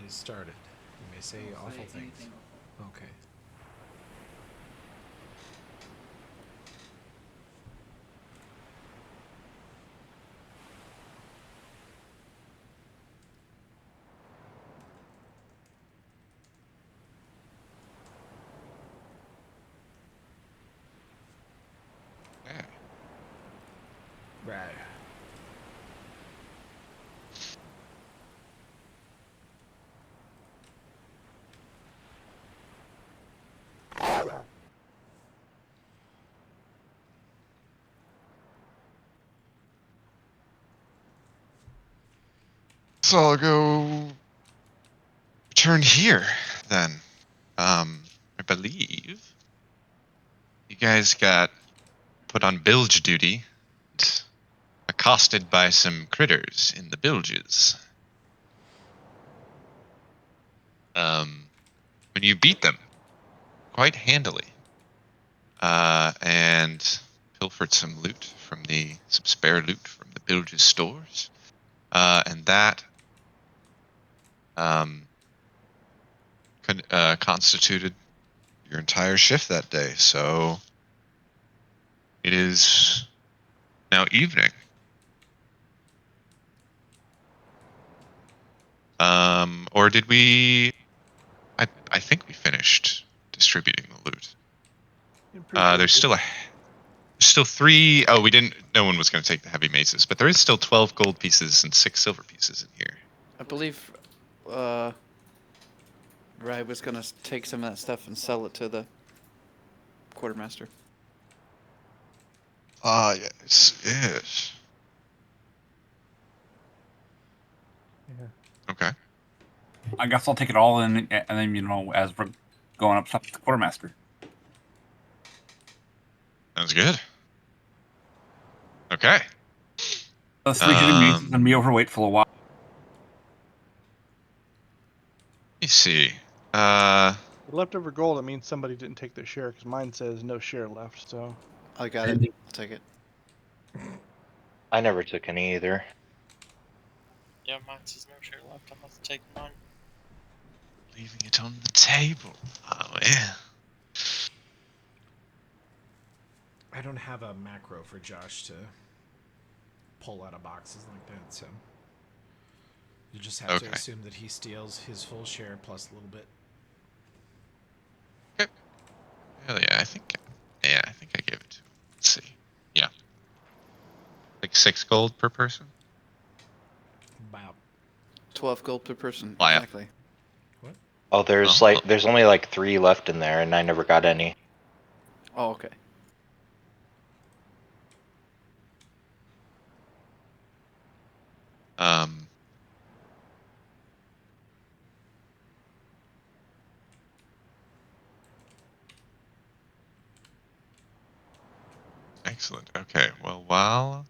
is started. You may say awful things. Okay. Yeah. Right. So I'll go return here then. I believe you guys got put on bilge duty, and accosted by some critters in the bilges. When you beat them quite handily, and pilfered some spare loot from the bilges stores, and that um, constituted your entire shift that day. So it is now evening. Or did we? I think we finished distributing the loot. I'm pretty sure. There's still three. Oh, we didn't. No one was going to take the heavy maces, but there is still 12 gold pieces and 6 silver pieces in here. I believe Rai was gonna take some of that stuff and sell it to the quartermaster. Yes. Yeah. Okay. I guess I'll take it all in, and then as we're going up to the quartermaster. Sounds good. Okay. Those 3 heavy maces and be overweight for a while. Let me see. Leftover gold, it means somebody didn't take their share, because mine says no share left, so. I got it. I'll take it. I never took any either. Yeah, mine says no share left. I'm about to take mine. Leaving it on the table. Oh yeah. I don't have a macro for Josh to pull out of boxes like that, so you just have to Okay. assume that he steals his full share plus a little bit. Hell yeah, I think I gave it to him. Let's see. Yeah. Like 6 gold per person? About 12 gold per person. Oh, yeah. Exactly. what? Oh, there's Oh. there's only like 3 left in there, and I never got any. Oh, okay. Um Excellent. Okay. Well, while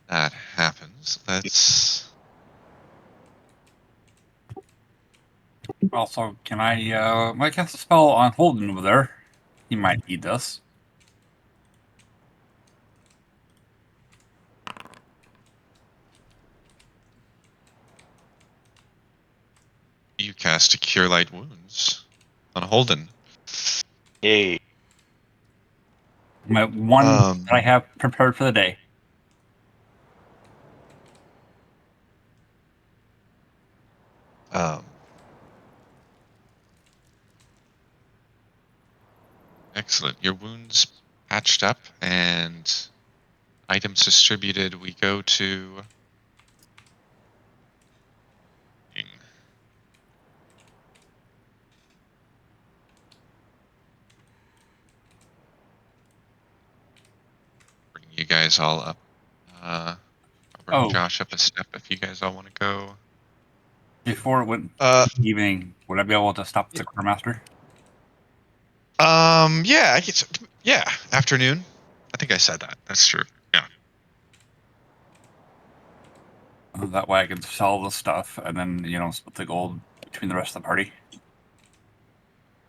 that happens, let's Also, can I might cast a spell on Holden over there? He might need this. you cast a Cure Light Wounds on Holden. Yay! My one that I have prepared for the day. Excellent. Your wounds patched up and items distributed. We go to bring you guys all up. I'll bring Josh up a step if you guys all want to go. Before it went evening, would I be able to stop the quartermaster? Yeah, I guess, yeah, afternoon. I think I said that. That's true. Yeah. That way I can sell the stuff and then, split the gold between the rest of the party.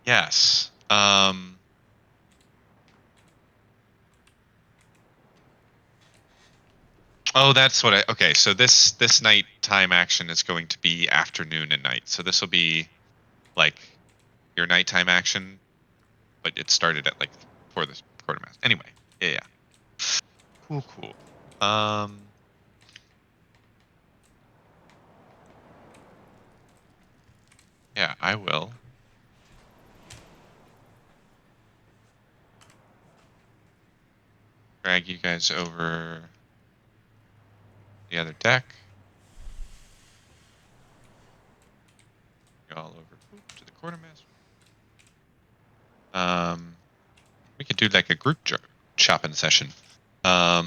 Yes. Oh, that's what I. Okay, so this nighttime action is going to be afternoon and night. So this will be like your nighttime action, but it started at like before the quartermaster. Anyway, yeah. Cool. Yeah, I will. Drag you guys over the other deck. Go all over to the quartermaster. We could do like a group shopping session. Oh,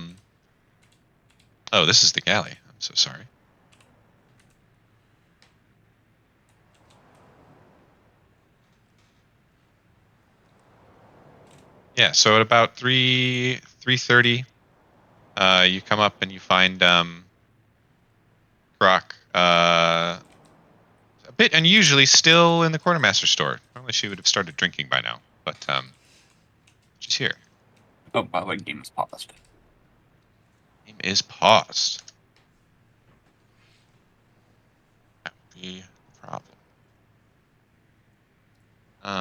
this is the galley. I'm so sorry. Yeah, so at about 3:30, you come up and you find Grok a bit unusually still in the quartermaster store. Normally she would have started drinking by now, but she's here. Oh, by the way, game is paused. Game is paused. That would be the problem. Make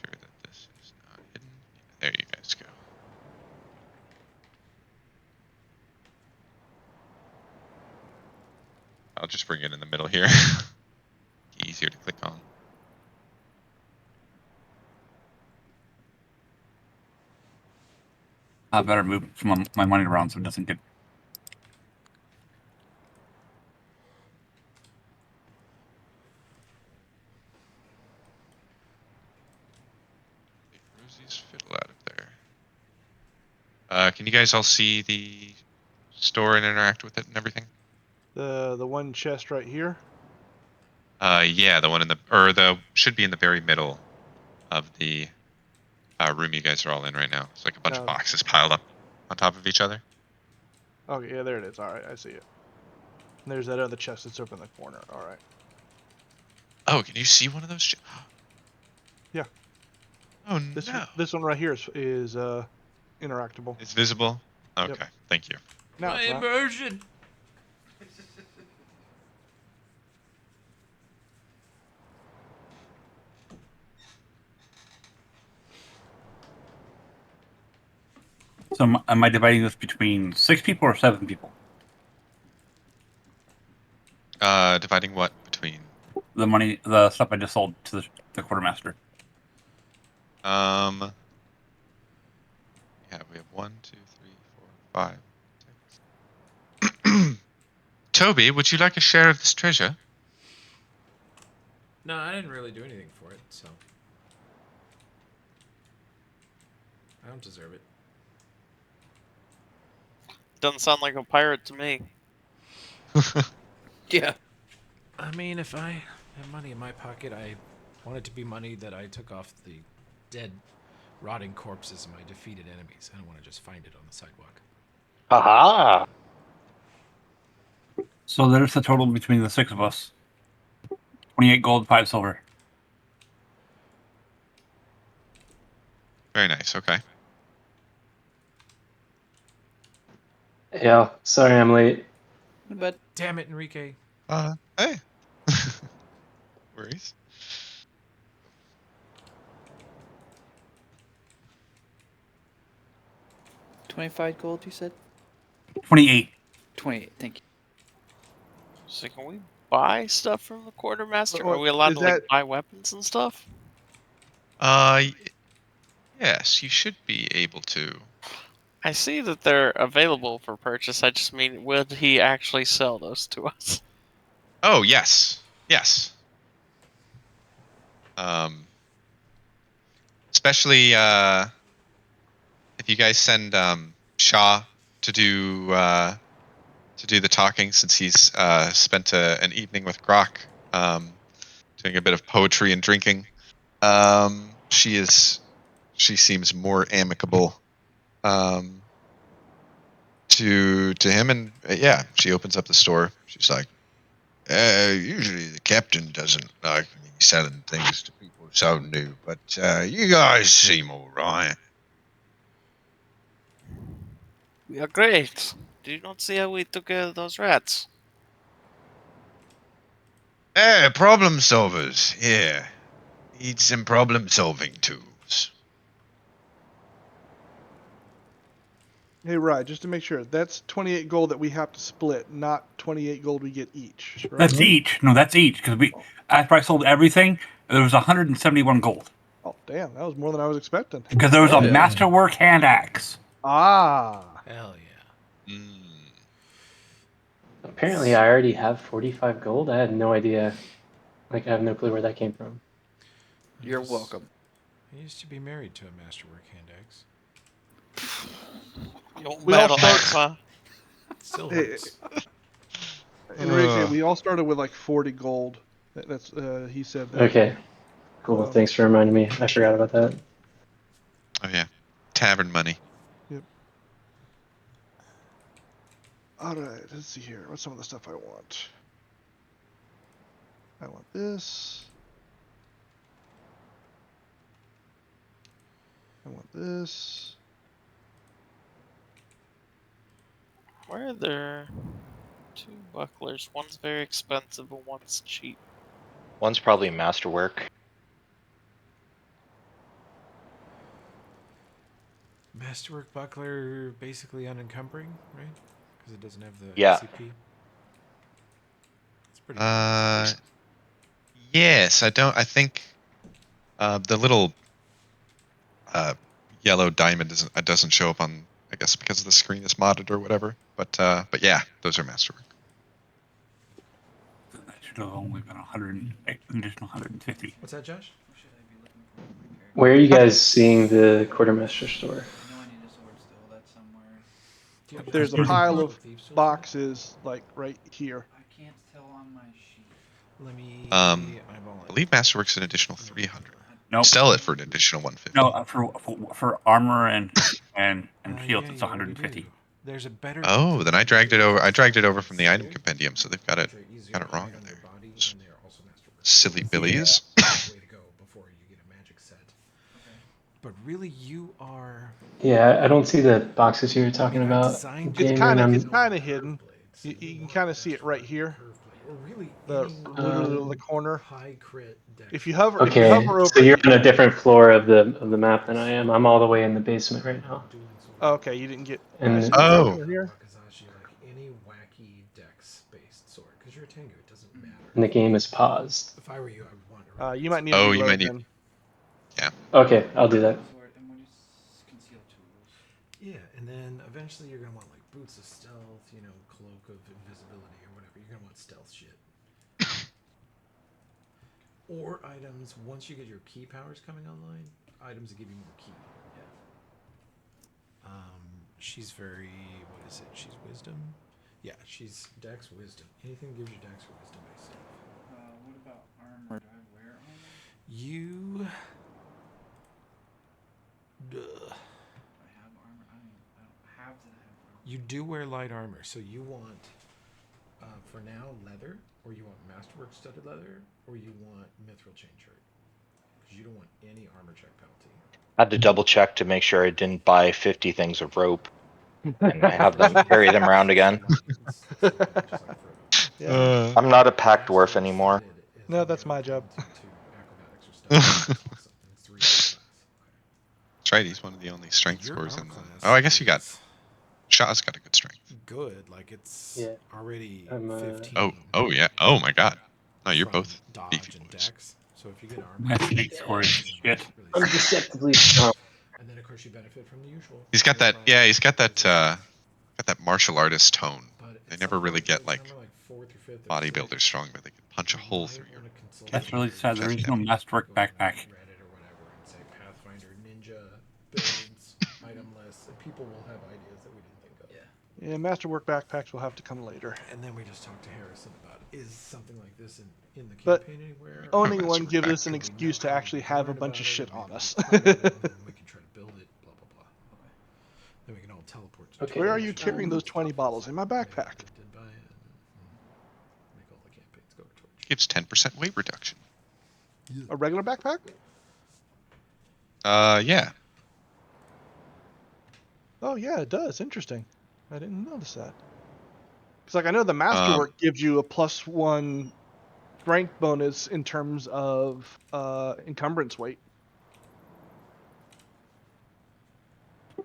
sure that this is not hidden. Yeah, there you guys go. I'll just bring it in the middle here. Easier to click on. I better move my money around so it doesn't get. Take Rosie's fiddle out of there. Can you guys all see the store and interact with it and everything? The one chest right here. Yeah, the one in the should be in the very middle of the room you guys are all in right now. It's like a bunch of boxes piled up on top of each other. Okay, yeah, there it is. All right, I see it. And there's that other chest that's up in the corner. All right. Oh, can you see one of those? Yeah. Oh This no. this one right here is interactable. It's visible. Okay, Yep. thank you. No, My it's not. immersion. So am I dividing this between 6 people or 7 people? Dividing what between? The stuff I just sold to the quartermaster. Yeah, we have 1, 2, 3, 4, 5, 6. Toby, would you like a share of this treasure? No, I didn't really do anything for it, so I don't deserve it. Doesn't sound like a pirate to me. Yeah. I mean, if I have money in my pocket, I want it to be money that I took off the dead, rotting corpses of my defeated enemies. I don't want to just find it on the sidewalk. Haha! So there's the total between the 6 of us. 28 gold, 5 silver. Very nice. Okay. Yeah, sorry I'm late. But Damn it, Enrique. Hey. Worries. $25 gold, you said? 28. 28, thank you. So can we buy stuff from the quartermaster? Well, Are we allowed is to like that- buy weapons and stuff? Yes, you should be able to. I see that they're available for purchase. I just mean, would he actually sell those to us? Oh, yes. Yes. Especially if you guys send Shaw to do the talking, since he's spent an evening with Grok, doing a bit of poetry and drinking. She seems more amicable to him, and yeah, she opens up the store. She's like, usually the captain doesn't like me selling things to people so new, but you guys seem all right. Yeah, great. Do you not see how we took care of those rats? Hey, problem solvers. Here. Need some problem solving tools. Hey, right, just to make sure, that's 28 gold that we have to split, not 28 gold we get each. Right? That's each. No, that's each because after I sold everything, there was 171 gold Oh, damn, that was more than I was expecting. because there was a Oh, yeah. masterwork hand axe. Ah, Hell yeah. Apparently, I already have 45 gold. I had no idea. Like, I have no clue where that came from. You're welcome. I used to be married to a masterwork hand axe. You old We all metal start- axe, huh? It still Hey, works. Enrique, we all started with like 40 gold. That's he said that. Okay, cool. Thanks for reminding me. I forgot about that. Oh yeah, tavern money. Yep. All right, let's see here. What's some of the stuff I want? I want this. I want this. Why are there two bucklers? One's very expensive and one's cheap. One's probably masterwork. Masterwork buckler basically unencumbering, right? Because it doesn't have the Yeah. CP. It's pretty good. Yes, I think the little yellow diamond doesn't show up on, I guess because the screen is modded or whatever. But yeah, those are masterwork. That should have only been 100, an additional 150. What's that, Josh? Where are you guys seeing the quartermaster store? There's a pile of boxes like right here. I can't tell on my sheet. Let me I eyeball it. believe masterwork's an additional 300. Nope. Sell it for an additional 150. No, for armor and shields, Yeah, it's you already 150. do. There's a better. Oh, then I dragged it over. I dragged it over from the item compendium, so they've got it wrong in there. Silly billies. Way to go before you get a magic set. But really, you are. Yeah, I don't see the boxes you were talking I about, designed It's Jamie, kind and of I'm it's kind of hidden. You can kind of see it right here. Or really, Literally the corner. high crit dex. If you hover, okay. over So you're it, on a different floor of the map than I am. I'm all the way in the basement right now. oh, okay, you didn't get. And I see Oh. what's over here. Like any wacky dex based sword, because you're a Tengu, it doesn't matter. And the game is paused. If I were you, I would want to. You might need Oh, to you reload might need- then. Okay, I'll do that. Yeah, and then eventually you're gonna want like boots of stealth, cloak of invisibility or whatever. You're gonna want stealth shit. Or items once you get your key powers coming online, items that give you more ki. Yeah. She's very what is it? She's wisdom. Yeah, she's dex wisdom. Anything that gives you dex or wisdom based stuff. What about armor? Do I wear armor? You. Duh. I have armor. I don't have to have armor. You do wear light armor, so you want, for now, leather, or you want masterwork studded leather, or you want mithril chain shirt, because you don't want any armor check penalty. I had to double check to make sure I didn't buy 50 things of rope and have them carry them around again. Yeah. I'm not a pack dwarf anymore. No, that's my job. That's right. He's one of the only strength scores in the. Oh, I guess you got. Shaw's got a good strength. Good, like it's Yeah. already I'm, 15. Oh yeah. Oh my god. No, you're from both dodge beefy and boys. dex. So if you get armor, My strength score is shit. I'm deceptively strong. and then of course you benefit from the usual. He's got that. Yeah, he's got that. Got that martial artist tone. They never really get like bodybuilders strong, but they can punch a hole through your. That's really sad. There is no masterwork backpack. Reddit or whatever and say Pathfinder Ninja builds item lists, and people will have ideas that we didn't think of. Yeah, masterwork backpacks will have to come later. And then we just talked to Harrison about is something like this in the But campaign anywhere? owning Masterwork one gives us an backpack. excuse to actually have a bunch of shit on us. We can try to build it. Blah blah blah. Then we can all teleport. To Okay. Where are you carrying those 20 bottles? In my backpack. Make all the campaigns go towards. Gives 10% weight reduction. A regular backpack? Yeah. Oh yeah, it does. Interesting. I didn't notice that. Because like I know the masterwork gives you a +1 strength bonus in terms of encumbrance weight.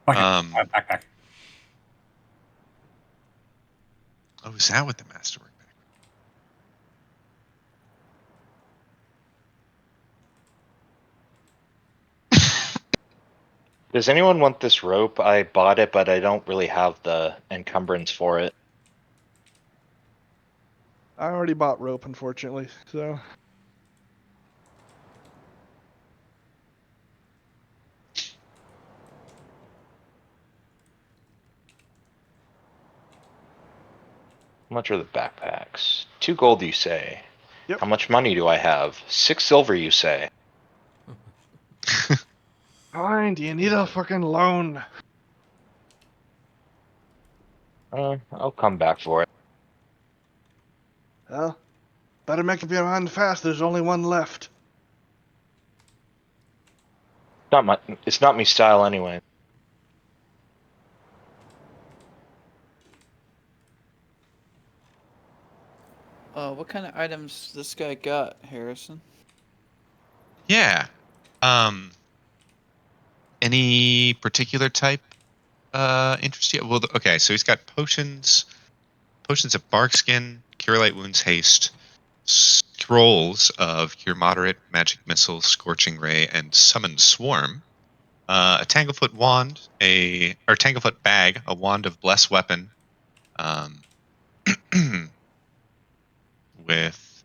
Okay, backpack. Oh, is that what the masterwork back? Does anyone want this rope? I bought it, but I don't really have the encumbrance for it. I already bought rope, unfortunately. So How much are the backpacks? 2 gold, you say? Yep. How much money do I have? 6 silver, you say? fine. Do you need a fucking loan? I'll come back for it. Well, better make up your mind fast. There's only one left. It's not me style anyway. What kind of items this guy got, Harrison? Yeah. Any particular type interest you? Well, okay, so he's got potions of bark skin, cure light wounds, haste, scrolls of cure moderate, magic missile, scorching ray, and summon swarm. A tanglefoot wand, or tanglefoot bag, a wand of bless weapon, with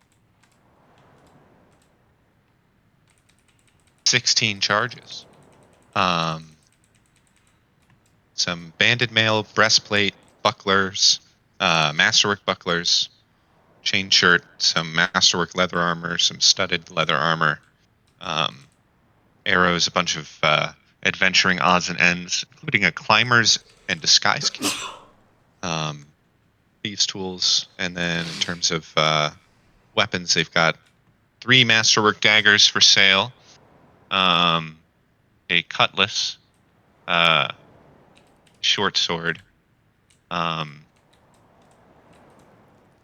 16 charges. Some banded mail, breastplate, bucklers, masterwork bucklers, chain shirt, some masterwork leather armor, some studded leather armor, arrows, a bunch of adventuring odds and ends, including a climber's and disguise kit, thieves' tools, and then in terms of weapons, they've got 3 masterwork daggers for sale, a cutlass, short sword,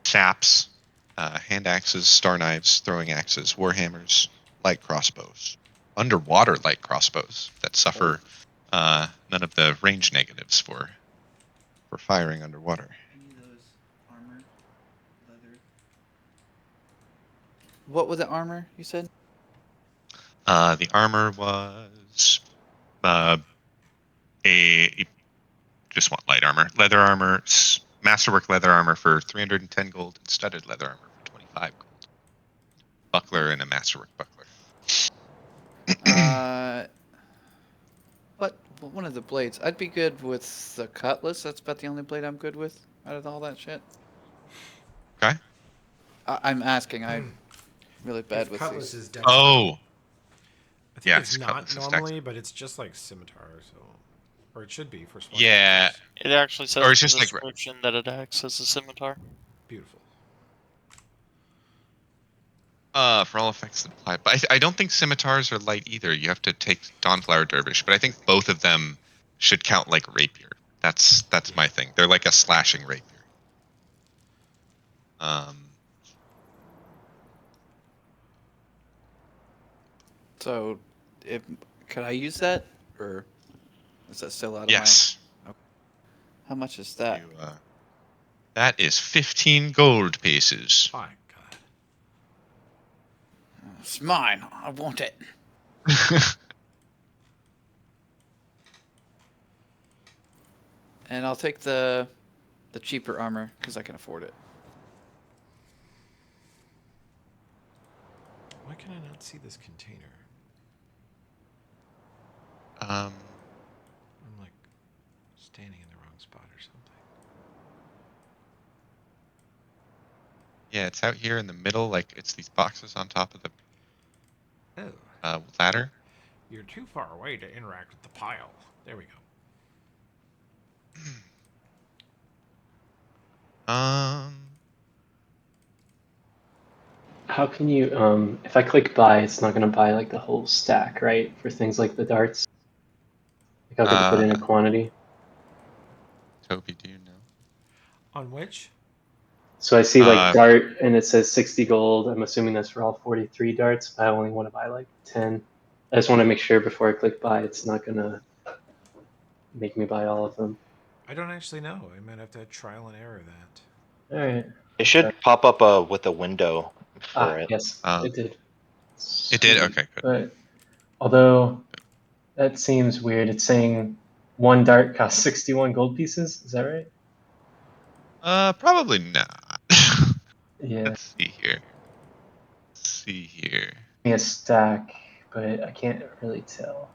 saps, hand axes, star knives, throwing axes, warhammers, light crossbows, underwater light crossbows that suffer none of the range negatives for firing underwater. Any of those armor, leather. What was the armor you said? The armor was a just want light armor, leather armor, masterwork leather armor for 310 gold, and studded leather armor for 25 gold. Buckler and a masterwork buckler. What? One of the blades. I'd be good with the cutlass. That's about the only blade I'm good with out of all that shit. Okay. I'm asking. I'm really bad If with cutlass these. is dexterous. Oh, I think yes, it's not cutlass is normally, but it's just like scimitar, so or it should be for sword. yeah. It actually says Or in it's the just like description that it acts as a scimitar. Beautiful. for all effects that apply. But I don't think scimitars are light either. You have to take Dawnflower Dervish, but I think both of them should count like rapier. That's my thing. They're like a slashing rapier. So, could I use that, or is that still out of Yes. my? Okay. How much is that? You, that is 15 gold pieces. My God. It's mine. I want it. And I'll take the cheaper armor because I can afford it. Why can I not see this container? um, I'm like standing in the wrong spot or something. yeah, it's out here in the middle. Like it's these boxes on top of the Oh. ladder. You're too far away to interact with the pile. There we go. How can you, if I click buy, it's not going to buy like the whole stack, right? For things like the darts. Like I'll get to put in a quantity. Toby, do you know? On which? So I see like Uh, dart and it says 60 gold. I'm assuming that's for all 43 darts. I only want to buy like 10. I just want to make sure before I click buy, it's not gonna make me buy all of them. I don't actually know. I might have to trial and error that. All right. It should pop up with a window for it. Yes, uh, it did. it did. Sweet. Okay, good. But although that seems weird, it's saying one dart costs 61 gold pieces. Is that right? Probably not. Yeah. Let's see here. Let's see here. Me a stack, but I can't really tell.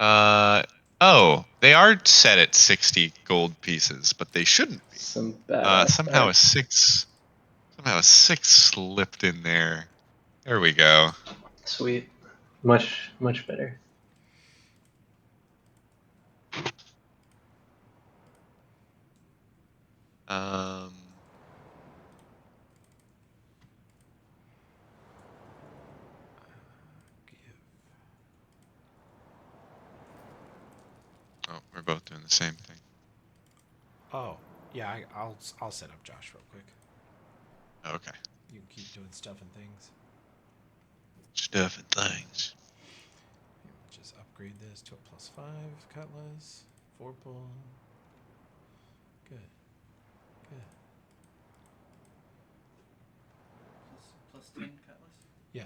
Oh, they are set at 60 gold pieces, but they shouldn't be. Some badass Somehow art. somehow a six slipped in there. There we go. Sweet. Much better. Um, oh, we're both doing the same thing. Oh, yeah. I'll set up Josh real quick. Okay. You can keep doing stuff and things. Stuff and things. Just upgrade this to a +5 cutlass. 4 pull. Good. Good. Plus 10 cutlass? Yeah.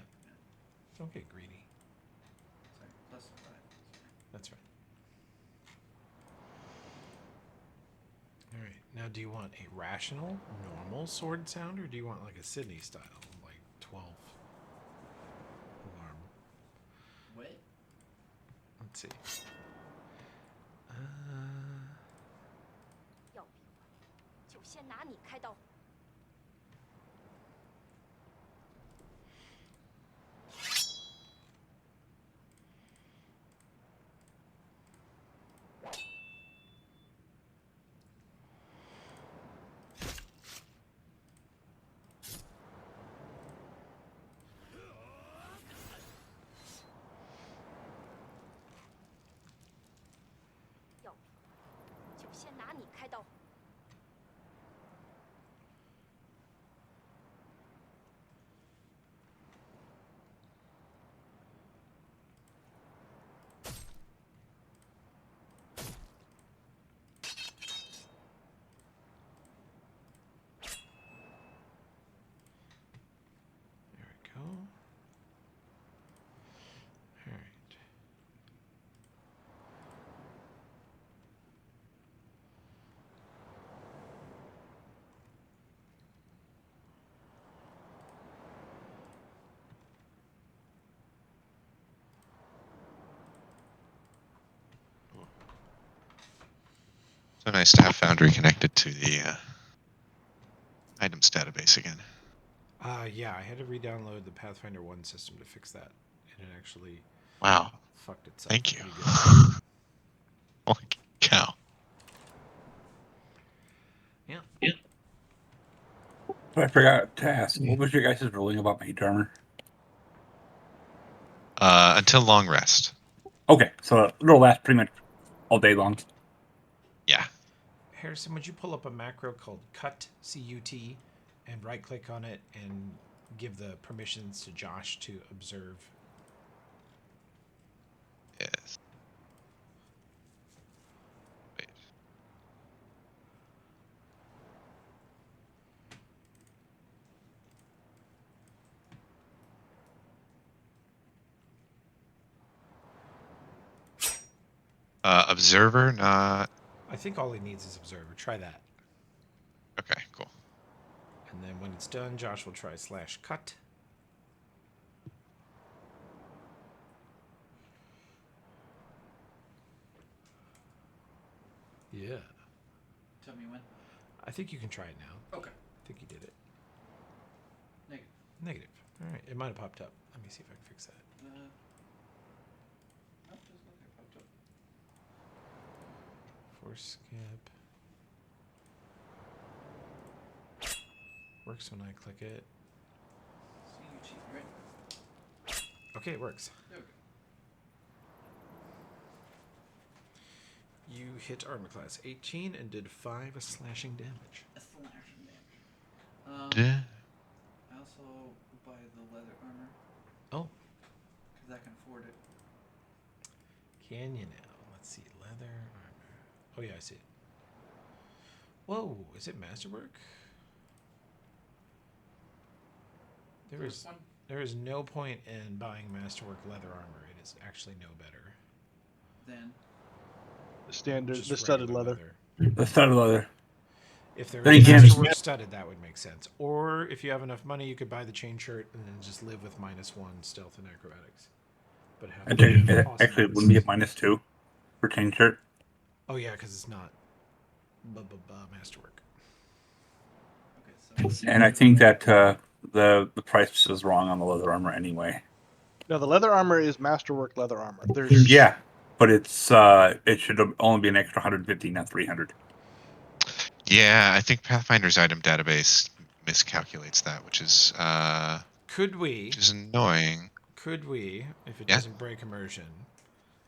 Don't get greedy. Sorry, plus 5. That's right. All right. Now, do you want a rational, normal sword sound, or do you want like a Sydney style, like 12 alarm? What? Let's see. 要比划，就先拿你开刀。要比划，就先拿你开刀。 There we go. All right. So nice to have Foundry connected to the items database again. Yeah, I had to re-download the Pathfinder 1 system to fix that, and it actually Wow. fucked itself Thank you. pretty good. Holy cow. Yeah. I forgot to ask, what was your guys' ruling about mage armor? Until long rest. Okay, so it'll last pretty much all day long. Yeah. Harrison, would you pull up a macro called cut, C-U-T, and right-click on it and give the permissions to Josh to observe? Yes. Wait. Observer, not. I think all he needs is observer. Try that. Okay, cool. And then when it's done, Josh will try /cut. Yeah. Tell me when. I think you can try it now. Okay. I think you did it. Negative. Negative. All right. It might have popped up. Let me see if I can fix that. No, it doesn't look like it popped up. Force skip. Works when I click it. C-U-T, right? Okay, it works. There we go. You hit armor class 18 and did 5 slashing damage. Yeah. I also buy the leather armor Oh, because I can afford it. can you now? Let's see. Leather armor. Oh, yeah, I see it. Whoa, is it masterwork? There is no point in buying masterwork leather armor. It is actually no better. Then The standard, Just the studded regular leather. The studded leather. If there Then was again, masterwork studded, that would make sense. Or if you have enough money, you could buy the chain shirt and then just live with -1 stealth and acrobatics. But have awesome actually, it wouldn't be a -2 for chain shirt. Oh yeah, because it's not masterwork. okay, so And I think that the price is wrong on the leather armor anyway. No, the leather armor is masterwork leather armor. There's Yeah, but it should only be an extra 150, not 300. Yeah, I think Pathfinder's item database miscalculates that, which is Could we, annoying. if it Yeah. doesn't break immersion,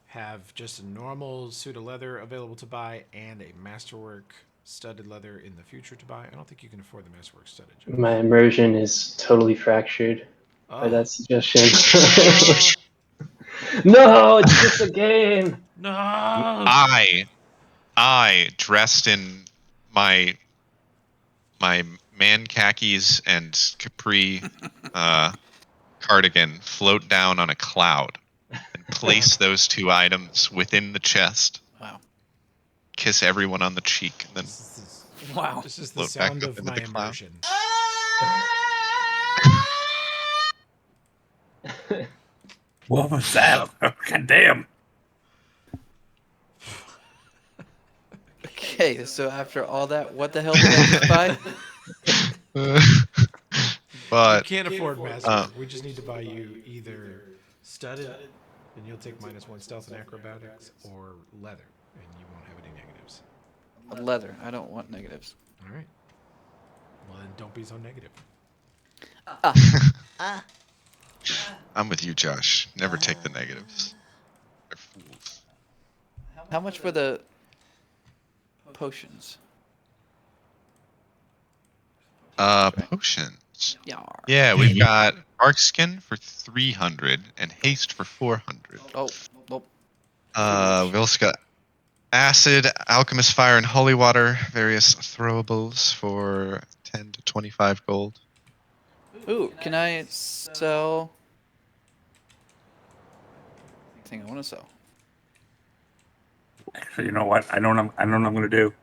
have just a normal suit of leather available to buy and a masterwork studded leather in the future to buy? I don't think you can afford the masterwork studded. Josh. My immersion is totally fractured by Oh. that suggestion. Oh, No, it's just a game. no. I dressed in my man khakis and capri cardigan float down on a cloud and place those two items within the chest. wow. Kiss everyone on the cheek and then Wow. This is the float back sound up of into my the cloud. immersion. What was that? God damn. Okay, so after all that, what the hell did I just buy? But you can't afford masterwork. We just need to buy you either studded, and you'll take -1 stealth and acrobatics, or leather, and you won't have any negatives. Leather. I don't want negatives. All right. Well, then don't be so negative. I'm with you, Josh. Never take the negatives. They're fools. How much for the potions? Potions. Yar. Yeah, we've got Arc Skin for 300 and Haste for 400. Oh, well, We also got Acid, Alchemist Fire, and Holy Water, various throwables for 10 to 25 gold. ooh, can I sell? Thing I want to sell. Actually, you know what? I know what I'm going to do.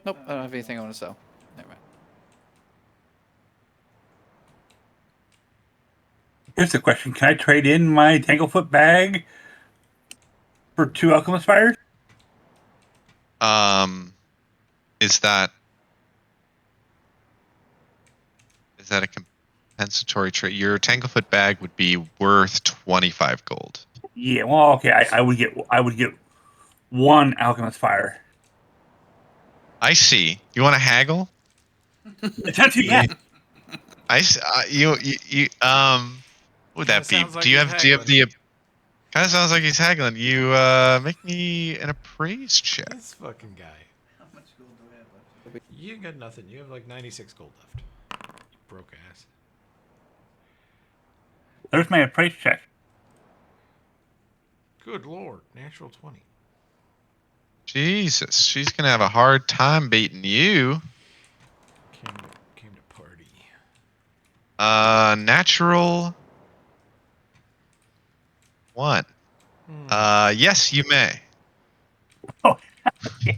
Nope, I don't have anything I want to sell. Never mind. Here's the question: can I trade in my Tanglefoot bag for 2 Alchemist Fires? Is that a compensatory trade? Your Tanglefoot bag would be worth 25 gold. Yeah. Well, okay. I would get 1 Alchemist Fire. I see. You want to haggle? Essentially, yeah. What would that be? Sounds like Do you he's have haggling. the kind of sounds like he's haggling. You make me an appraise check. This fucking guy. How much gold do I have left? You got nothing. You have like 96 gold left. You broke ass. There's my appraise check. Good lord. Natural 20. Jesus, she's gonna have a hard time beating you. Came to party. Natural 1. Yes, you may. Oh, yeah.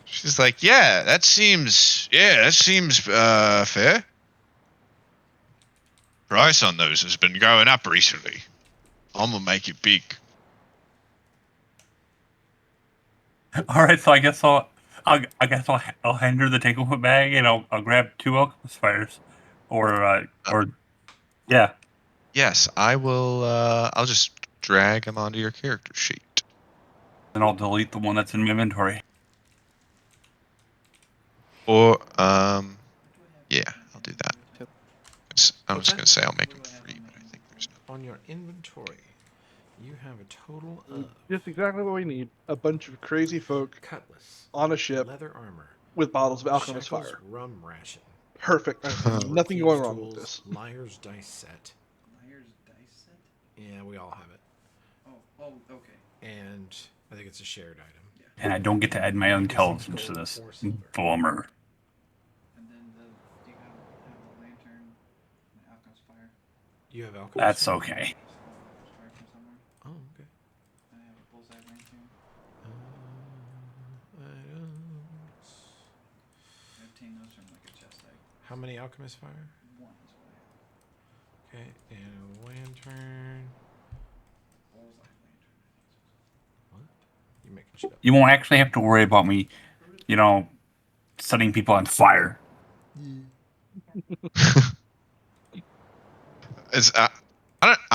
She's like, that seems fair. Price on those has been going up recently. I'm gonna make it big. All right. So I guess I'll hand her the Tanglefoot bag and I'll grab 2 Alchemist Fires, or yeah. Yes, I will. I'll just drag them onto your character sheet. Then I'll delete the one that's in my inventory. Or yeah, I'll do that. I'm just Okay. gonna say I'll make them free, but I think there's no. On your inventory, you have a total of Just exactly what we need. A bunch of crazy folk cutlass, on a ship leather armor, with bottles of alchemist Shackles fire. rum ration, Perfect. Nothing Thieves' going wrong with tools, this. Liar's dice set. Liar's dice set? Yeah, we all have it. Oh, okay. And I think it's a shared item. And I don't get to add my own intelligence to this. Bummer. And then do you have a lantern and alchemist fire? You have alchemist. That's fire? okay. Alchemist fire from somewhere. Oh, okay. I have a bullseye lantern. Items. I obtained those from like a chest egg. How many alchemist fire? One is what I have. Okay, and a lantern. Bullseye lantern, I think so. What? You making shit up? You won't actually have to worry about me, setting people on fire. Is I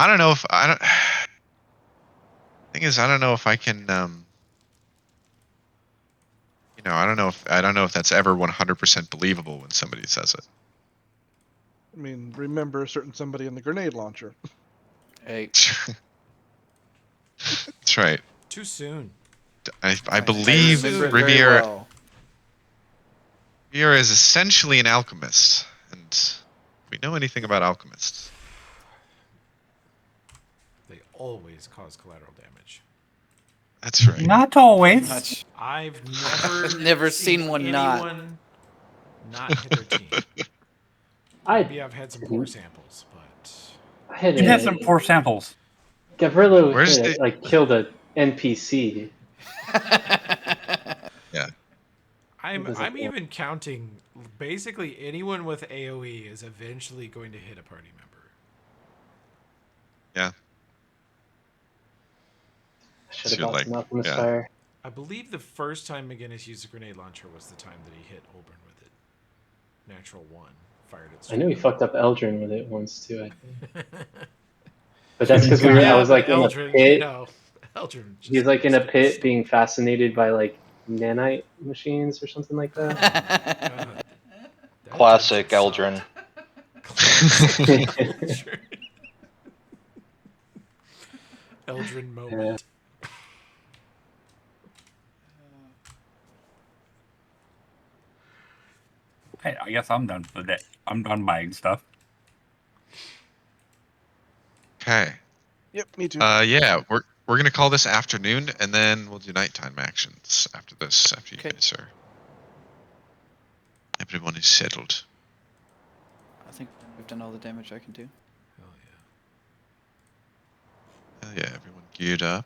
don't know if I don't. Thing is, I don't know if I can. I don't know if that's ever 100% believable when somebody says it. I mean, remember a certain somebody in the grenade launcher. Hey, That's right. Too soon. I believe remember it very Riviera well. Riviera is essentially an alchemist, and if we know anything about alchemists, They always cause collateral damage. that's right. Not always. Much. I've never Never seen one not. anyone not hit their team. I Maybe I've had some poor samples, but hit You've had some poor samples. Gavrilo Where's hit it, the- like killed a NPC. Yeah. I'm Doesn't work. even counting basically anyone with AoE is eventually going to hit a party member. Yeah. Should have Should, bought like, some alchemist yeah. fire. I believe the first time McGinnis used a grenade launcher was the time that he hit Oberon with it. Natural 1. Fired it I know he straight fucked up Eldrin with it once too. I think. up. But that's because I was like in a Eldrin, pit. Eldrin He was like in a pit being fascinated by like nanite machines or something like that. Classic Eldrin. Eldrin moment. Hey, I guess I'm done for the day. I'm done buying stuff. Okay. Yep, me too. Yeah, we're gonna call this afternoon, and then we'll do nighttime actions after this. After you Okay. guys are, everyone is settled. I think we've done all the damage I can do. Oh yeah. Hell yeah, everyone geared up.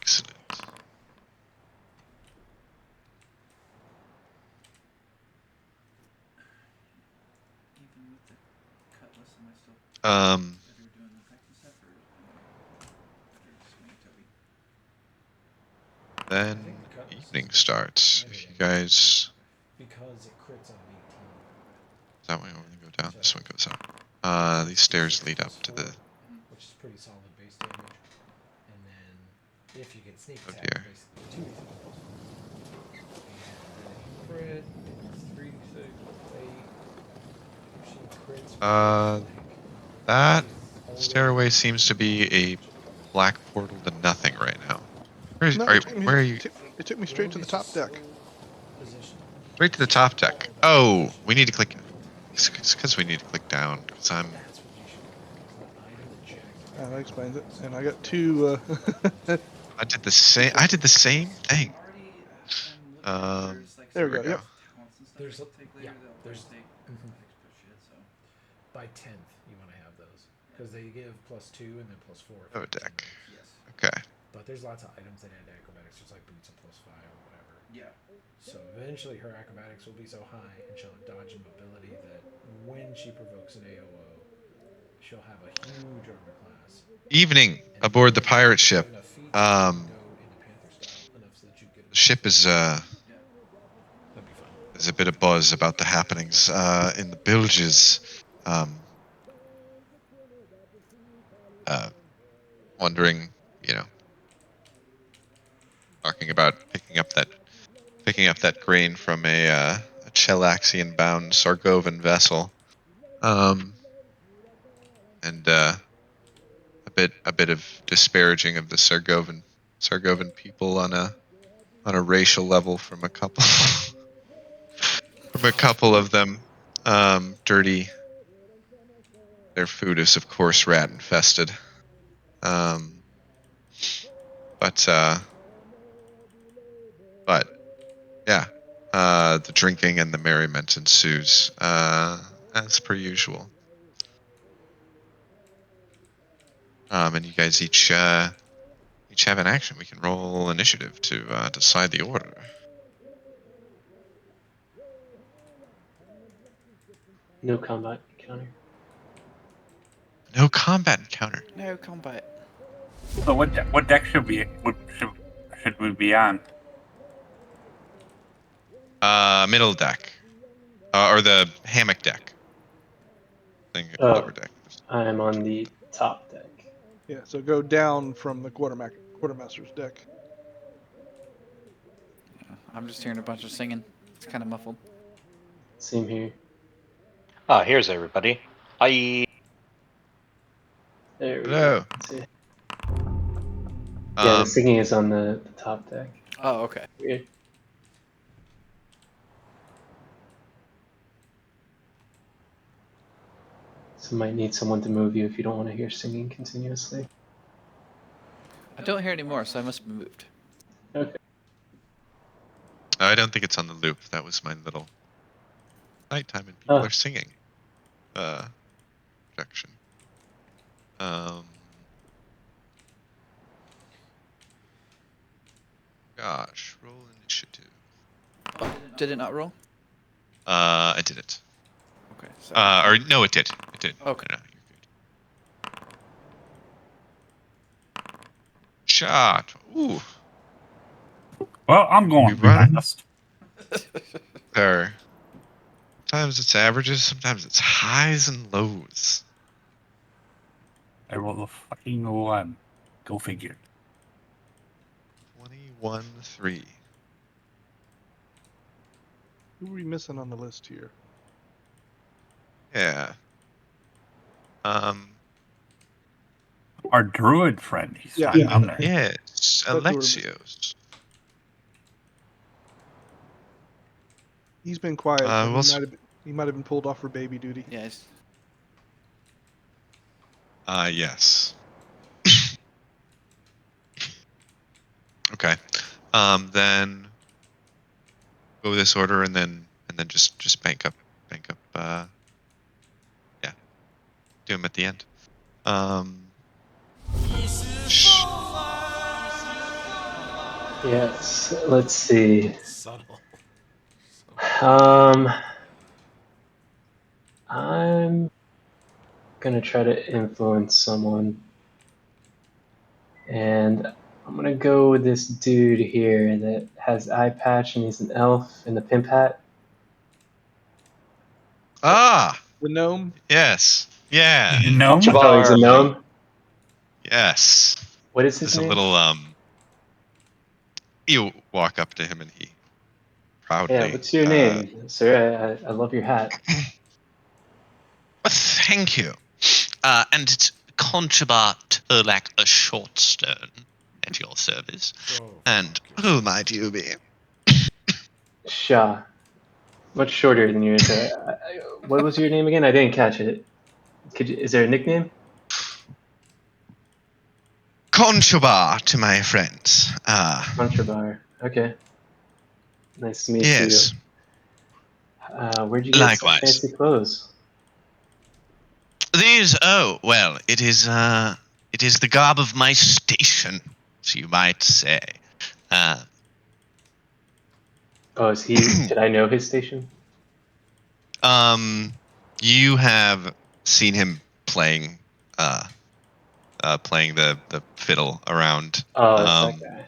Excellent. Even with the cutlass, am I still Um, better doing the practice stuff, or better swing Toby? then I think the cutlass is evening better. starts. If you guys, Because it crits on 18. is that way only go down? This one goes up. These stairs lead up to the. Which is pretty solid base damage. And then if you get sneak Oh, attack, dear. basically 2d6. And then crit, it's 3d6, 8. If she crits, That stairway seems to be a black portal to nothing right now. No, Where are you? It took me straight to the top deck. Straight to the top deck. Oh, we need to click. It's because we need to click down. Because I'm. That explains it. And I got two. I did the same. I did the same thing. There we go. Yep. There's a- Take yeah, later, they'll there's- take mhm. extra shit, so. By 10th, you want to have those. Because they give +2 and then +4. Oh, deck. Yes. Okay. But there's lots of items that add to acrobatics, just like boots of +5 or whatever. Yeah. So eventually her acrobatics will be so high and she'll have dodge and mobility that when she provokes an AOO, she'll have a huge armor class. Evening And aboard the if you pirate have ship. enough feats, you can go into Panther style enough so that you get The ship is that'd be fun. there's a bit of buzz about the happenings in the bilges. Wondering, talking about picking up that grain from a Chelaxian bound Sargovan vessel. and a bit of disparaging of the Sargovan people on a racial level from a couple from a couple of them. Dirty. Their food is of course rat infested. But yeah, the drinking and the merriment ensues as per usual. And you guys each have an action. We can roll initiative to decide the order. No combat encounter. No combat encounter. No combat. So what deck should we be on? Middle deck, or the hammock deck. Thing Oh, lower deck. I'm on the top deck. Yeah, so go down from the quartermaster's deck. I'm just hearing a bunch of singing. It's kind of muffled. Same here. Ah, here's everybody. Hi. There we Hello. go. That's it. Yeah, the singing is on the top deck. Oh, okay. Weird. So might need someone to move you if you don't want to hear singing continuously. I don't hear anymore, so I must have moved. Okay. I don't think it's on the loop. That was my little nighttime and people are singing projection. Gosh, roll initiative. Oh, did it not roll? I did it. Okay. So. Or no, it did. It did. Okay. No, you're good. Shot. Ooh. Well, I'm going to be honest. There. Sometimes it's averages, sometimes it's highs and lows. I rolled a fucking 11. Go figure. 21-3. Who are we missing on the list here? Yeah. Our druid friend. He's Yeah. not on there. Yes, Alexios. He's been quiet. He might have been pulled off for baby duty. Yes. Yes. Okay. Then go this order and then just bank up. Yeah. Do them at the end. Yes. Let's see. Subtle. I'm gonna try to influence someone, and I'm gonna go with this dude here that has eye patch and he's an elf in the pimp hat. Ah. The gnome? Yes. Yeah. Gnome? Oh, he's a gnome? Yes. What is his There's name? a little you walk up to him and he proudly Yeah, what's your name, sir? I love your hat. Thank you. And it's Conchabar Turlak a short stone at your service. And who might you be? Shah. Much shorter than yours. What was your name again? I didn't catch it. Is there a nickname? Conchabar to my friends. Contrabar. Okay. Nice to meet Yes. you. Where'd you get such fancy clothes? These, it is the garb of my station, so you might say. Oh, is he? Did I know his station? You have seen him playing the fiddle around. Oh, it's that guy.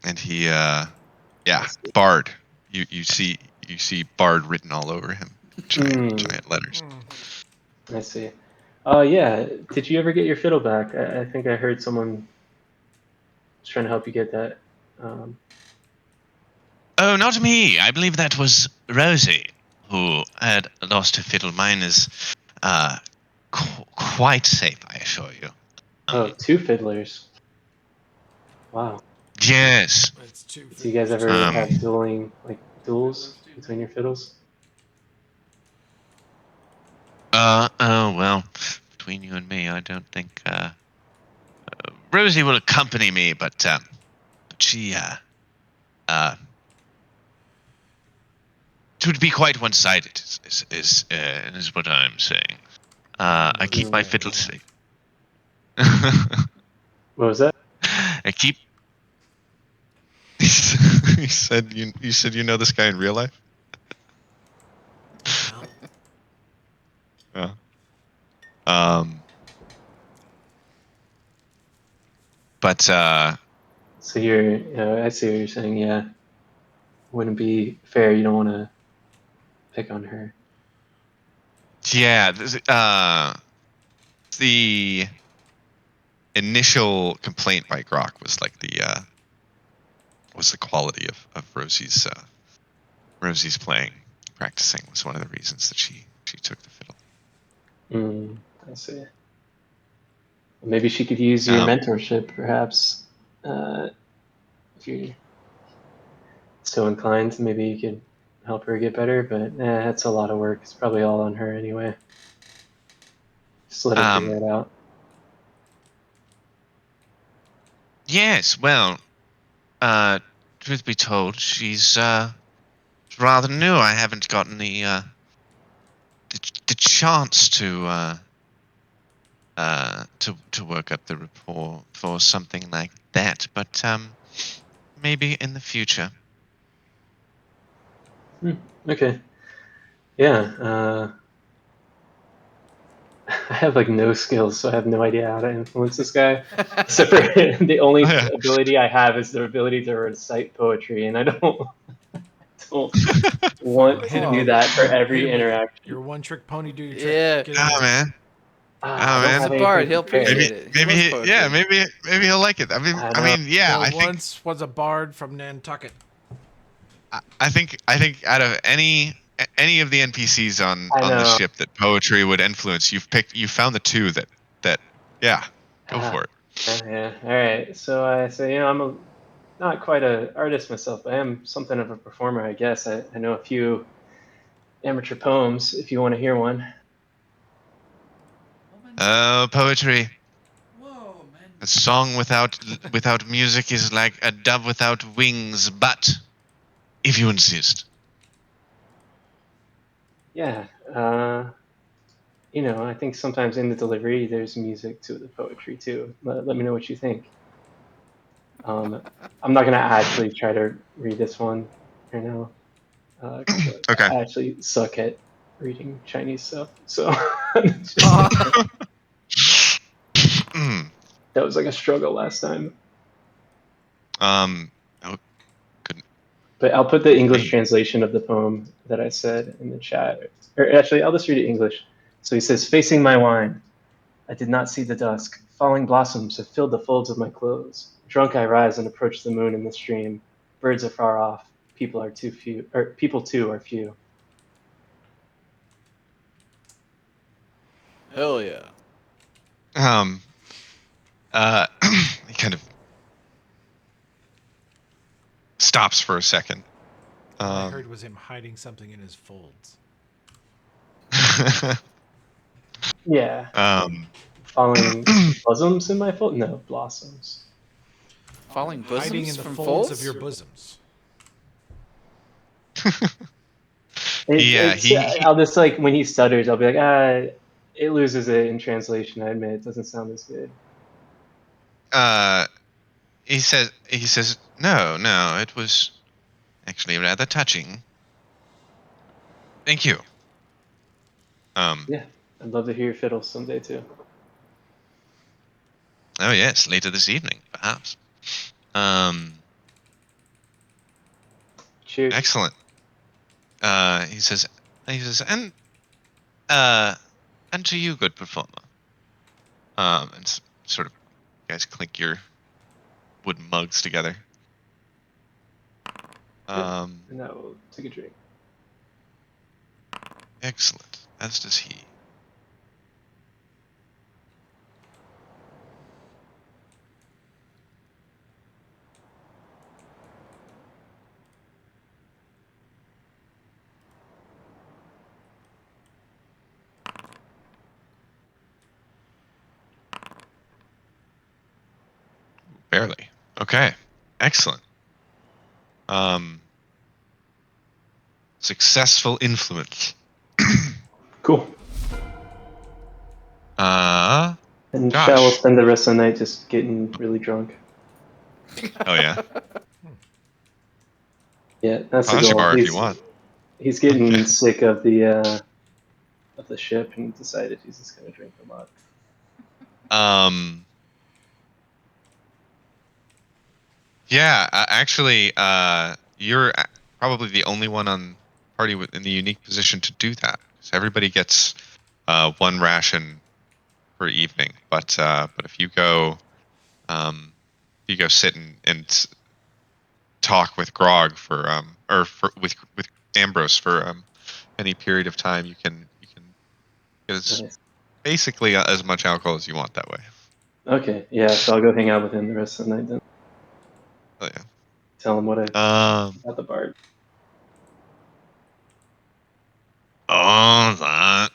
And he, Bard. You see Bard written all over him, giant letters. I see. Oh yeah. Did you ever get your fiddle back? I think I heard someone was trying to help you get that. Oh, not me. I believe that was Rosie, who had lost her fiddle. Mine is quite safe, I assure you. Oh, 2 fiddlers. Wow. Yes. It's two Do you guys fiddlers, ever Um, have dueling, like, duels Fiddlers too between many. your fiddles? well, between you and me, I don't think, Rosie will accompany me, but she, it would be quite one-sided, is what I'm saying. I Notice keep my that at fiddle all. safe. What was that? I keep. You said you know this guy in real life. Well, Yeah. Um. But So I see what you're saying, yeah. Wouldn't be fair, you don't want to pick on her. yeah, the initial complaint by Grok was like was the quality of Rosie's playing. Practicing was one of the reasons that she took the fiddle. I see. Maybe she could use your Um, mentorship, perhaps, if you're so inclined. Maybe you could help her get better, but that's a lot of work. It's probably all on her anyway. Just let her figure um, it out. yes, well, truth be told, she's rather new. I haven't gotten the chance to work up the rapport for something like that, but maybe in the future. Okay. Yeah. I have like no skills, so I have no idea how to influence this guy. Except for the Oh, only yeah. ability I have is the ability to recite poetry, and I don't fine. want to Hit do him. that for Hit every him with interaction. your one trick pony. Do your trick. Yeah. Get in Oh there. man. I Oh don't He's man. a have bard. anything He'll prepared. appreciate it. He loves Yeah, poetry. maybe he'll like it. I I know. mean, yeah, There once was a bard from Nantucket. I think out of any of the NPCs I on the know. ship that poetry would influence, you found the two that yeah, go Ah, for it. yeah. All right. So I say, I'm not quite a artist myself, but I am something of a performer, I guess. I know a few amateur poems if you want to hear one. Woman. Poetry. Whoa, man. A song without music is like a dove without wings, but if you insist. Yeah. I think sometimes in the delivery there's music to the poetry too. Let me know what you think. I'm not gonna actually try to read this one right now because Okay. I actually suck at reading Chinese stuff. So just, Mm. that was like a struggle last time. Um. Oh, good. But I'll put the English Hey. translation of the poem that I said in the chat. Or actually, I'll just read it English. So he says, "Facing my wine, I did not see the dusk. Falling blossoms have filled the folds of my clothes. Drunk I rise and approach the moon in the stream. Birds are far off. People are too few, or people too are few." Hell yeah. Um. He kind of stops for a second. All I heard was him hiding something in his folds. Yeah. um. Falling bosoms in my fold? No, blossoms. Falling Hiding bosoms in the from folds of folds? your bosoms. Yeah. I'll just like when he stutters, I'll be like, it loses it in translation. I admit it doesn't sound as good. Uh. He says no. It was actually rather touching. Thank you. Um. Yeah, I'd love to hear your fiddle someday too. Oh yes, later this evening, perhaps. Um. Cheers. Excellent. He says. Uh. And to you, good performer. And sort of, you guys clink your wooden mugs together. Yep. Um. And I will take a drink. Excellent. As does he. Okay, excellent. Successful influence. Cool. And Josh. Shao will spend the rest of the night just getting really drunk. Oh yeah. Yeah, that's the Pause your goal. bar if you want. He's getting sick of the ship and decided he's just gonna drink a lot. Yeah, actually, you're probably the only one on party in the unique position to do that. So everybody gets one ration per evening. But if you go sit and talk with Grog for with Ambrose for any period of time, you can get Nice. basically as much alcohol as you want that way. Okay, yeah, so I'll go hang out with him the rest of the night then. Oh yeah. Tell him what I at the bar. Oh, that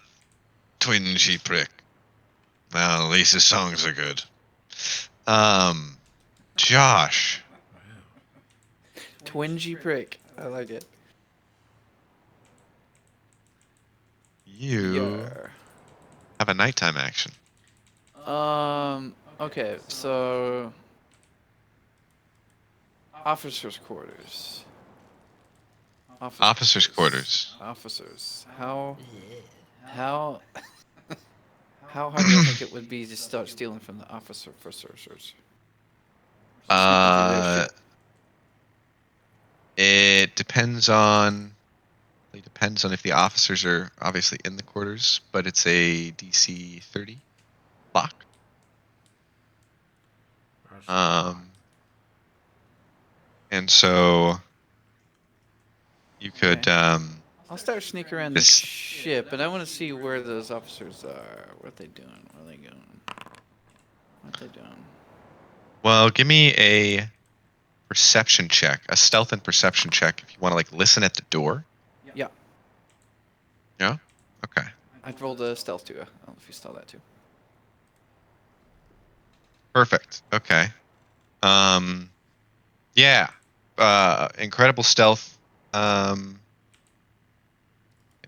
twingy prick. Well, at least his songs are good. Josh. Twingy prick. I like it. You have a nighttime action. Okay, so officers' quarters. Officers' quarters. Officers. How how hard do I think it would be to start stealing from the officers? Sweeping through their shit. It depends on if the officers are obviously in the quarters, but it's a DC 30 lock. And so you could I'll start sneaking around the ship, and I want to see where those officers are. What they doing? Where they going? What they doing? Well, give me a perception check, a stealth and perception check if you want to like listen at the door. Yeah. Yeah? Okay. I'd rolled a stealth too. I don't know if you saw that too. Perfect. Okay. Yeah. Incredible stealth. I'm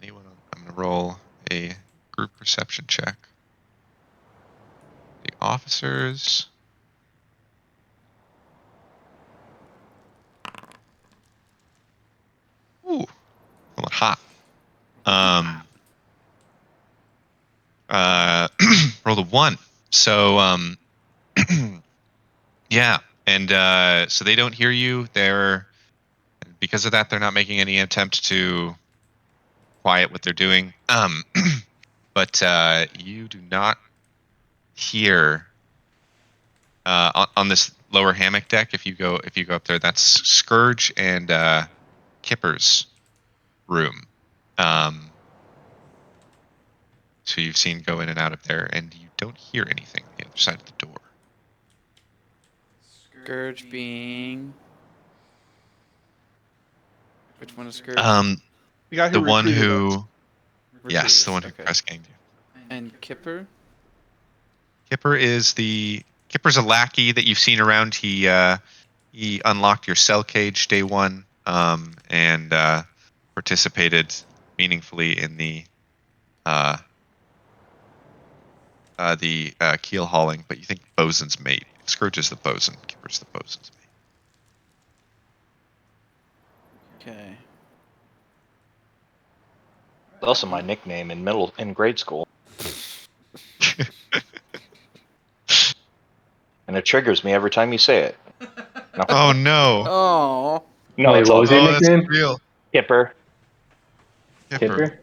gonna roll a group perception check. The officers. Ooh, a little hot. Rolled a 1. So yeah, and so they don't hear you. Because of that, they're not making any attempt to quiet what they're doing. But you do not hear on this lower hammock deck. If you go up there, that's Scourge and Kipper's room. So you've seen go in and out of there, and you don't hear anything on the other side of the door. Scourge being. Which one is Scourge? The guy who recruited us. Yes, the one who press ganged you. And Kipper? Kipper's a lackey that you've seen around. He unlocked your cell cage day one, and participated meaningfully in the keel hauling. But you think bosun's mate. Scourge is the bosun. Kipper's the bosun's mate. Okay. It's also my nickname in grade school. And it triggers me every time you say it. No. Oh no! Oh. No, Wait, it's what all was your That's nickname? real. Kipper. Kipper?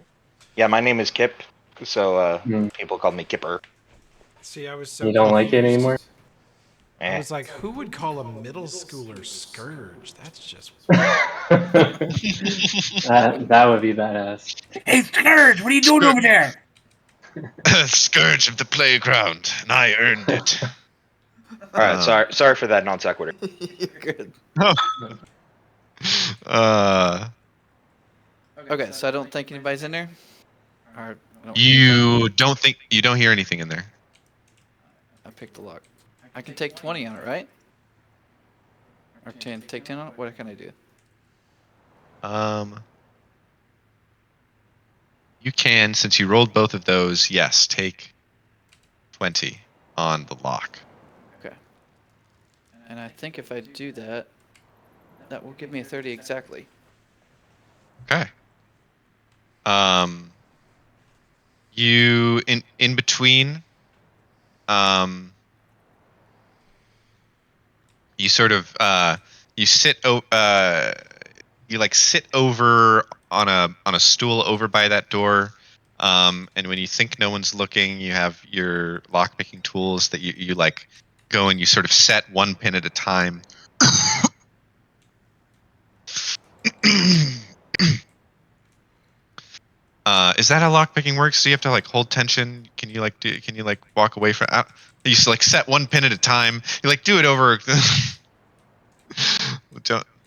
Yeah, my name is Kip, so Hmm. people call me Kipper. See, I was so You don't like it confused. anymore? I was like, who would call a middle schooler Scourge? That's just. that would be badass. Hey, Scourge, what are you doing over there? Scourge of the playground, and I earned it. All right, sorry for that non sequitur. You're good. Okay, so I don't think anybody's in there? Or I don't hear anything? You don't hear anything in there. I picked the lock. I can take 20 on it, right? Take 10 on it? What can I do? You can, since you rolled both of those, yes, take 20 on the lock. Okay. And I think if I do that, that will give me a 30 exactly. Okay. You in between, you sort of you sit you like sit over on a stool over by that door. And when you think no one's looking, you have your lockpicking tools that you like go and you sort of set one pin at a time. Is that how lockpicking works? Do you have to like hold tension? Can you like walk away from? You just like set one pin at a time. You like do it over.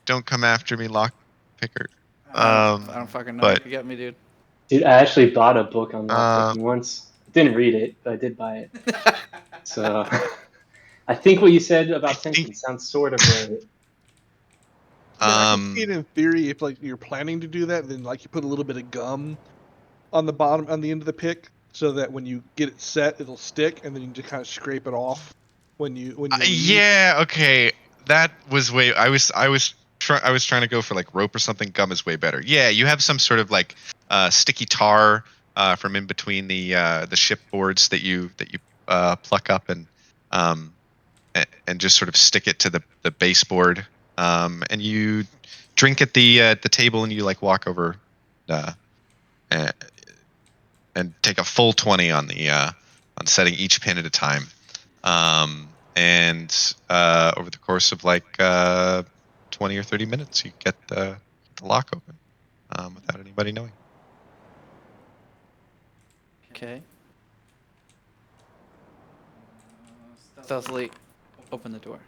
don't come after me, lockpicker. I don't fucking know. But You got me, dude. Dude, I actually bought a book on Um, lockpicking once. I didn't read it, but I did buy it. So I think what you said I about think tension sounds sort of right. I mean, I can see it in theory if like you're planning to do that, then like you put a little bit of gum on the bottom, on the end of the pick, so that when you get it set, it'll stick, and then you can just kind of scrape it off when you leave. yeah, okay. That was way. I was trying to go for like rope or something. Gum is way better. Yeah, you have some sort of like sticky tar from in between the ship boards that you pluck up um and just sort of stick it to the baseboard. And you drink at the table and you like walk over uh and, and take a full 20 on the on setting each pin at a time. And over the course of like 20 or 30 minutes, you get the lock open without anybody knowing. Okay. Stealthily open the door.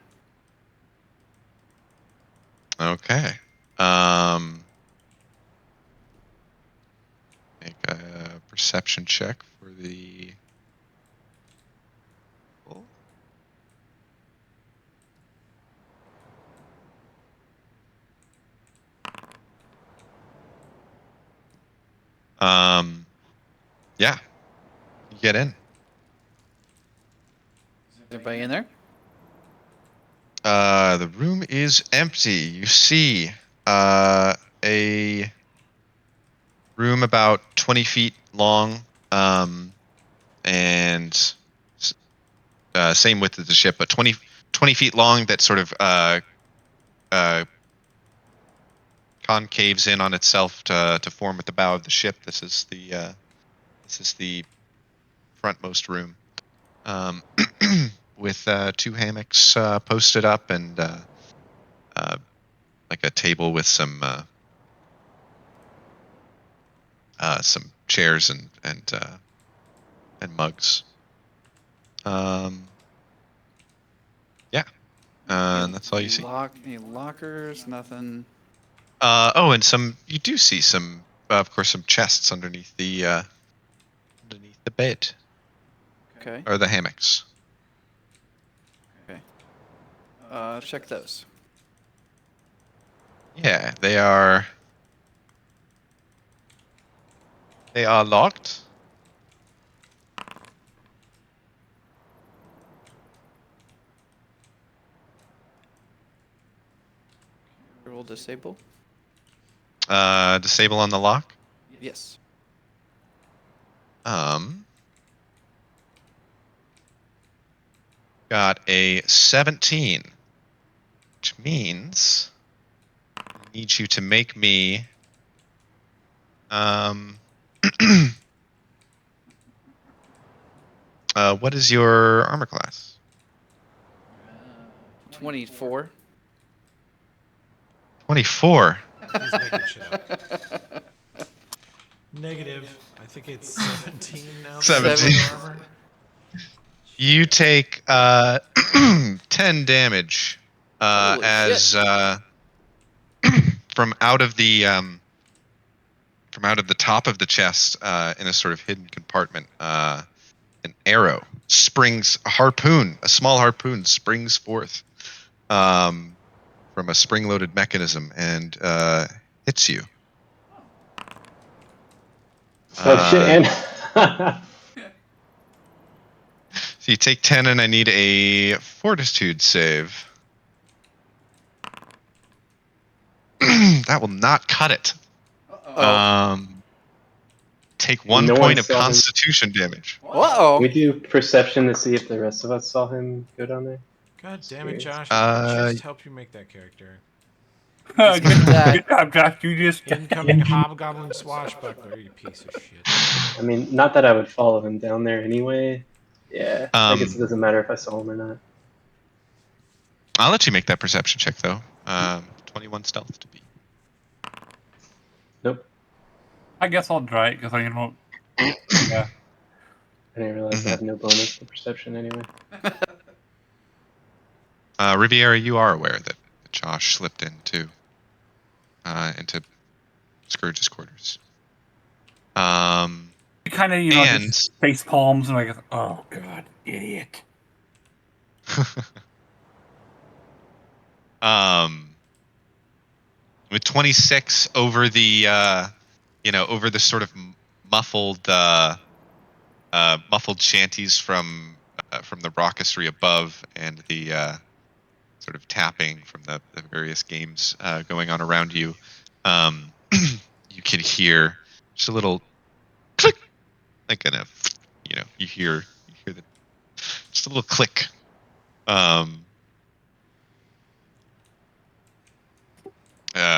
Okay. Make a perception check for the. Yeah, you get in. Is anybody in there? The room is empty. You see a room about 20 feet long, and same width as the ship, but 20 feet long that sort of uh, concaves in on itself to form at the bow of the ship. This is the frontmost room, with two hammocks posted up and like a table with some chairs and mugs. Yeah, and that's all you see. Any lockers? Nothing. Oh, and you do see some, of course, some chests underneath the bed. Okay. Or the hammocks. Okay. Check those. Yeah, they are locked. Roll disable. Disable on the lock. Yes. Got a 17, which means I need you to make me what is your armor class? 24. 24. He's making shit up. Negative. I think it's 17 now. 17. Armor. You take 10 damage Holy as shit. from out of the top of the chest, in a sort of hidden compartment, an arrow springs, a small harpoon springs forth from from a spring-loaded mechanism and hits you. Oh shit! And So you take 10, and I need a Fortitude save. That will not cut it. Oh. Take 1 No one point of saw him. Constitution damage. Whoa. Can we do perception to see if the rest of us saw him go down there? God damn it, Curious. Josh! I just helped you make that character. good, that. good job, Josh. You just Incoming hobgoblin swashbuckler, you piece of shit. I mean, not that I would follow him down there anyway. Yeah, I guess it doesn't matter if I saw him or not. I'll let you make that perception check, though. 21 stealth to beat. Nope. I guess I'll try it because I don't. Yeah. I didn't realize I have no bonus for perception anyway. Riviera, you are aware that Josh slipped into Scourge's quarters. Kind of, and just face palms and like, oh god, idiot. With 26 over the over the sort of muffled shanties from the rocketry above and the sort of tapping from the various games going on around you, you can hear just a little click, like kind of, you hear the just a little click.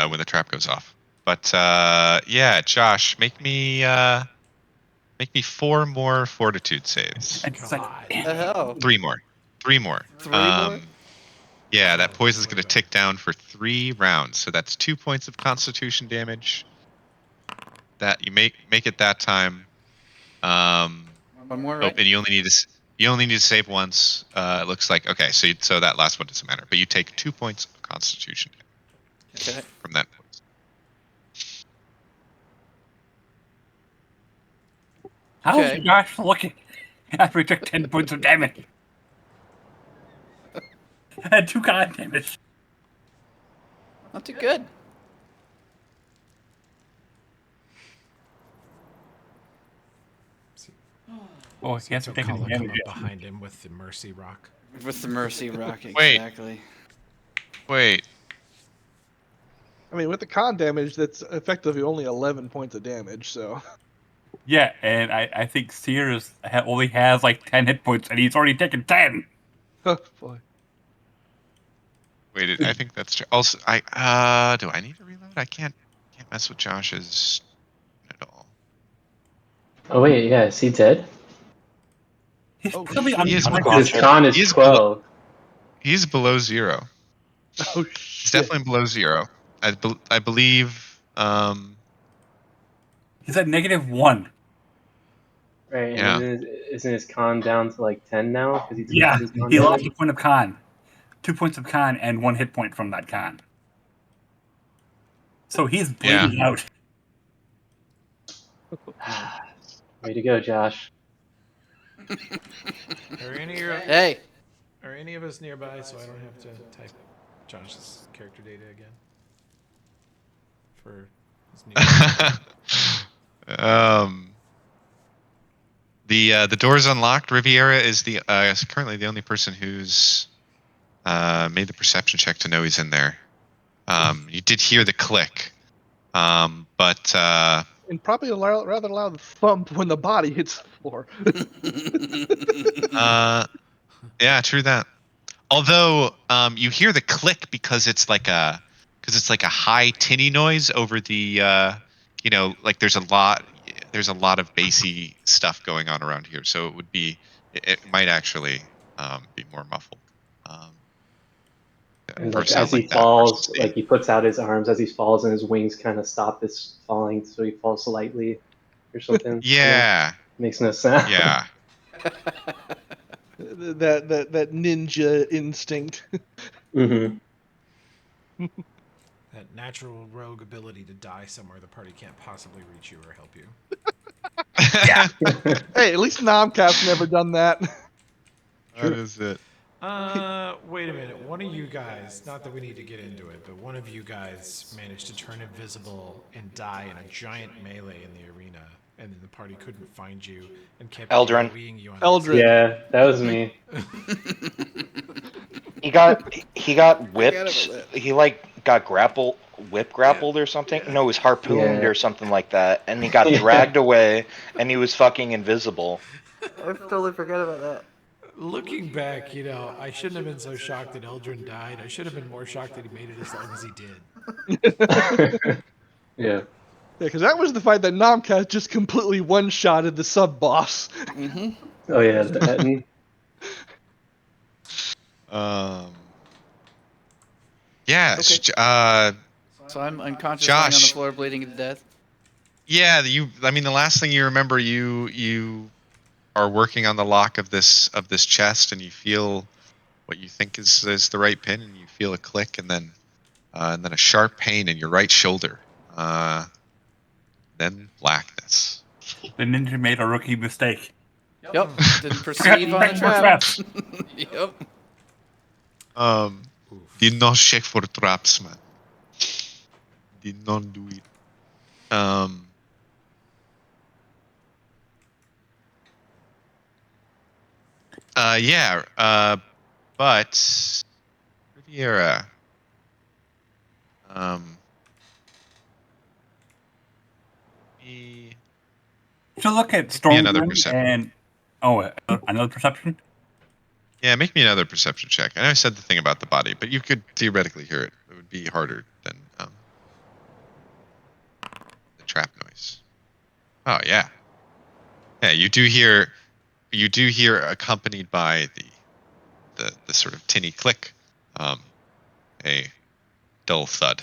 When the trap goes off. But yeah, Josh, make me 4 more Fortitude saves. God. The hell? 3 more. 3 more. 3 more? Yeah, that poison's going to tick down for 3 rounds. So that's 2 points of Constitution damage. That you make it that time. One more, right? And you only need to save once. It looks like okay. So that last one doesn't matter. But you take 2 points of Constitution damage from that poison. How's Josh looking after he took 10 points of damage? And 2 con damage. Not too good. Oh, he has to take Kala damage. come up behind him with the mercy rock. With the mercy rock, exactly. Wait. I mean, with the con damage, that's effectively only 11 points of damage, so. Yeah, and I think Sears only has like 10 hit points, and he's already taken 10. Oh, boy. Wait, I think that's true. Also, do I need to reload? I can't mess with Josh's at all. Oh wait, yeah, is he dead? He's Oh, probably shit. His con is 12. He's below 0. Oh, He's shit. definitely below 0. I believe. He's at -1. Right, Yeah. and isn't his con down to like 10 now? Because he took Yeah, his con he lost damage? a point of con. 2 points of con and 1 hit point from that con. So he's bleeding out. Way to go, Josh. Are any of us nearby so I don't have to type Josh's character data again? For his new the door's unlocked. Riviera is currently the only person who's made the perception check to know he's in there. You did hear the click, but And probably a rather loud thump when the body hits the floor. yeah, true that. Although you hear the click because it's like a high tinny noise over the like there's a lot of bassy stuff going on around here, so it might actually be more muffled. And for a like sound as he like that versus falls, like he puts out his arms as he falls, and his wings kind of stop his falling, so he falls lightly or something. Yeah. Makes no sound. Yeah. that ninja instinct. Mm-hmm. That natural rogue ability to die somewhere the party can't possibly reach you or help you. Yeah. Hey, at least Nomcap's never done that. That is it. Wait a minute. One of you guys, not that we need to get into it, but one of you guys managed to turn invisible and die in a giant melee in the arena, and then the party couldn't find you and kept Eldrin. AoEing you on Eldrin. Yeah, that was me. He got Forgot whipped. about that. He like got grappled or something. No, it was harpooned Yeah. or something like that, and he got Yeah. dragged away, and he was fucking invisible. I totally forgot about that. Looking back, I shouldn't have been so shocked that Eldrin died. I should have been more shocked that he made it as long as he did. Yeah. Yeah, because that was the fight that Nomcat just completely one-shotted the sub-boss. Mm-hmm. Oh yeah, the Etten. Yeah. Okay. Uh, So I'm unconscious, lying on the Josh. floor, bleeding to death. Yeah. I mean, the last thing you remember, you are working on the lock of this chest, and you feel what you think is the right pin, and you feel a click, and then a sharp pain in your right shoulder. Then blackness. The ninja made a rookie mistake. Yep. Didn't perceive on the More trap. traps. Yep. Did not check for traps, man. Did not do it. Yeah. But Riviera. Me So look at me another Stormgrim perception. and another perception. Yeah, make me another perception check. I know I said the thing about the body, but you could theoretically hear it. It would be harder than the trap noise. Oh yeah, yeah. You do hear accompanied by the sort of tinny click, a dull thud,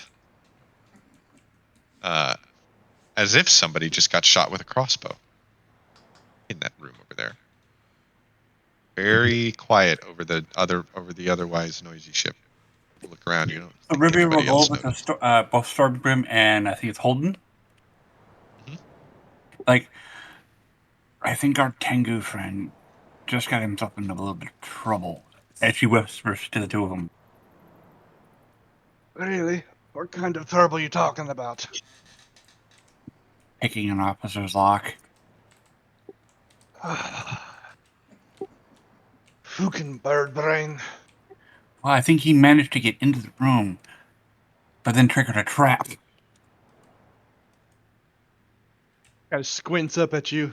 as if somebody just got shot with a crossbow in that room over there. Very quiet over the otherwise noisy ship. You look around, you don't So think Riviera will anybody go else over to noticed. both Stormgrim and I think it's Holden. Mhm. Like, I our Tengu friend just got himself into a little bit of trouble. As she whispers to the two of them. Really? What kind of trouble are you talking about? Picking an officer's lock. Fucking bird brain. Well, I think he managed to get into the room, but then triggered a trap. Kind of squints up at you.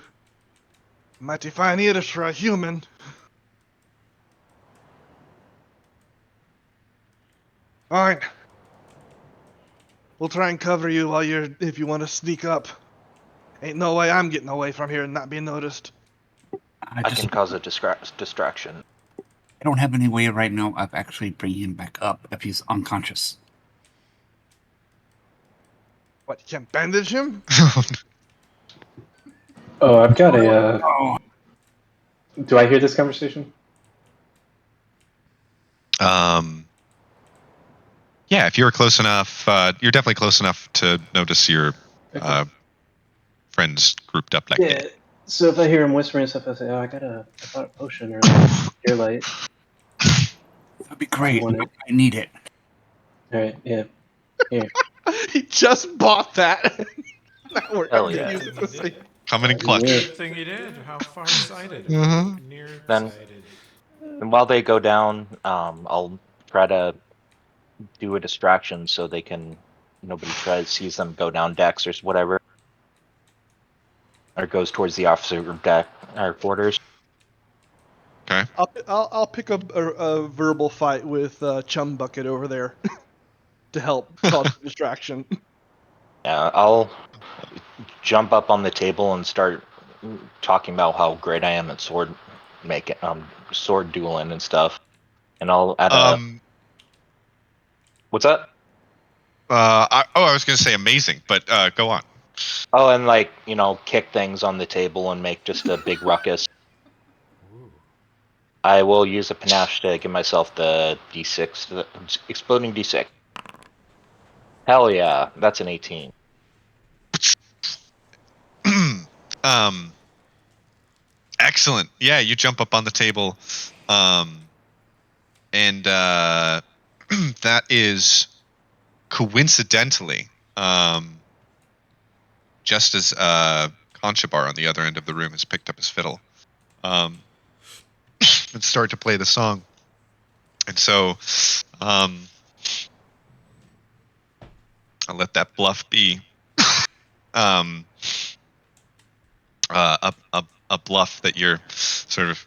Mighty fine ears for a human. Fine. We'll try and cover you if you want to sneak up. Ain't no way I'm getting away from here and not being noticed. I can cause a distraction. I don't have any way right now of actually bringing him back up if he's unconscious. What, you can't bandage him? Oh, I've got a. Oh, Do I hear this conversation? Yeah, if you're close enough, you're definitely close enough to notice your Okay. friends grouped up like Yeah. that. So if I hear him whispering stuff, I'll say, "Oh, I bought a potion earlier. Deer light. that'd be great. Want it? I need it. All right. Yeah. Here. He just bought that. Now we're Hell gonna yeah. use it to say. Coming in Yeah. clutch. Good thing you did. How far-sighted. Mhm. Near-sighted. And while they go down, I'll try to do a distraction so nobody sees them go down decks or whatever, or goes towards the officer deck or quarters. Okay. I'll pick up a verbal fight with Chum Bucket over there to help cause a distraction. Yeah, I'll jump up on the table and start talking about how great I am at sword dueling and stuff. And I'll add what's that? I was going to say amazing, but go on. Oh, and kick things on the table and make just a big ruckus. Ooh. I will use a panache to give myself the D6, the exploding D6. Hell yeah, that's an 18. Excellent. Yeah, you jump up on the table. and that is coincidentally just as Conchabar on the other end of the room has picked up his fiddle and started to play the song. And so I'll let that bluff be a bluff that you're sort of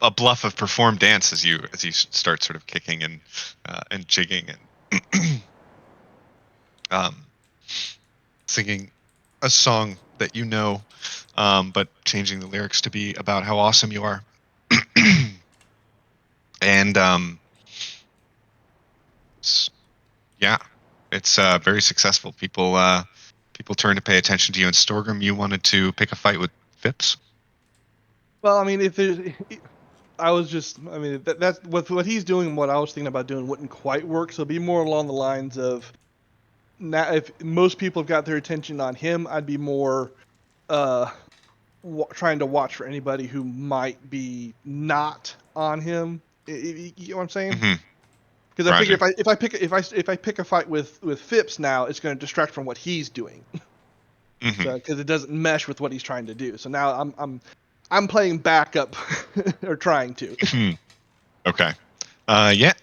a bluff of performed dance as you start sort of kicking and jigging and singing a song that you know, but changing the lyrics to be about how awesome you are. And yeah, it's very successful. People turn to pay attention to you. In Storgrim, you wanted to pick a fight with Phipps. Well, I mean, if there's, I was just, I mean, that's what he's doing. And what I was thinking about doing wouldn't quite work. So it'd be more along the lines of, now if most people have got their attention on him, I'd be more trying to watch for anybody who might be not on him. You know what I'm saying? Mm-hmm. Because I figure if I pick a fight with Phipps now, it's going to distract from what he's doing. Mm-hmm. So because it doesn't mesh with what he's trying to do. So now I'm playing backup or trying to. Okay. Yeah.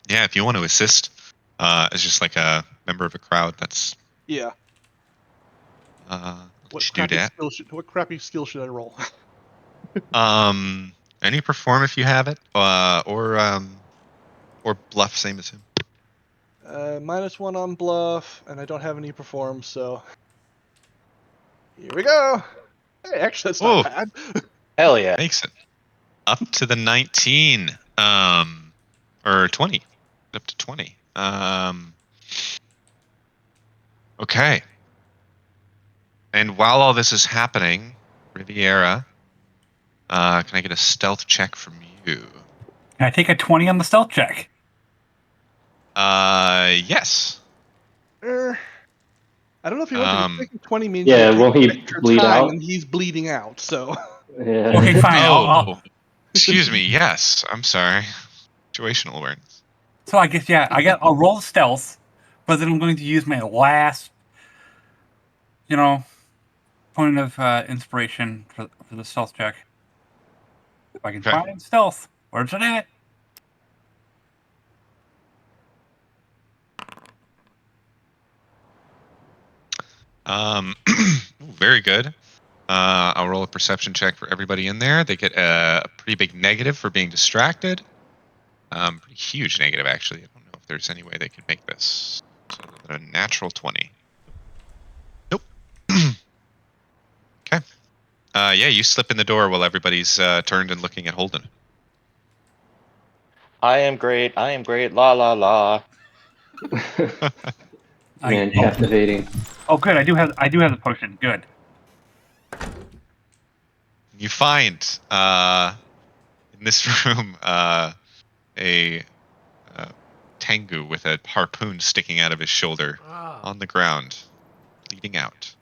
Yeah. If you want to assist, as just like a member of a crowd, that's Yeah. you do that. What crappy skill should I roll? Any perform if you have it, or bluff, same as him. -1 on bluff, and I don't have any perform, so here we go. Hey, actually, that's not bad. Hell yeah. Makes it up to the 19, or 20, up to 20. Okay. And while all this is happening, Riviera, can I get a stealth check from you? Can I take a 20 on the stealth check? Yes. I don't know if you want to. Taking 20 means Yeah, you won't take he extra bleed time, out? and he's bleeding out. So Yeah. Okay, fine. Oh, excuse me. Yes, I'm sorry. Situational awareness. So I guess I'll roll stealth, but then I'm going to use my last, point of inspiration for the stealth check. If I can Okay. find stealth, where's it at? Very good. I'll roll a perception check for everybody in there. They get a pretty big negative for being distracted. Pretty huge negative, actually. I don't know if there's any way they could make this. So a natural 20. Nope. Okay. Yeah, you slip in the door while everybody's turned and looking at Holden. I am great. La la la. Man, captivating. Oh, good. I do have the potion. Good. You find in this room a Tengu with a harpoon sticking out of his shoulder on the ground, bleeding out.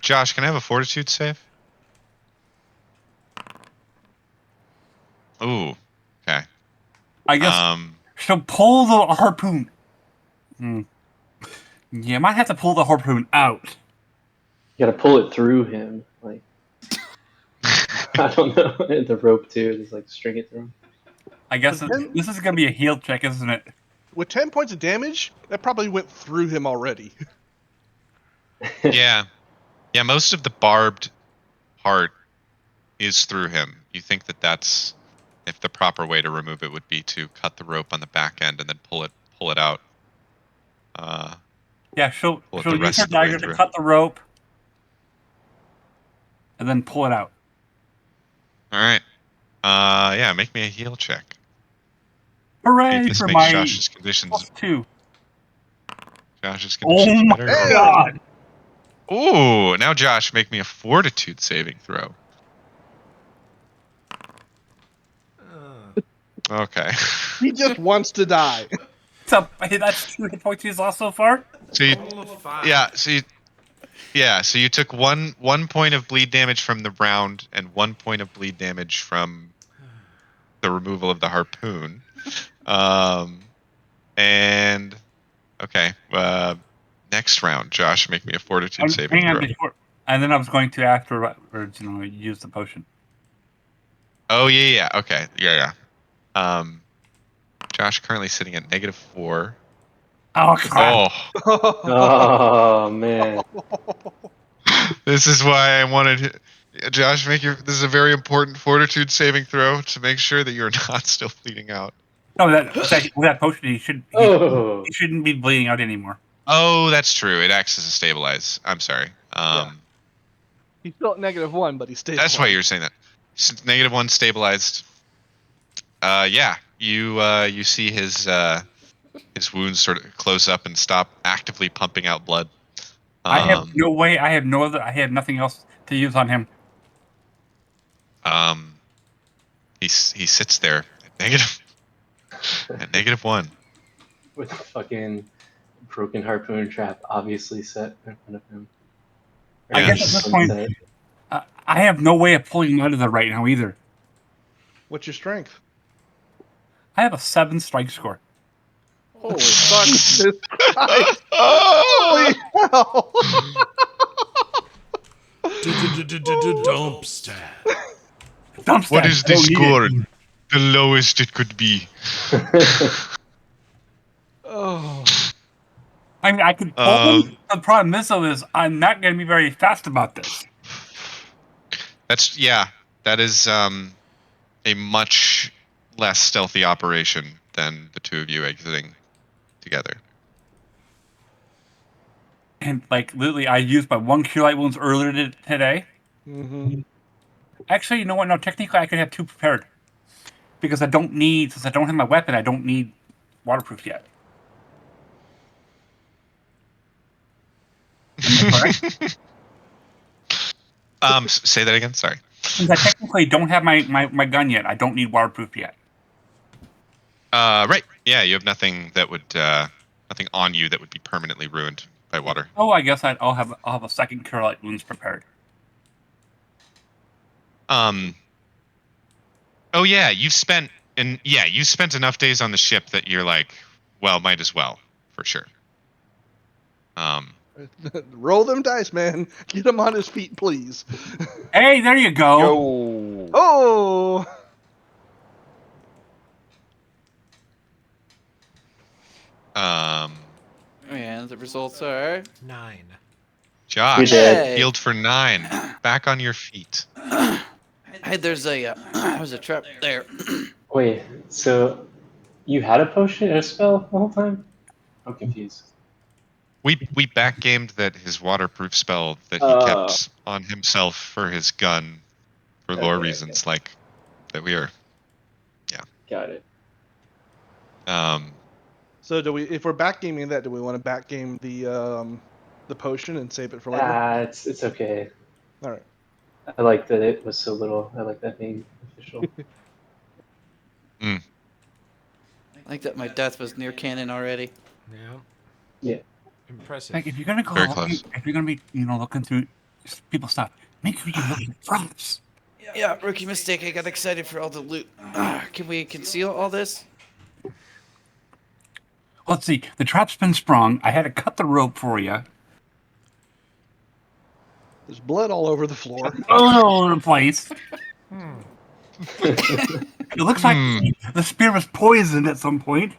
Josh, can I have a fortitude save? Ooh, okay. I guess. So pull the harpoon. You might have to pull the harpoon out. You gotta pull it through him, like I don't know, the rope too. Just like string it through him. I guess this is gonna be a heal check, isn't it? with 10 points of damage, that probably went through him already. Yeah, most of the barbed part is through him. You think that that's if the proper way to remove it would be to cut the rope on the back end and then pull it out. Yeah, she'll the use rest her of the way dagger to through. cut the rope and then pull it out. All right. Yeah, make me a heal check. Hooray See if this for makes my Josh's conditions. +2. Josh's conditions Oh my better. god! Ooh, now Josh, make me a fortitude saving throw. Okay. He just wants to die. So hey, that's 2 hit points he's lost so far. So you, Total of 5. yeah, Yeah, so you took one point of bleed damage from the round and 1 point of bleed damage from the removal of the harpoon. And okay, next round, Josh, make me a fortitude saving Hang on throw. before, and then I was going to afterwards, use the potion. Oh yeah, okay, yeah. Josh currently sitting at -4. Oh crap! Oh, Oh man. this is why I wanted Josh make your. This is a very important fortitude saving throw to make sure that you're not still bleeding out. No, that potion he Oh. shouldn't be bleeding out anymore. Oh, that's true. It acts as a stabilize. I'm sorry. He's still at -1, but he's stabilized. That's why you're saying that. -1 stabilized. Yeah, you see his wounds sort of close up and stop actively pumping out blood. I have no way. I have nothing else to use on him. He sits there at -1. With a fucking broken harpoon trap obviously set in front of him. I guess at this point, I have no way of pulling him out of there right now either. What's your strength? I have a 7 strike score. Holy fuck! Holy hell! Dump stat. Dump What stat, is I don't this need score? it. The lowest it could be. Oh. I mean, I could pull him. The problem is, though, is I'm not going to be very fast about this. That is a much less stealthy operation than the two of you exiting together. And like literally, I used my 1 cure light wounds earlier today. Mm-hmm. Actually, you know what? No, technically, I could have 2 prepared because since I don't have my weapon, I don't need waterproof yet. Am I correct? Say that again. Sorry. Since I technically don't have my gun yet, I don't need waterproof yet. Right. Yeah, you have nothing that would nothing on you that would be permanently ruined by water. Oh, I guess I'll have a 2nd cure light wounds prepared. Oh yeah, you've spent enough days on the ship that you're like, well, might as well for sure. Roll them dice, man. Get him on his feet, please. Hey, there you go. Yo. Oh. And the results are 9. Josh, did. healed for 9. Back on your feet. Hey, there's a trap there. Wait, so you had a potion and a spell the whole time? I'm confused. We backgamed that his waterproof spell that he Oh. kept on himself for his gun for lore Okay, reasons, like that we are. Got it. So if we're backgaming that, do we want to backgame the potion and save it for later? It's okay. All right. I like that it was so little. I like that being official. I like that my death was near canon already. Yeah. Yeah. Impressive. Like if you're gonna go, Very close. if you're gonna be, looking through people's stuff, make sure you look at props. Yeah, rookie mistake. I got excited for all the loot. Can we conceal all this? Let's see. The trap's been sprung. I had to cut the rope for you. There's blood all over the floor. All over the place. It looks like the spear was poisoned at some point.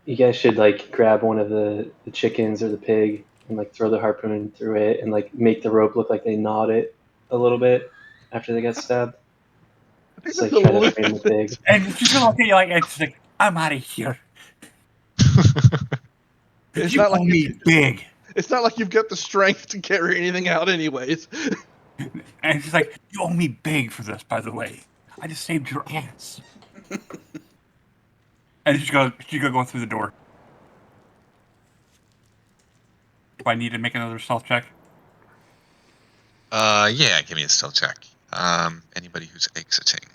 You guys should like grab one of the chickens or the pig and like throw the harpoon through it and like make the rope look like they gnawed it a little bit after they got stabbed. Just like try to frame the pig. And she's gonna look at you like, it's like, I'm out of here. It's You not like call me big. It's not like you've got the strength to carry anything out, anyways. And she's like, you owe me big for this, by the way. I just saved your ass. And she's gonna go through the door. Do I need to make another stealth check? Yeah, give me a stealth check. Anybody who's exiting.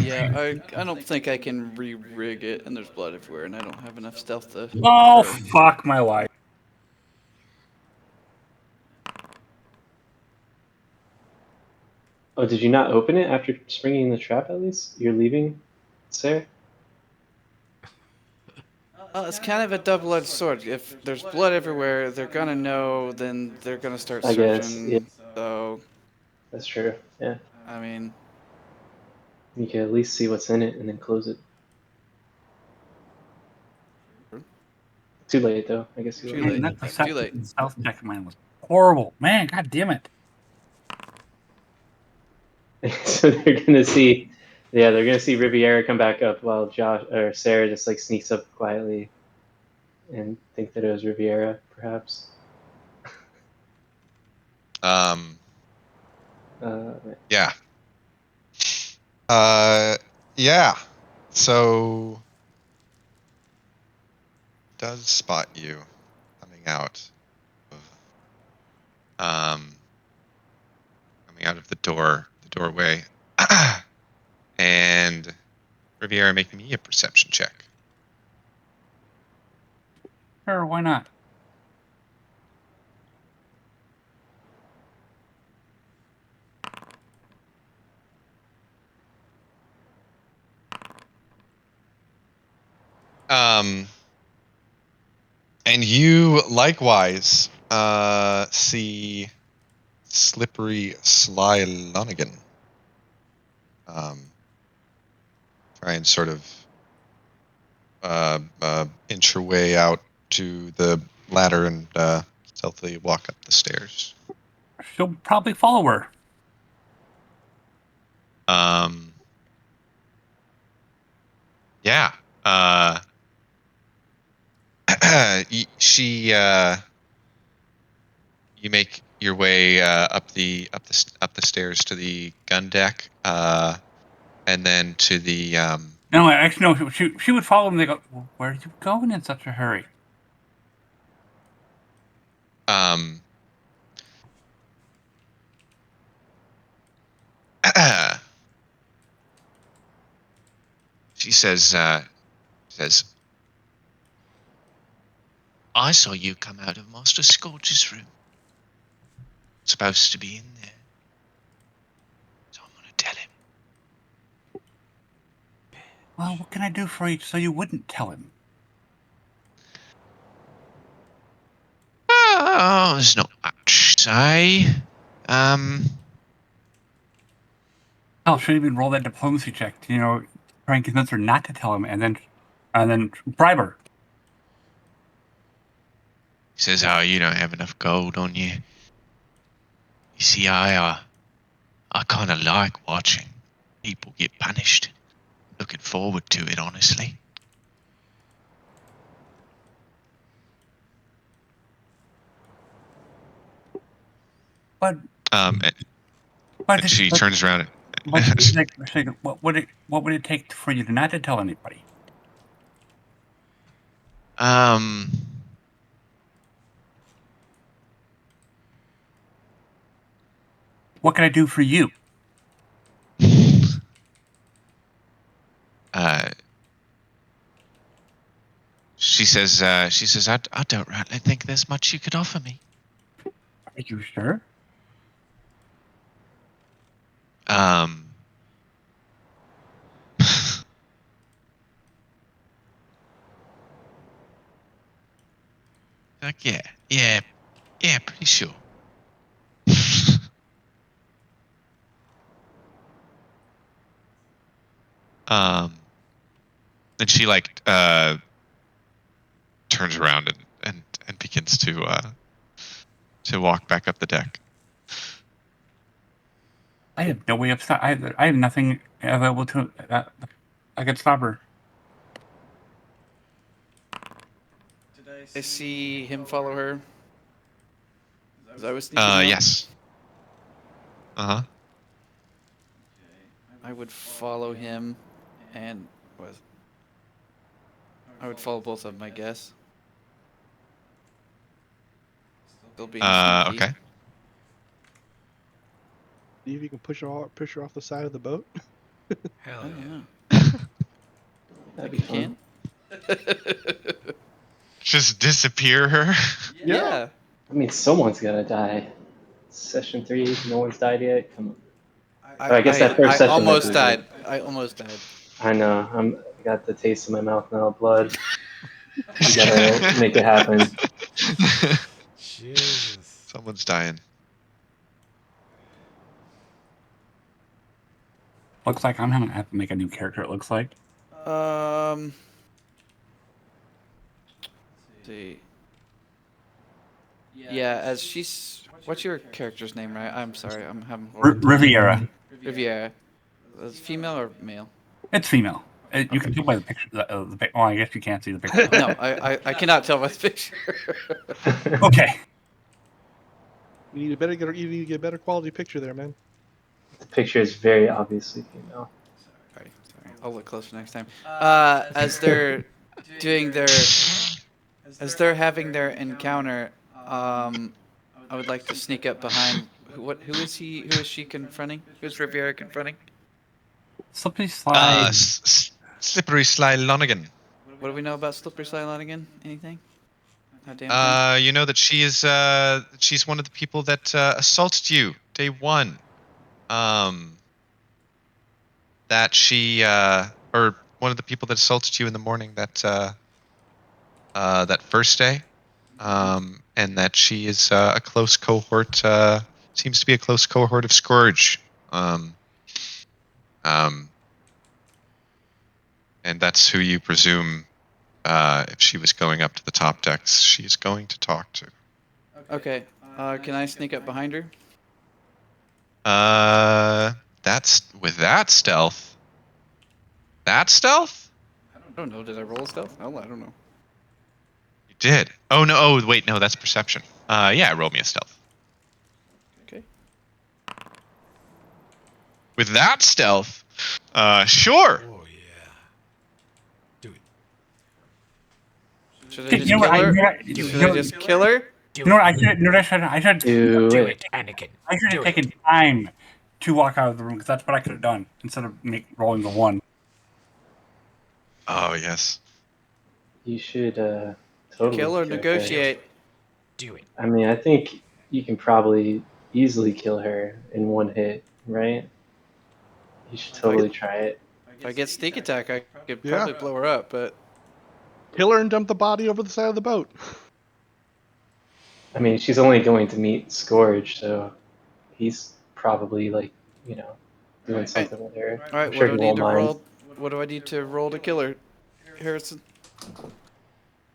Yeah, I don't think I can re-rig it, and there's blood everywhere, and I don't have enough stealth to. Oh, or- fuck my life. Oh, did you not open it after springing the trap? At least you're leaving, Sarah. It's kind of a double-edged sword. If there's blood everywhere, they're gonna know. Then they're gonna start I guess. Yeah, searching. So, that's true. Yeah, I mean, you can at least see what's in it and then close it. Too late though. I guess too Too late. late. Man, that Too perception late. and stealth check of mine was horrible. Man, god damn it. So they're gonna see, yeah, they're gonna see Riviera come back up while Josh or Sarah just like sneaks up quietly and think that it was Riviera, perhaps. Um, Right. yeah. Yeah. So does spot you coming out of the doorway, and Riviera, make me a perception check. Sure, why not? And you likewise see Slippery Sly Lonigan try and sort of inch her way out to the ladder and stealthily walk up the stairs. She'll probably follow her. Yeah. She you make your way up the stairs to the gun deck, and then to the No, actually, no. She would follow him. They go, well, where are you going in such a hurry? um she says I saw you come out of Master Scourge's room. Supposed to be in there. So I'm gonna tell him. Well, what can I do for you so you wouldn't tell him? Oh, there's not much to say. Hell, should even roll that diplomacy check to, try and convince her not to tell him, and then bribe her. He says, "Oh, you don't have enough gold on you. You see, I kind of like watching people get punished. Looking forward to it, honestly." But Um, but and she turns around. what would it take for you to not to tell anybody? um, What can I do for you? uh, she says, I don't rightly think there's much you could offer me. Are you sure? Um, like, yeah, pretty sure. um, and she like turns around and begins to walk back up the deck. I have no way of stop. I have nothing available to. I could stop her. Did I see him follow her? Because I was sneaking out. Yes. Uh-huh. I would follow him, and was. I would follow both of them, I guess. Still being sneaky. Okay. See if you can push her off the side of the boat. Hell I don't yeah. know. That'd be You fun. can? Just disappear her. Yeah. I mean, someone's gotta die. Session 3, no one's died yet. Come on. I, Oh, I guess I, that first I session might almost be died. good. I almost died. I know. I got the taste in my mouth now. Blood. You gotta make it happen. Jesus. Someone's dying. Looks like I'm gonna have to make a new character. It looks like. Let's see. Yeah, as she's. What's your character's name, right? I'm sorry, I'm having horrible time. Riviera. Riviera. Is female or male? It's female. You can Okay. tell by the picture. Well, I guess you can't see the picture. No, I cannot tell by the picture. Okay. You need to get a better quality picture there, man. The picture is very obviously female. Sorry. I'll look closer next time. As they're doing their, as they're having their encounter, I would like to sneak up behind. Who is he? Who is she confronting? Who's Riviera confronting? Slippery slide. Slippery Sly Lonigan. What do we know about Slippery Slide again? Anything? Not damn thing. You know that she is she's one of the people that assaulted you day one. That she or one of the people that assaulted you in the morning that first day. And that she is a close cohort. Seems to be a close cohort of Scourge. And that's who you presume, if she was going up to the top decks, she's going to talk to. Okay. Can I sneak up behind her? That's with that stealth. That stealth? I don't know. Did I roll stealth? Oh, I don't know. You did. Oh no. Oh wait, no, that's perception. Yeah, roll me a stealth. Okay. With that stealth, sure. Oh yeah. Do it. Should I You just know what? kill her? Do Should I it. just kill her? Do You know what? it. I should. You know what I should. Do Do it. it, Anakin. I should Do have it. taken time to walk out of the room because that's what I could have done instead of rolling the one. Oh yes. You should totally Kill or her. negotiate? Do it. I mean, I think you can probably easily kill her in one hit, right? You should totally try it. If I get sneak attack, I could Yeah. probably blow her up, but Kill her and dump the body over the side of the boat. I mean, she's only going to meet Scourge, so he's probably like, doing something with her. all right. I'm sure he won't mind. What do I need to roll to kill her, Harrison?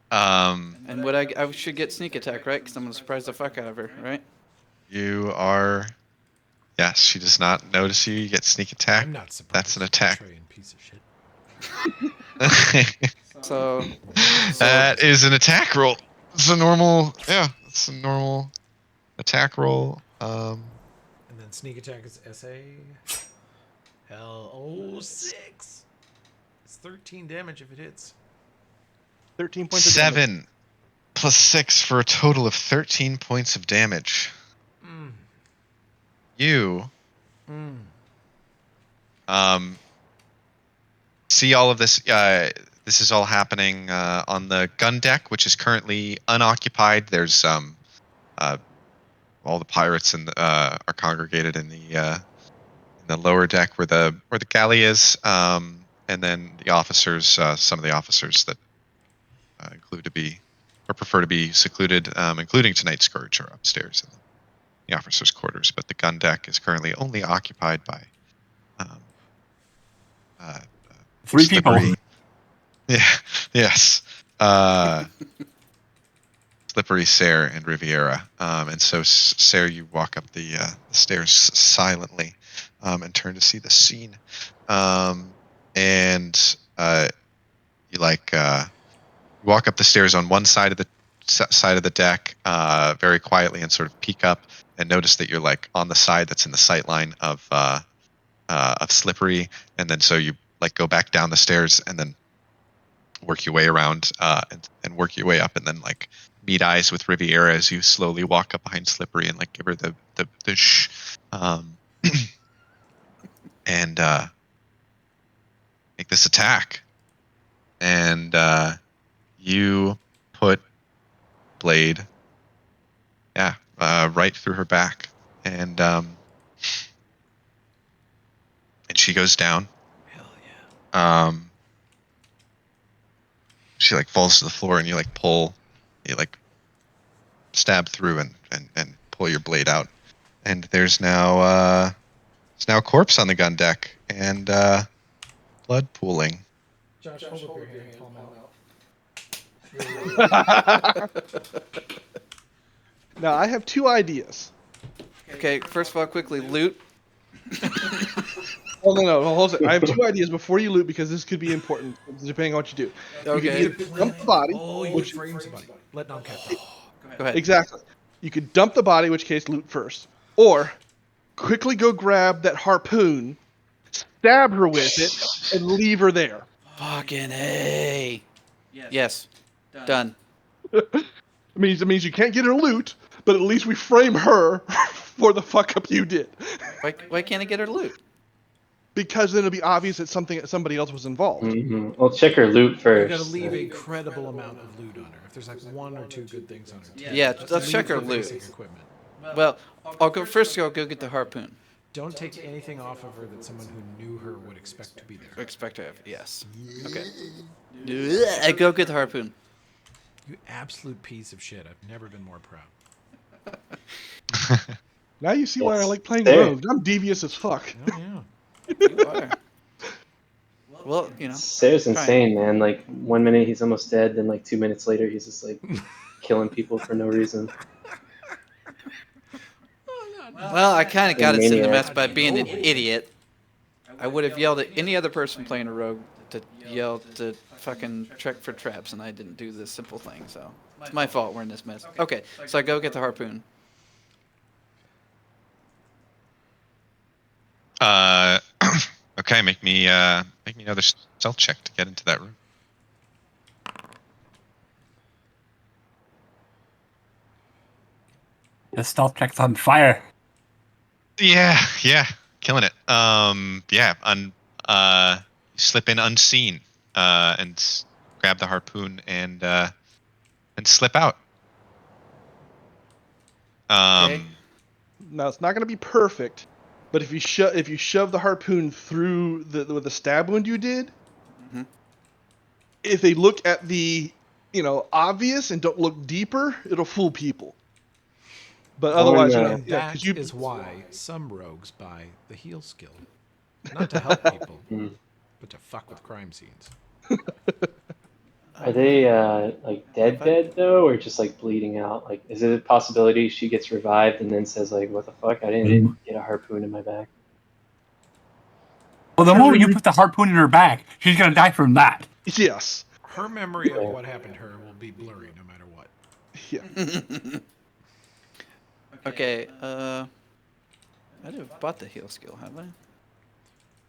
Um, And what I should get sneak attack, right? Because I'm gonna surprise the fuck out of her, right? you are. Yes, she does not notice you. You get sneak attack. I'm not surprised. That's an attack. Betraying piece of shit. So That is an attack roll. It's a normal. Yeah, it's a normal attack roll. And then sneak attack is SA. Hell, oh 6. It's 13 damage if it hits. 13 points of damage. 7 plus 6 for a total of 13 points of damage. Mm. You Mm. see all of this. This is all happening on the gun deck, which is currently unoccupied. There's all the pirates are congregated in the lower deck where the galley is, and then the officers. Some of the officers that include to be or prefer to be secluded, including tonight's Scourge, are upstairs in the officers' quarters. But the gun deck is currently only occupied by Three people. Slippery. Yeah. Yes. Slippery, Sarah, and Riviera. And so, Sarah, you walk up the stairs silently, and turn to see the scene. And you walk up the stairs on one side of the deck, very quietly, and sort of peek up and notice that you're on the side that's in the sight line of Slippery, and then so you go back down the stairs and then work your way around and work your way up, and then meet eyes with Riviera as you slowly walk up behind Slippery and give her the shh. And this attack, and you put blade, right through her back, and she goes down. Hell yeah. She like falls to the floor, and you like stab through and pull your blade out, and there's now a corpse on the gun deck and blood pooling. Josh, hold up your hand, palm out. Now I have 2 ideas. Okay, first of all, quickly loot. Oh no, hold on. I have 2 ideas before you loot because this could be important depending on what you do. You could Okay. either dump the body, Oh, you which frame somebody. Let non capture. Go ahead. exactly. You could dump the body, which case loot first, or quickly go grab that harpoon, stab her with it, and leave her there. Fucking A. Yes. Done. It means you can't get her loot, but at least we frame her for the fuck up you did. Why can't I get her loot? Because then it'll be obvious that somebody else was involved. Mm-hmm. Well, check her loot You first. gotta leave a credible amount of loot on her. If there's like 1 or 2 good things on her, Yeah, let's check her the loot. basic equipment. Well, I'll go first. I'll go get the harpoon. Don't take anything off of her that someone who knew her would expect to be there. Expect to have. Yes. Okay. I go get the harpoon. You absolute piece of shit. I've never been more proud. Now you see why I Yes. like playing There. rogues. I'm devious as fuck. Oh yeah. You are. Well, you know. Sarah's trying. insane, man. Like 1 minute he's almost dead, then like 2 minutes later he's just like killing people for no reason. Well, I kind of got us in the Maniac. mess by being an idiot. I would have yelled at any other person playing a rogue to yell to fucking check for traps, and I didn't do this simple thing, so it's my fault we're in this mess. Okay, so I go get the harpoon. Okay, make me another stealth check to get into that room. The stealth check's on fire. Yeah, killing it. You slip in unseen, and grab the harpoon and slip out. Okay. Now it's not going to be perfect, but if you shove the harpoon through the stab wound you did, Mhm. if they look at the obvious and don't look deeper, it'll fool people. But otherwise, One, And yeah, 'cause that is why some rogues buy the heal skill. Not to help people, but to fuck with crime scenes. Are they like dead though, or just like bleeding out? Like, is it a possibility she gets revived and then says like, "What the fuck? I didn't get a harpoon in my back." Well, the moment you put the harpoon in her back, she's gonna die from that. yes, Her memory of what happened to her will be blurry no matter what. yeah. Okay, I'd have bought the heal skill, have I?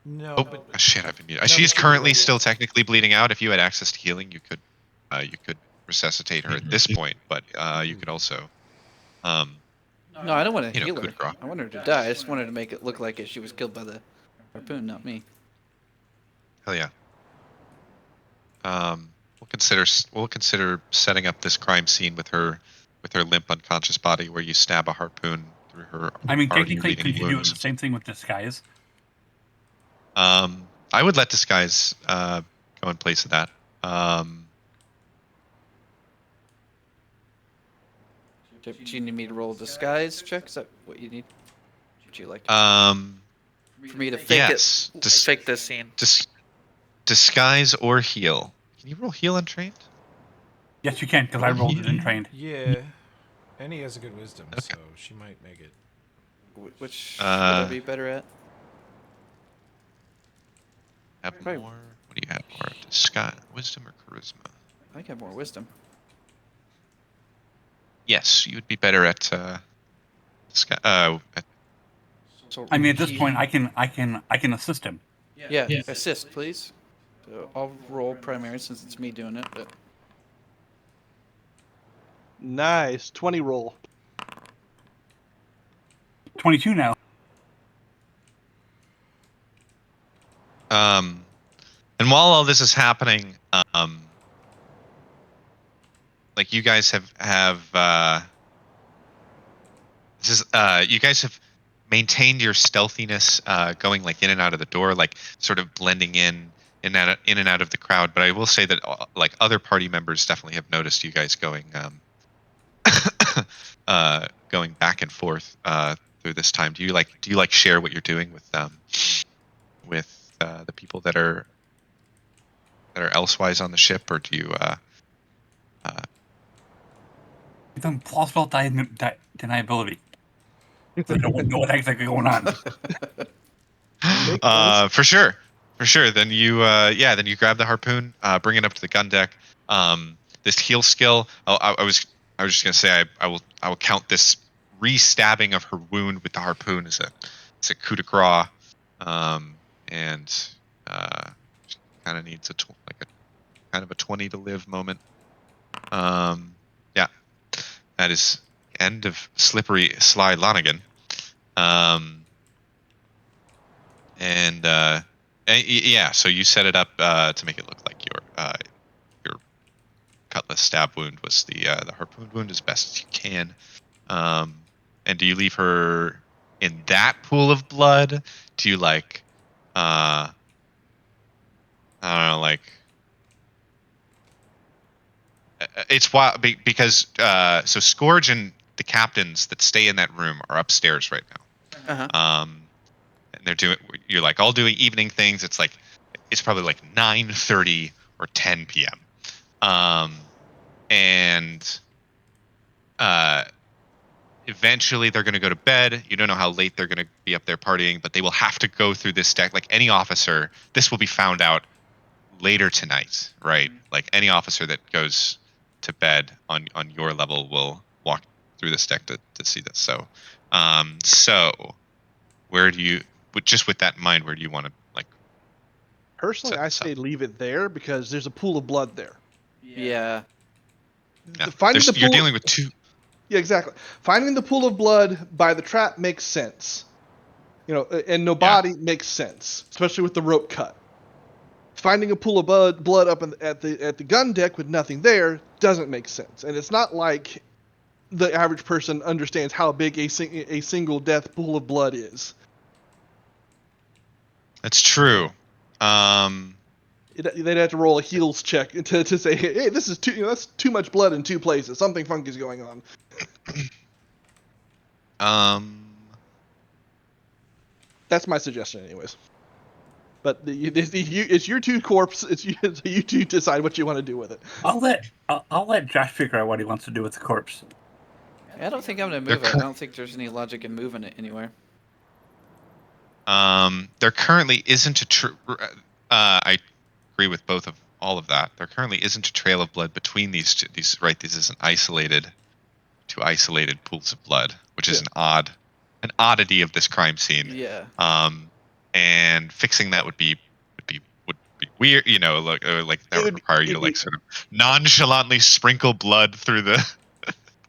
No, Oh, but shit! I've been muted. No, She's but you currently can- still technically bleeding out. If you had access to healing, you could resuscitate her at this point. But you could also, No, I don't want to heal coup her. de grace. I want her to die. I just wanted to make it look like she was killed by the harpoon, not me. Hell yeah. We'll consider setting up this crime scene with her limp, unconscious body, where you stab a harpoon through her I mean, already technically, bleeding could you do wounds. the same thing with disguise? I would let disguise go in place of that. Do you need me to roll a disguise check? Is that what you need? Would you like for me to fake Yes. Fake this scene. Disguise or heal. Can you roll heal untrained? Yes, you can, because I rolled it and trained. yeah. And he has a good wisdom, so she might make it. which would I be better at? Have Right. more. What do you have more? Disguise, wisdom, or charisma? I think I have more wisdom. Yes, you would be better at disguise. So I mean, at this point, I can assist him. yeah, assist, please. So I'll roll primary since it's me doing it. But Nice 20 roll. 22 now. And while all this is happening, like you guys have you guys have maintained your stealthiness, going like in and out of the door, like sort of blending in and out of the crowd. But I will say that like other party members definitely have noticed you guys going going back and forth through this time. Do you like share what you're doing with the people that are elsewise on the ship, or do you Give them plausible deniability. So they don't know what's exactly going on. Makes sense. For sure. Then you then you grab the harpoon, bring it up to the gun deck. This heal skill. I was just gonna say I will count this re-stabbing of her wound with the harpoon as a coup de grace, and kind of needs like a kind of a 20 to live moment. Yeah, that is end of slippery sly Lonigan. Yeah, so you set it up to make it look like your cutlass stab wound was the harpoon wound as best as you can. And do you leave her in that pool of blood? Do you I don't know, it's wild because so Scourge and the captains that stay in that room are upstairs right Uh-huh. now. And you're like all doing evening things. It's probably like 9:30 or 10 p.m. And uh eventually they're going to go to bed. You don't know how late they're going to be up there partying, but they will have to go through this deck. Like any officer, this will be found out later tonight, right? Like any officer that goes to bed on your level will walk through this deck to see this. So where do you, just with that in mind, where do you want to Personally, set I this up? say leave it there because there's a pool of blood there. Yeah. Yeah. Finding the You're pool. dealing with two. Yeah, exactly. Finding the pool of blood by the trap makes sense. And no Yeah. body makes sense, especially with the rope cut. Finding a pool of blood up at the gun deck with nothing there doesn't make sense, and it's not like the average person understands how big a single death pool of blood is. That's true. They'd have to roll a heals check to say, hey, this is that's too much blood in two places. Something funky is going on. That's my suggestion, anyways. But it's your two corpse. It's you two decide what you want to do with it. I'll let Josh figure out what he wants to do with the corpse. I don't think I'm gonna move it. I don't think there's any logic in moving it anywhere. There currently isn't I agree with all of that. There currently isn't a trail of blood between these right. This is two isolated pools of blood, which is an oddity of this crime scene. Yeah. And fixing that would be weird. Like that would require you to sort of nonchalantly sprinkle blood through the.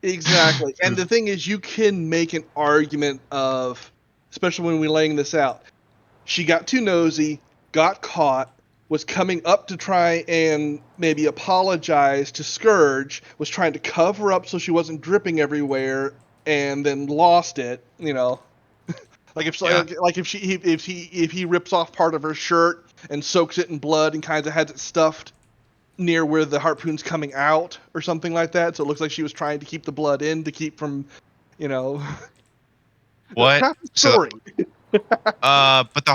Exactly. And the thing is, you can make an argument of, especially when we're laying this out, she got too nosy, got caught, was coming up to try and maybe apologize to Scourge, was trying to cover up so she wasn't dripping everywhere, and then lost it. Like if he rips off part of her shirt and soaks it in blood and kind of has it stuffed near where the harpoon's coming out or something like that, so it looks like she was trying to keep the blood in to keep from, What? craft So, story. but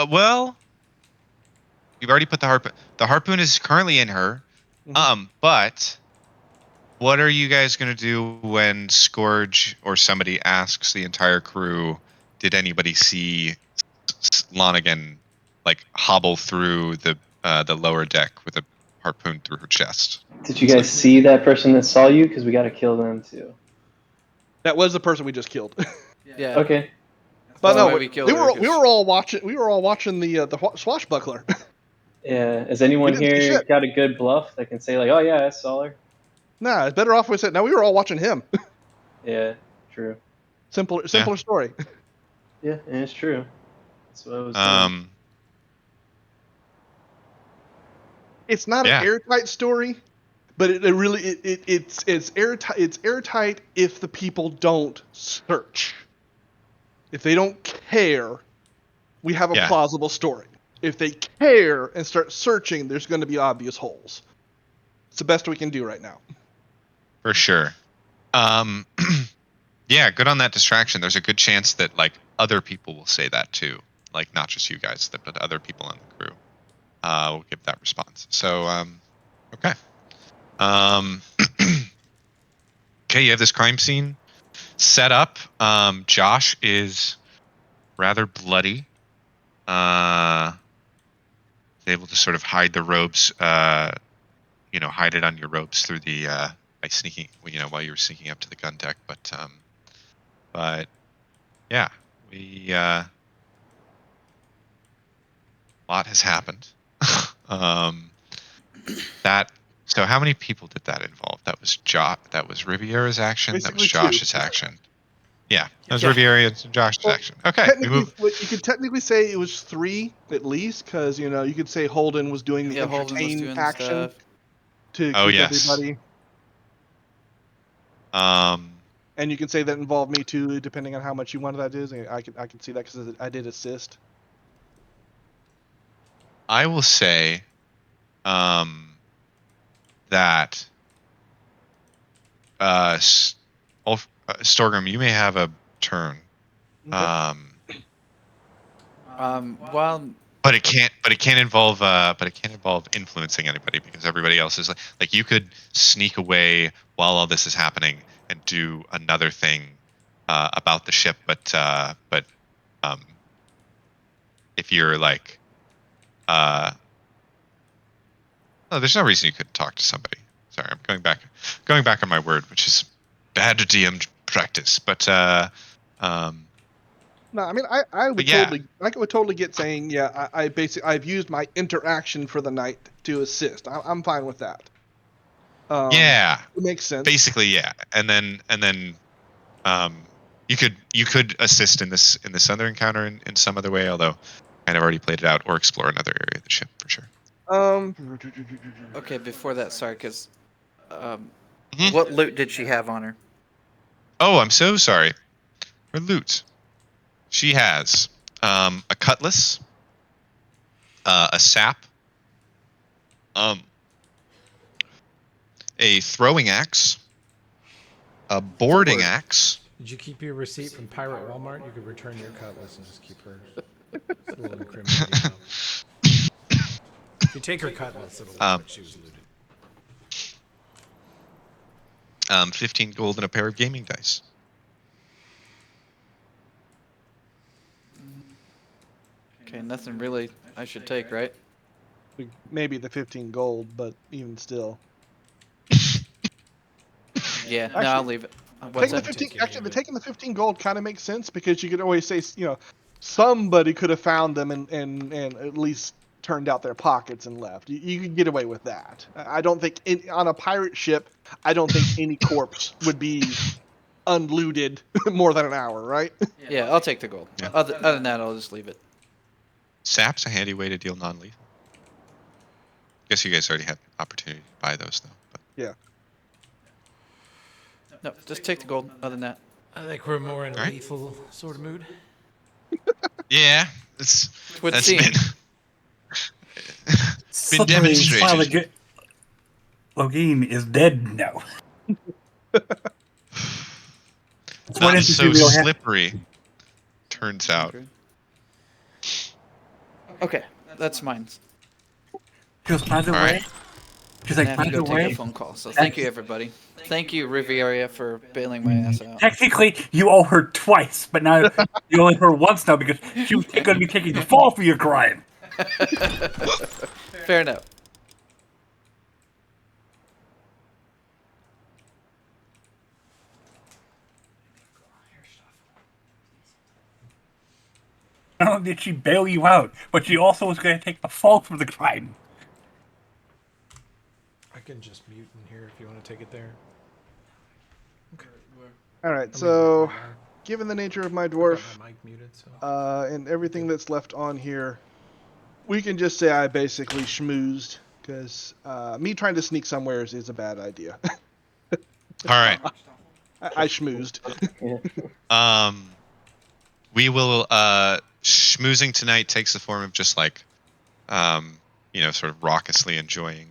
well, you've already put the harpoon. The harpoon is currently in her. But what are you guys gonna do when Scourge or somebody asks the entire crew, did anybody see Lonigan hobble through the lower deck with a harpoon through her chest? Did you guys see that person that saw you? Because we got to kill them too. That was the person we just killed. Yeah. Okay. But That's no, why we killed her. we were all watching. We were all watching the swashbuckler. Yeah. Has We anyone didn't see here shit. got a good bluff that can say like, "Oh yeah, I saw her"? Nah, it's better off we said. No, we were all watching him. Yeah. True. Simpler story. Yeah, and it's true. That's what I was doing. It's not Yeah. an airtight story, but it's airtight. It's airtight if the people don't search. If they don't care, we have a Yeah. plausible story. If they care and start searching, there's going to be obvious holes. It's the best we can do right now. For sure. Yeah, good on that distraction. There's a good chance that like other people will say that too, like not just you guys, but other people on the crew will give that response. So, okay. Okay, you have this crime scene set up. Josh is rather bloody. Is able to sort of hide the robes. Hide it on your robes through the by sneaking. While you were sneaking up to the gun deck. But yeah, we a lot has happened. um, that. So how many people did that involve? That was That was Riviera's action. That was Basically, two. Josh's action. Yeah, that was Yeah. Riviera and Josh's Well, action. Okay, we technically, move. you could technically say it was 3 at least, because you could say Holden was doing the Yeah, Holden was entertain doing action stuff. to Oh keep yes. everybody, and you can say that involved me too, depending on how much you wanted that is. I can see that because I did assist. I will say, that Storgrim, you may have a turn. Okay. While But it can't. But it can't involve. But it can't involve influencing anybody because everybody else is like you could sneak away while all this is happening and do another thing about the ship. But um, if you're like, oh, there's no reason you couldn't talk to somebody. Sorry, I'm going back on my word, which is bad DM practice. No, I mean I But would yeah, totally get saying I've used my interaction for the night to assist. I'm fine with that. yeah, It makes sense. basically, yeah. And then you could assist in this other encounter in some other way, although kind of already played it out, or explore another area of the ship for sure. okay, before that, sorry, because Mhm. what loot did she have on her? Oh, I'm so sorry. Her loot. She has a cutlass, a sap, um, a throwing axe, a boarding axe. Did you keep your receipt from Pirate Walmart? You could return your cutlass and just keep hers. It's a little incriminating, though. If you take her cutlass, it'll look like she was looted. 15 gold and a pair of gaming dice. Okay, nothing really I should take, right? Maybe the 15 gold, but even still. Yeah, no, Actually, I'll leave it. Taking the 15 gold kind of makes sense because you could always say, somebody could have found them and at least turned out their pockets and left. You could get away with that. I don't think on a pirate ship, I don't think any corpse would be unlooted more than an hour, right? Yeah, I'll take the gold. Yeah. Other than that, I'll just leave it. Sap's a handy way to deal non-lethal. Guess you guys already had opportunity to buy those though. But. Yeah. No, just take the gold. Other than that, I think we're more in a Right. lethal sort of mood. Yeah, would that's seem. been demonstrated. Login is dead now. Not so slippery. Turns out. Okay, that's mine. Just by the way, I have to go take a phone call. So thank you, everybody. Thank you, Riviera, for bailing my ass out. Technically, you owe her twice, but now you owe her once now because she was going to be taking the fall for your crime. Fair enough. Not only did she bail you out, but she also was going to take the fall for the crime. I can just mute in here if you want to take it there. Okay. All right. So, given the nature of my dwarf, my mic muted, so. and everything that's left on here, we can just say I basically schmoozed because me trying to sneak somewhere is a bad idea. All right. I schmoozed. Yeah. We will schmoozing tonight takes the form of just like sort of raucously enjoying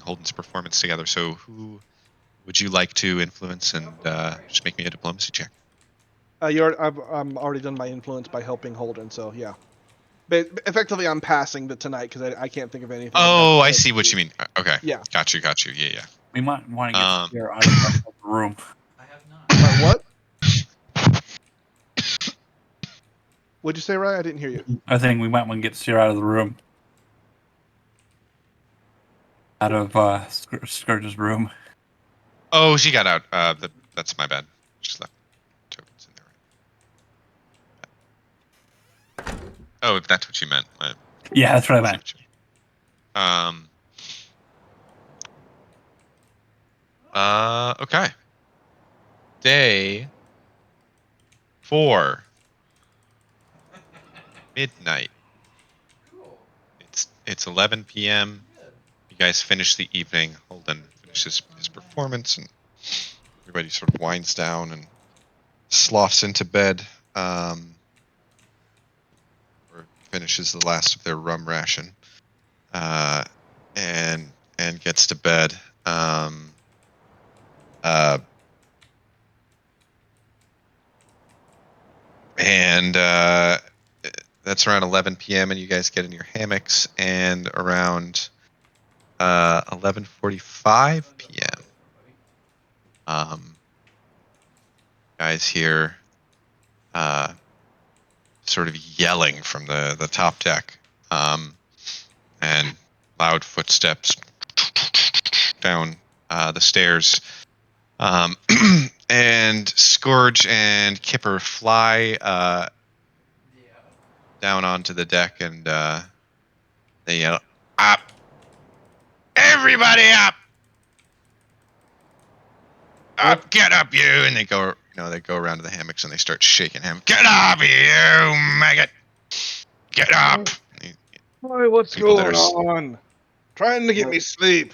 Holden's performance together. So who would you like to influence and just make me a diplomacy check? I'm already done my influence by helping Holden, so yeah. But effectively, I'm passing the tonight because I can't think of anything. Oh, I see what you mean. Okay. Yeah. Got you. Yeah. We might want to get Um, Sierra out of the room. I have not. What? What'd you say, Ryan? I didn't hear you. I think we might want to get Sierra out of the room. Out of Scourge's room. Oh, she got out. That's my bad. Just left tokens in there. Oh, if that's what you meant. Yeah, that's what I meant. Okay. Day 4. Midnight. Cool. It's 11 p.m. Good. You guys finish the evening. Holden finishes his performance, and everybody sort of winds down and sloughs into bed, or finishes the last of their rum ration, and gets to bed. And that's around 11 p.m. and you guys get in your hammocks, and around 11:45 p.m. Guys hear sort of yelling from the top deck, and loud footsteps down the stairs. And Scourge and Kipper fly down onto the deck, and they yell, "Up! Everybody up! Up! Get up, you!" And they go, they go around to the hammocks and they start shaking him. Get up, you maggot! Get up! Boy, what's People that going are on? Trying to get me sleep.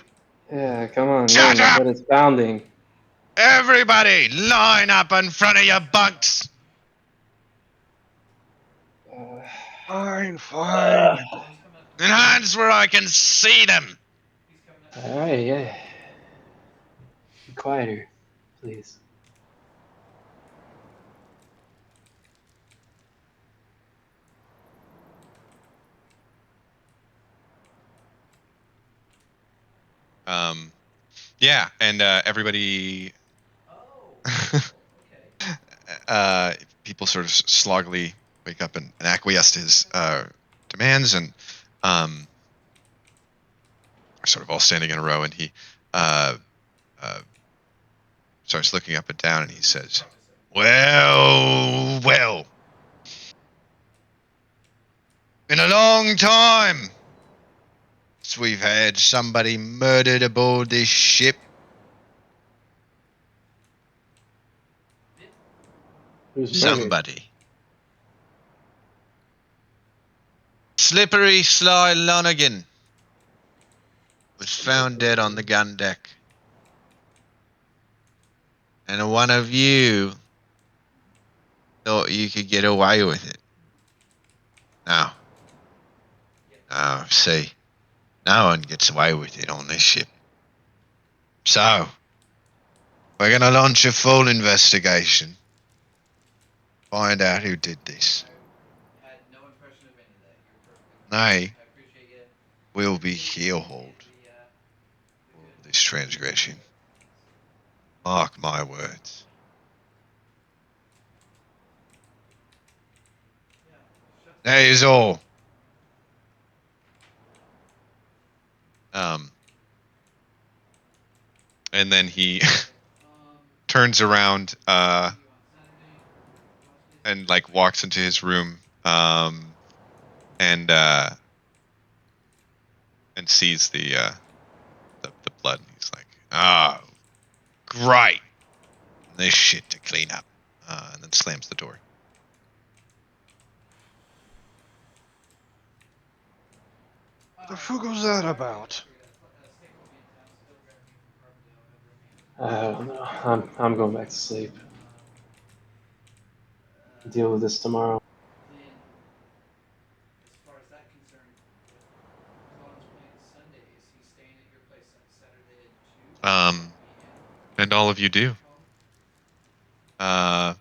Yeah, come on, Shut man. My up! head is pounding. Everybody, line up in front of your bunks. Fine. And hands where I can see them. All right, yeah. Be quieter, please. Yeah, and everybody, people sort of sloggily wake up and acquiesce to his demands, and are sort of all standing in a row, and he uh, starts looking up and down, and he says, well, in a long time since we've had somebody murdered aboard this ship. Who's murdered? Somebody. Slippery Sly Lonigan was found dead on the gun deck. And one of you thought you could get away with it. No. No, see, no one gets away with it on this ship. So, we're going to launch a full investigation. Find out who did this. I had no impression of any of that. You're perfect. They I appreciate you. will be heel-hauled for this transgression. Mark my words. That is all. And then he turns around and like walks into his room, and sees the blood, and he's like, "Oh, great! This shit to clean up," and then slams the door. What the fuck was that about? I don't know. I'm going back to sleep. Deal with this tomorrow. Then, as far as that concerned, if Colin's playing Sundays, he's staying at your place on Saturday at 2 p.m. And all of you do. Colin?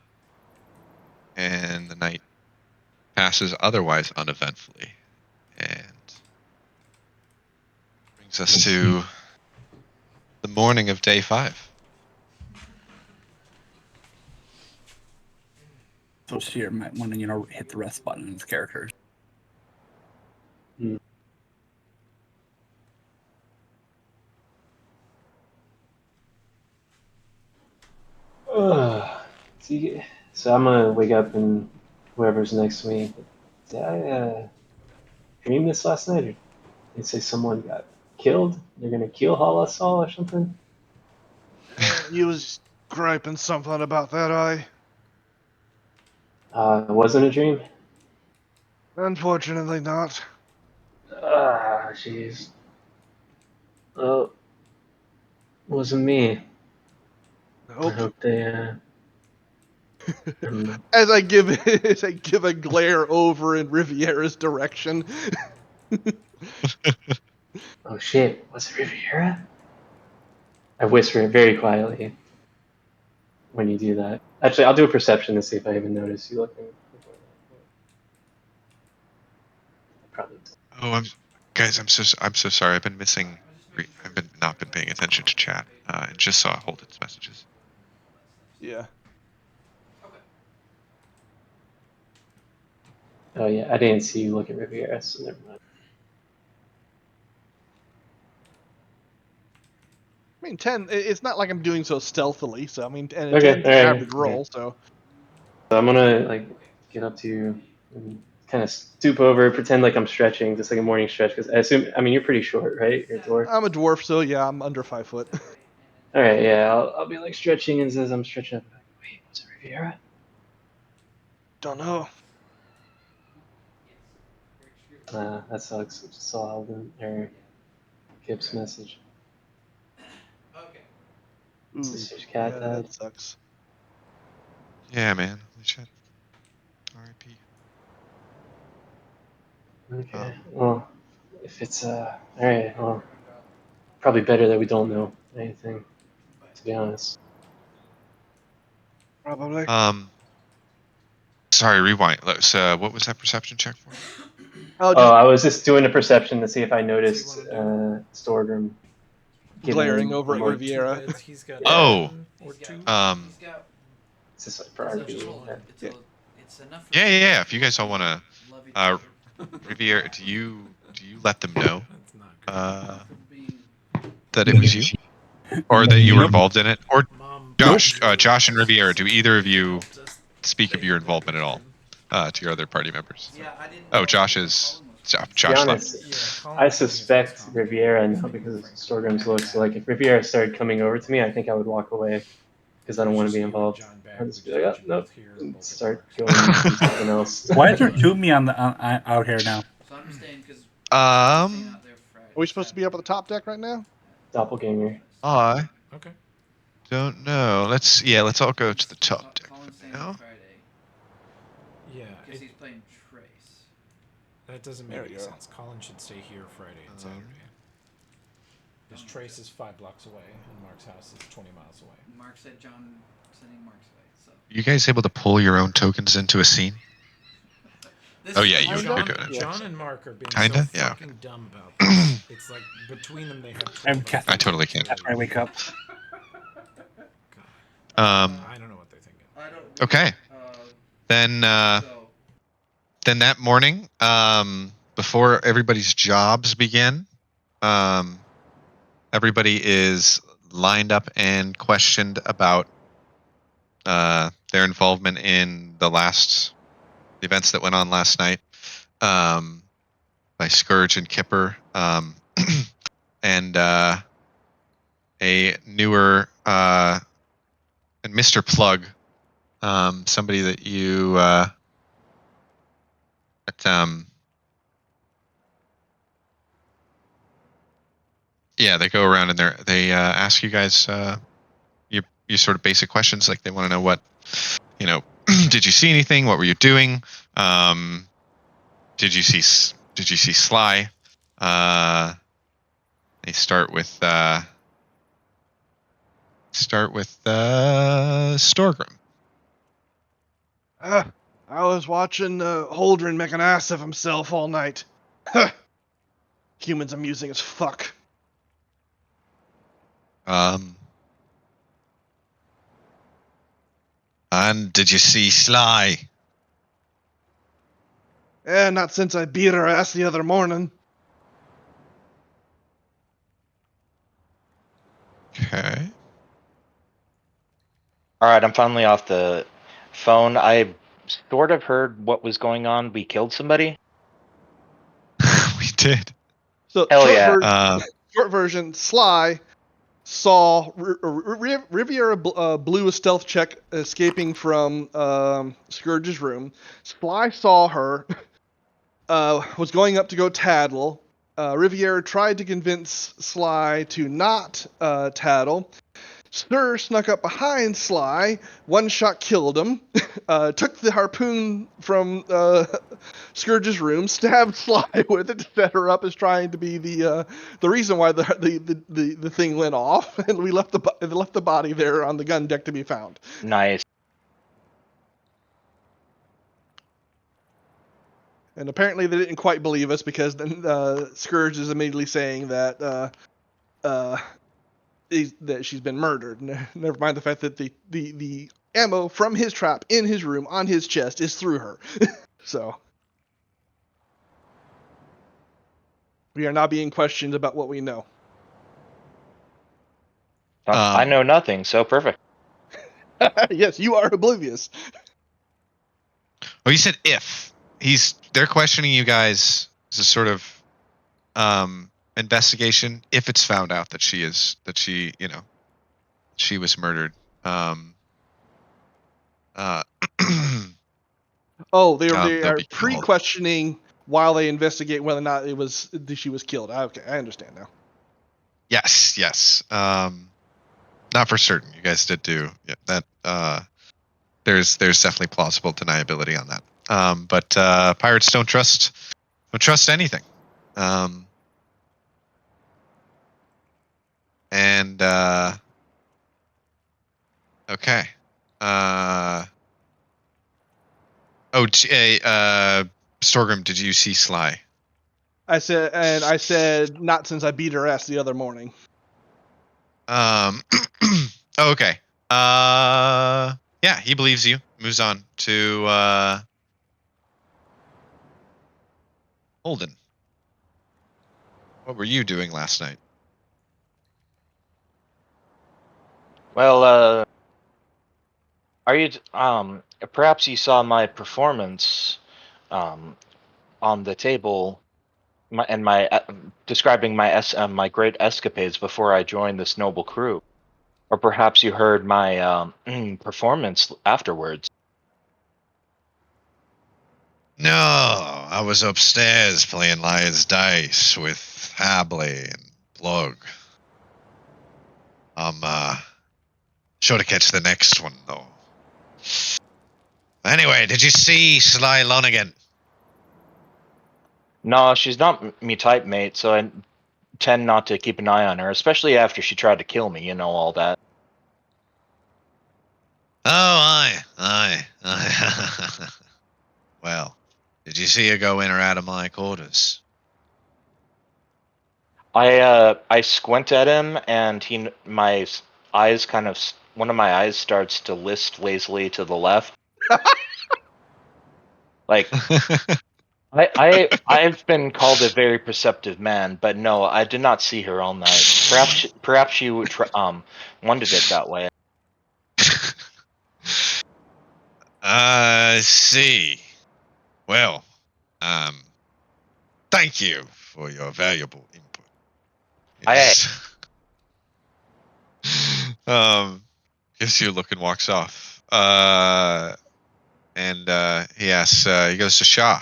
And the night passes otherwise uneventfully, and brings us to the morning of day 5. So Sheer might want to, hit the rest button in his characters. So I'm gonna wake up and whoever's next to me. Did I dream this last night? Or did they say someone got killed? They're gonna kill Halasal or something? You was griping something about that, It wasn't a dream? Unfortunately not. Jeez. Oh, wasn't me. I Nope. hope they, As I give a glare over in Riviera's direction. Oh shit, was it Riviera? I whisper it very quietly when you do that. Actually, I'll do a perception to see if I even notice you looking. Probably. Oh, guys, I'm so sorry. I've been missing. I've been not been paying attention to chat, and just saw Holden's messages. Yeah. Oh yeah, I didn't see you look at Riviera, so never mind. I mean, 10. It's not like I'm doing so stealthily. So I mean, and a Okay, 10's an alright. average roll. So So I'm gonna get up to you and kind of stoop over, pretend like I'm stretching, just like a morning stretch. Because I mean, you're pretty short, right? You're a dwarf. I'm a dwarf, so yeah, I'm under 5 foot. All right, yeah, I'll be like stretching, and as I'm stretching, I'll be like, wait, was it Riviera? Don't know. That sucks. I just saw Alden or Kip's message. Ooh, Sister's yeah, cat died. that sucks. Yeah, man. Holy shit. R.I.P. Okay, well, if it's all right, well, probably better that we don't know anything, to be honest. Probably. Sorry, rewind. So, what was that perception check for? Oh, Oh, just I was just doing a perception to see if I What's noticed he want to Storeroom giving glaring him over the at do? more. Riviera. Two heads. He's got Yeah, Oh, one or two. He's got. it's just like for It's a RP. full. Yeah. It's Yeah. a. It's enough for yeah, two yeah, yeah. If you people guys all want to, love each uh, other. Riviera, do you let them know That's not good. For being. that it was you, or that you were Nope. involved in it, or Mom. Josh, Really Josh and just Riviera? Do either of you helped us speak of pay your the involvement mortgage at all then. to your other party members? Yeah, I didn't Oh, know. Josh is. To be Josh left. honest, Yeah, I Colin told me it was suspect complicated. Riviera My now finger, because of frankly. Storeroom's look. So like, if Riviera started coming over to me, I think I would walk away because I It don't was want to just be you and involved. John I'll back. We just be just like, oh put you nope, both here, and both at start Mark's. going and do something else. Why is there two of me on the out here now? So I'm staying because I'm staying Um, out there Friday. Are we supposed to be up at the top deck right now? Doppelganger. I Okay. don't know. Let's all go to the top deck Colin's for staying now. there Friday Yeah, because he's playing Trace. that doesn't make There we any go. sense. Colin should stay here Friday and Saturday. Because Trace is 5 blocks away, and Mark's house is 20 miles away. Mark said John sending Mark's way. So You guys able to pull your own tokens into a scene? this Oh is yeah, the you're Kinda? John, good. Yeah. John and Mark are being so Kinda. Yeah. fucking dumb about this. It's like between them, they have 12 I'm out of Catholic. I 13. totally It's can't. really After I wake up. God, Um. I don't know what they're thinking. I don't. Okay. Then So then that morning, before everybody's jobs begin, um, everybody is lined up and questioned about their involvement in the events that went on last night, by Scourge and Kipper, and a newer and Mr. Plug, somebody that you that, yeah, they go around and they ask you guys your sort of basic questions. Like they want to know what, did you see anything? What were you doing? Did you see Sly? They start with Storgrim. I was watching Holdren make an ass of himself all night. Humans amusing as fuck. And did you see Sly? Not since I beat her ass the other morning. Okay. All right, I'm finally off the phone. I sort of heard what was going on. We killed somebody. We did. So Hell yeah. short version, Sly saw Riviera blew a stealth check escaping from Scourge's room. Sly saw her, was going up to go tattle. Riviera tried to convince Sly to not tattle. Stir snuck up behind Sly, one shot killed him, took the harpoon from Scourge's room, stabbed Sly with it to set her up as trying to be the reason why the thing went off, and we left the body there on the gun deck to be found. Nice. And apparently they didn't quite believe us because then Scourge is immediately saying that that she's been murdered. Never mind the fact that the ammo from his trap in his room on his chest is through her. So we are now being questioned about what we know. I know nothing, so perfect. Yes, you are oblivious. Oh, you said if. They're questioning you guys as a sort of investigation if it's found out that she was murdered. They they'll are be called. pre-questioning while they investigate whether or not she was killed. Okay, I understand now. Yes. Not for certain. You guys did do that. There's definitely plausible deniability on that. But pirates don't trust anything. And okay. Storgrim, did you see Sly? I said not since I beat her ass the other morning. Okay. Yeah, he believes you. Moves on to Holden. What were you doing last night? Well, are you? Perhaps you saw my performance, on the table, describing my great escapades before I joined this noble crew, or perhaps you heard my performance afterwards. No, I was upstairs playing Liar's Dice with Habley and Plug. I'm sure to catch the next one though. Anyway, did you see Sly Lonigan? No, she's not me type, mate. So I tend not to keep an eye on her, especially after she tried to kill me. You know all that. Oh, aye. Well, did you see her go in or out of my quarters? I squint at him, and my eyes one of my eyes starts to list lazily to the left. Like I've been called a very perceptive man, but no, I did not see her all night. Perhaps she wanted it that way. I see. Well, thank you for your valuable input. Yes. Gives you a look and walks off. And he asks, he goes to Shah.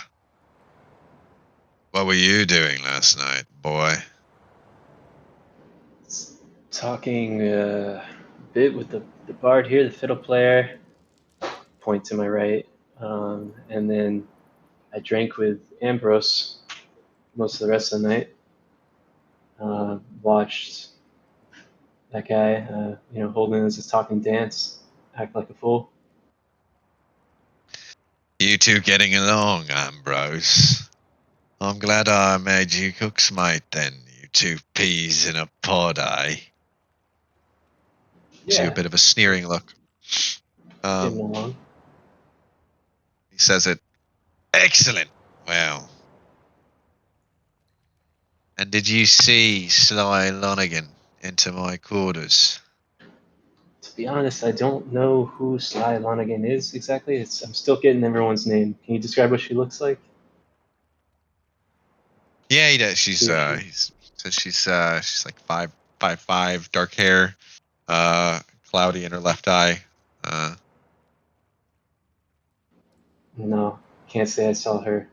What were you doing last night, boy? Talking bit with the bard here, the fiddle player. Point to my right, and then I drank with Ambrose most of the rest of the night. Watched that guy, holding his talking dance, act like a fool. You two getting along, Ambrose? I'm glad I made you cook's mate then, you two peas in a pod, eh? Gives you a bit of a sneering look. Getting along. He says it. Excellent. Well. And did you see Sly Lonigan enter my quarters? To be honest, I don't know who Sly Lonigan is exactly. I'm still getting everyone's name. Can you describe what she looks like? Yeah, he does. She's He or she? he says she's like 5'5", dark hair, cloudy in her left eye. No, can't say I saw her.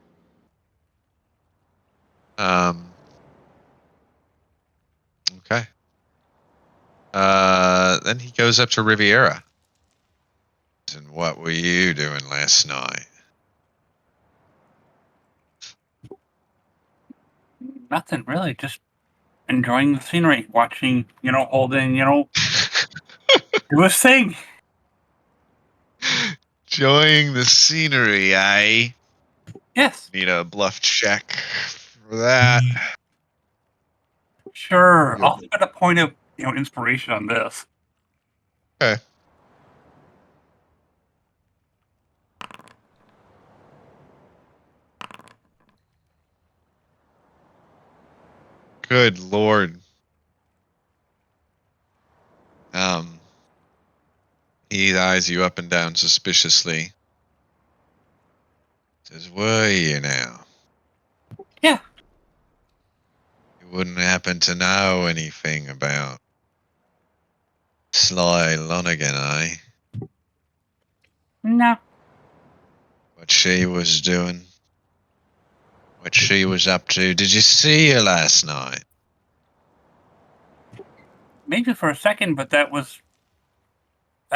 Okay. Then he goes up to Riviera. And what were you doing last night? Nothing really, just enjoying the scenery, watching, Holden, do his thing. Enjoying the scenery, eh? Yes. Need a bluff check for that. Sure. I'll spend a point of, inspiration on this. Okay. Good Lord. He eyes you up and down suspiciously. Says, were you now? Yeah. You wouldn't happen to know anything about Sly Lonigan, eh? No. What she was doing? What she was up to? Did you see her last night? Maybe for a second, but that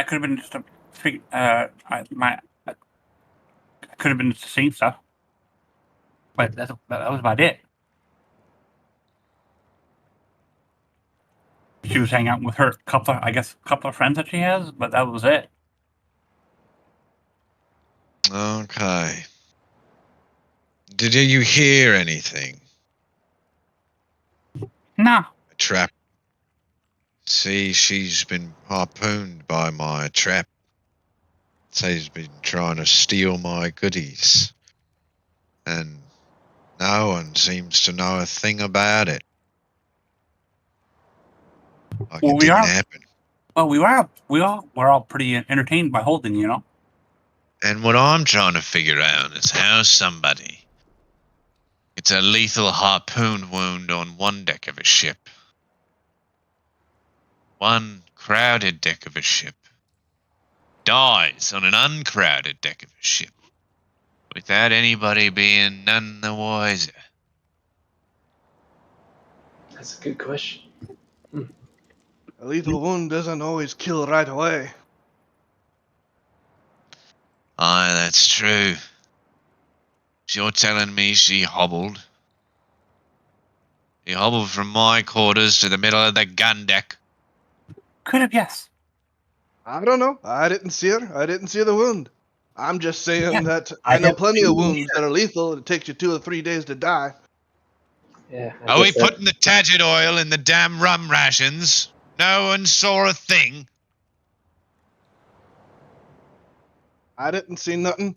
could have been just could have been just the same stuff. But that was about it. She was hanging out with her couple of friends that she has, but that was it. Okay. Did you hear anything? No. A trap. See, she's been harpooned by my trap. Say he's been trying to steal my goodies. And no one seems to know a thing about it. Like Well, it didn't happen. Well, we were all pretty entertained by Holden, And what I'm trying to figure out is how somebody gets a lethal harpoon wound on one deck of a ship. One crowded deck of a ship. Dies on an uncrowded deck of a ship. Without anybody being none the wiser. That's a good question. A lethal wound doesn't always kill right away. Aye, that's true. So you're telling me she hobbled? She hobbled from my quarters to the middle of the gun deck. Could have, yes. I don't know. I didn't see her. I didn't see the wound. I'm just saying that I I know haven't plenty seen of one wounds that are lethal. It takes you 2 or 3 days to die. Yeah, I Are we guess that. putting the Tagit oil in the damn rum rations? No one saw a thing. I didn't see nothing.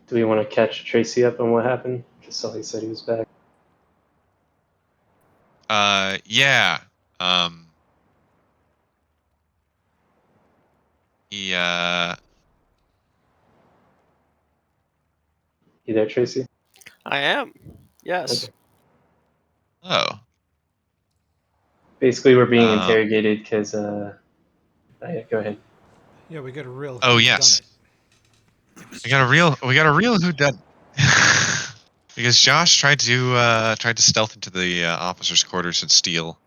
Do we want to catch Tracy up on what happened? Just so he said he was back. Yeah. He, You there, Tracy? I am. Yes. Okay. oh. Basically, we're being Um, interrogated because. Go ahead. Yeah, we got a real Oh, who's yes. done it. We got a real who done. Because Josh tried to stealth into the officer's quarters and steal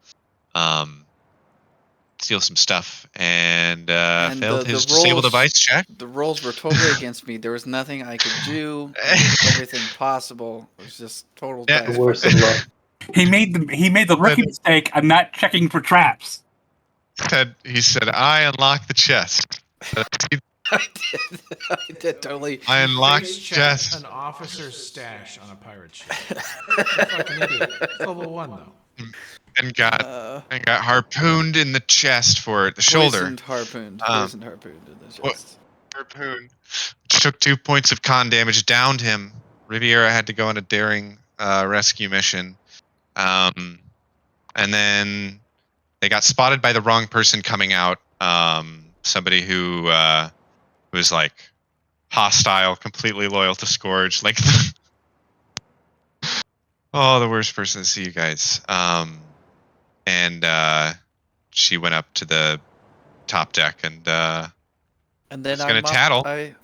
steal some stuff, and And failed the his disable rolls- device check. The rolls were totally against me. There was nothing I could do. I did everything possible. It was just total Yeah. The dice worst fire. of luck. He made the rookie mistake of not checking for traps. He said, "I unlock the chest." I did totally. I unlocked Face the check chest an officer's stash on a pirate ship. You're a fucking idiot. It's level 1 though. and got harpooned in the chest for the shoulder. Poisoned harpooned in the What- chest. Harpoon. Took 2 points of con damage, downed him. Riviera had to go on a daring rescue mission. And then they got spotted by the wrong person coming out. Somebody who was like hostile, completely loyal to Scourge. Like, the worst person to see you guys. And she went up to the top deck and then was gonna tattle. I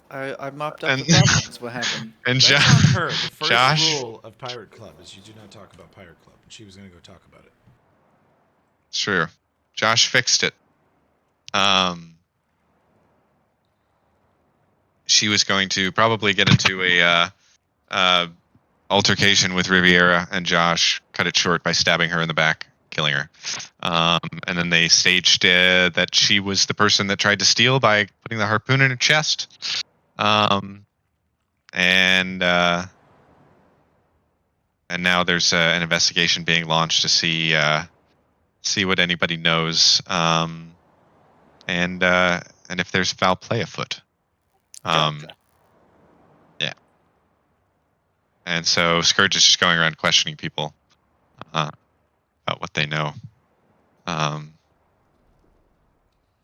mopped up And- the problem. That's what happened. And That's on her. The first Josh, rule of Pirate Club is you do not talk about Pirate Club. And she was going to go talk about it. it's true. Josh fixed it. She was going to probably get into a altercation with Riviera, and Josh cut it short by stabbing her in the back, killing her. And then they staged that she was the person that tried to steal by putting the harpoon in her chest. And now there's an investigation being launched to see what anybody knows, and if there's foul play afoot. Gotcha. Yeah. And so Scourge is just going around questioning people about what they know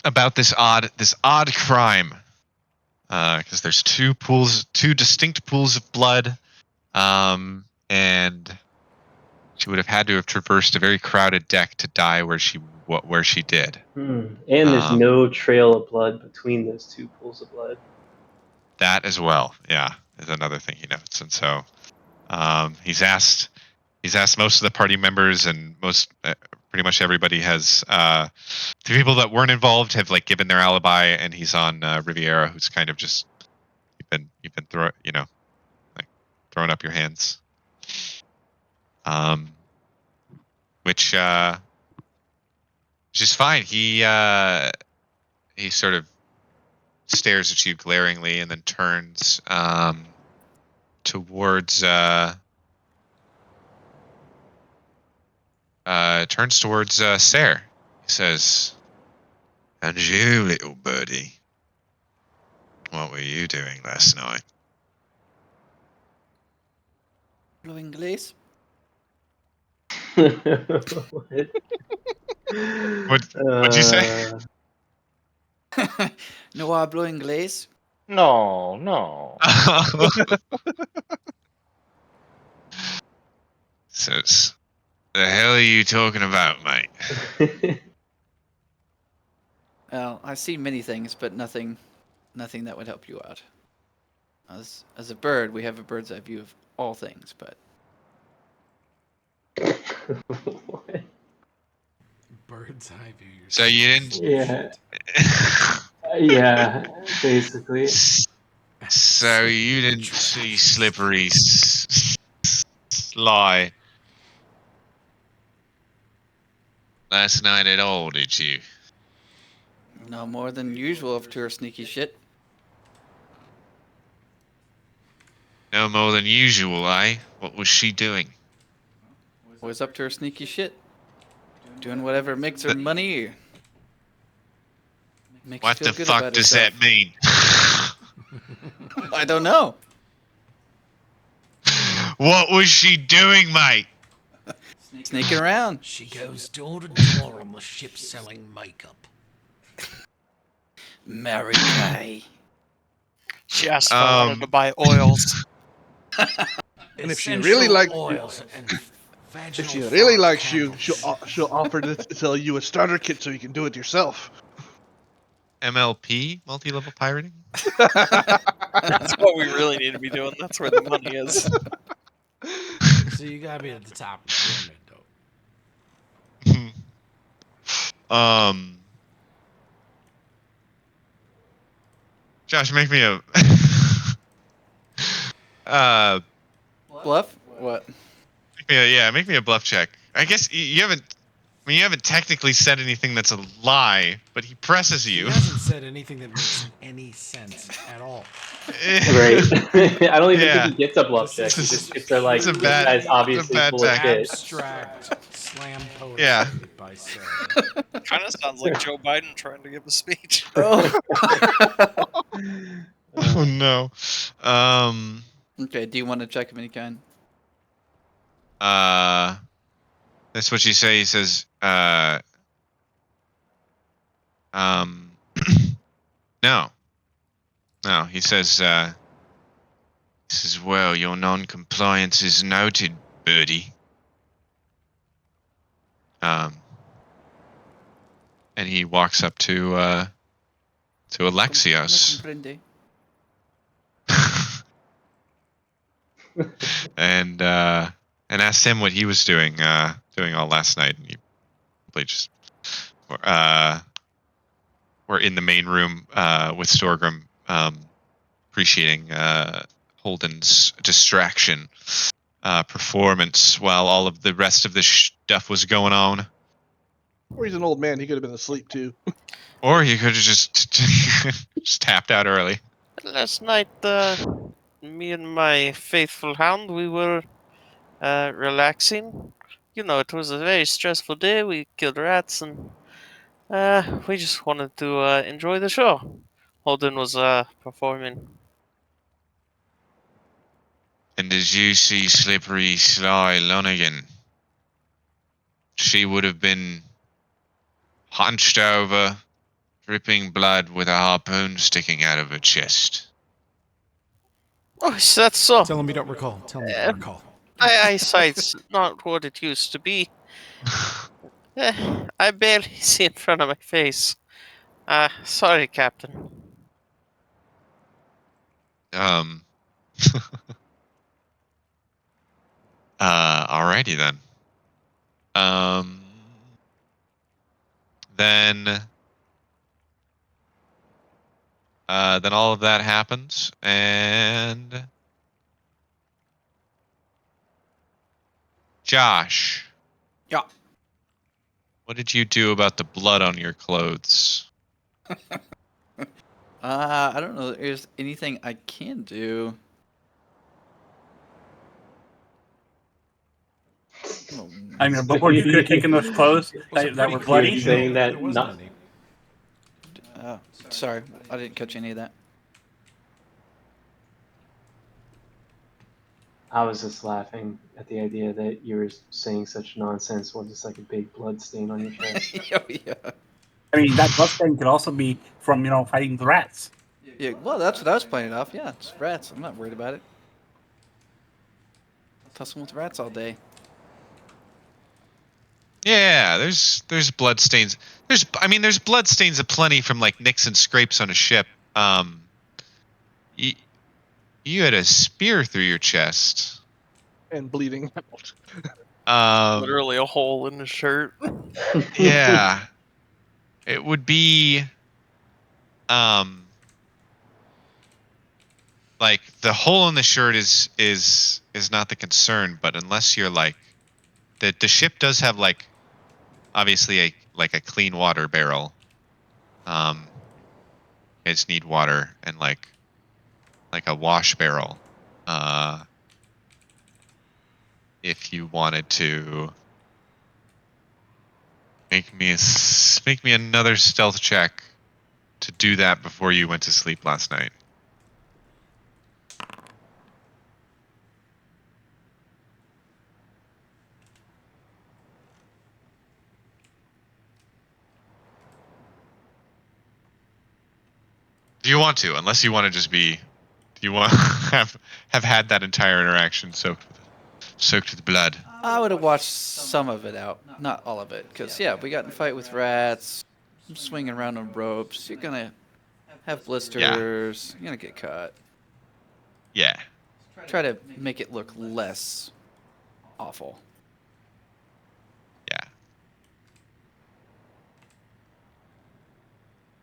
about this odd crime. Because there's two distinct pools of blood, and she would have had to have traversed a very crowded deck to die where she did. And there's no trail of blood between those 2 pools of blood. That as well, yeah, is another thing he notes. And so he's asked most of the party members, and pretty much everybody has the people that weren't involved have like given their alibi, and he's on Riviera, who's kind of just you've been throwing up your hands, which is fine. He sort of stares at you glaringly and then turns towards Sarah. He says, "And you, little birdie, what were you doing last night?" Blue English. What'd you say? No hablo inglés. No. So the hell are you talking about, mate? Well, I've seen many things, but nothing that would help you out. As a bird, we have a bird's eye view of all things, but What? Bird's eye view. You're So you didn't. Yeah. Yeah, basically. So you didn't see Slippery Sly last night at all, did you? no more than usual of her sneaky shit. No more than usual, eh? What was she doing? Was up to her sneaky shit. Doing whatever makes her money. Makes What you feel the good fuck about does herself. that mean? I don't know. What was she doing, mate? Sneaking around. She goes door to door on the ship selling makeup. Mary Kay. She asked if I wanted to buy oils. And if she really likes you, oils and vaginal if she really fart likes you, candles. she'll offer to sell you a starter kit so you can do it yourself. MLP, multi-level pirating. That's what we really need to be doing. That's where the money is. So you gotta be at the top of the pyramid, though. Josh, make me a Bluff? What? make me a bluff check. I guess you haven't. I mean, you haven't technically said anything that's a lie, but he presses He you. hasn't said anything that makes any sense at all. Right. I don't even think Yeah. he gets a bluff This check. He is just just gets a like, It's a this bad. guy's It's a obviously bad full of bet. shit. abstract slam poetry Yeah. by Sir. Kind of sounds like Joe Biden trying to give a speech. Oh. Oh no. Okay, do you want to check of any kind? That's what you say. He says, no. No, he says, well, your non-compliance is noted, birdie. And he walks up to Alexios. No comprende. and asked him what he was doing all last night. And he probably just were in the main room with Storgrim, appreciating Holden's distraction performance while all of the rest of the stuff was going on. Or he's an old man. He could have been asleep too. Or he could have just just tapped out early. Last night, me and my faithful hound, we were relaxing. You know, it was a very stressful day. We killed rats and we just wanted to enjoy the show. Holden was performing. And did you see Slippery Sly Lonigan? She would have been hunched over, dripping blood with a harpoon sticking out of her chest. Oh, is that so? Tell him you don't recall. Tell him you don't recall. My eyesight's not what it used to be. I barely see in front of my face. Sorry, Captain. Alrighty then. Then all of that happens, and Josh. Yeah. What did you do about the blood on your clothes? I don't know if there's anything I can do. I mean, before you could have taken those clothes that were bloody. You're saying that There wasn't not. any. Sorry, I didn't catch any of that. I was just laughing at the idea that you were saying such nonsense while just like a big blood stain on your chest. Oh, yeah. I mean, that blood stain could also be from fighting the rats. Yeah, well, that's what I was playing it off. Yeah, it's rats. I'm not worried about it. Tussling with rats all day. Yeah, there's blood stains. There's blood stains aplenty from like nicks and scrapes on a ship. You had a spear through your chest. And bleeding out. Literally a hole in the shirt. Yeah. It would be like the hole in the shirt is not the concern, but unless you're like the ship does have like obviously a clean water barrel. You just need water and like a wash barrel. If you wanted to make me another stealth check to do that before you went to sleep last night. Do you want to? Unless you want to just be, do you want to have had that entire interaction soaked with blood? I would have watched some of it out, not all of it, because yeah, we got in a fight with rats, swinging around on ropes. You're gonna have blisters. You're gonna get cut. Yeah. Try to make it look less awful. Yeah.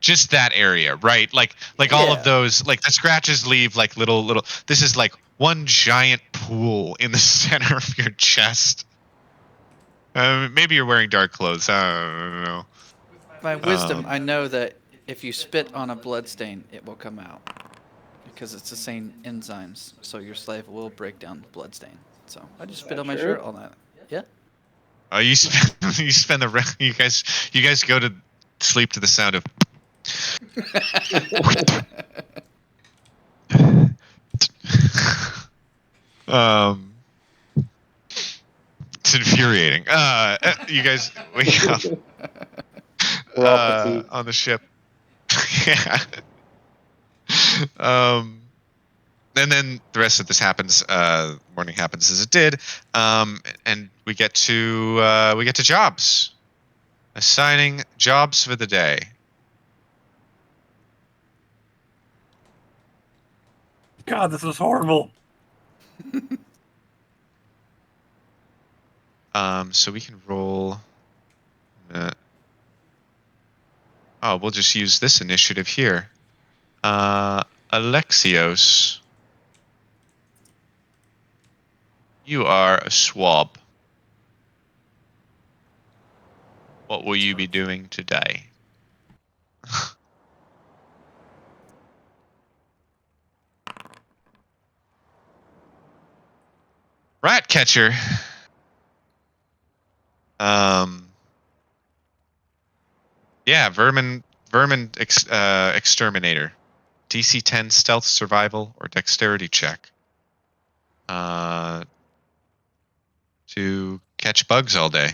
just that area, right? Like all of Yeah. those, like the scratches leave like little. This is like one giant pool in the center of your chest. Maybe you're wearing dark clothes. I don't know. My wisdom, I know that if you spit on a bloodstain, it will come out because it's the same enzymes. So your slave will break down the bloodstain. So I just spit on my shirt all night. Yeah. Oh, you spend you spend the you guys go to sleep to the sound of. um, it's infuriating. You guys wake up We're all fatigued. on the ship. Yeah. And then the rest of this happens. Morning happens as it did, and we get to jobs, assigning jobs for the day. God, this is horrible. So we can roll. Oh, we'll just use this initiative here. Alexios, you are a swab. What will you be doing today? Rat catcher. Yeah, vermin exterminator. DC 10 stealth survival or dexterity check. To catch bugs all day.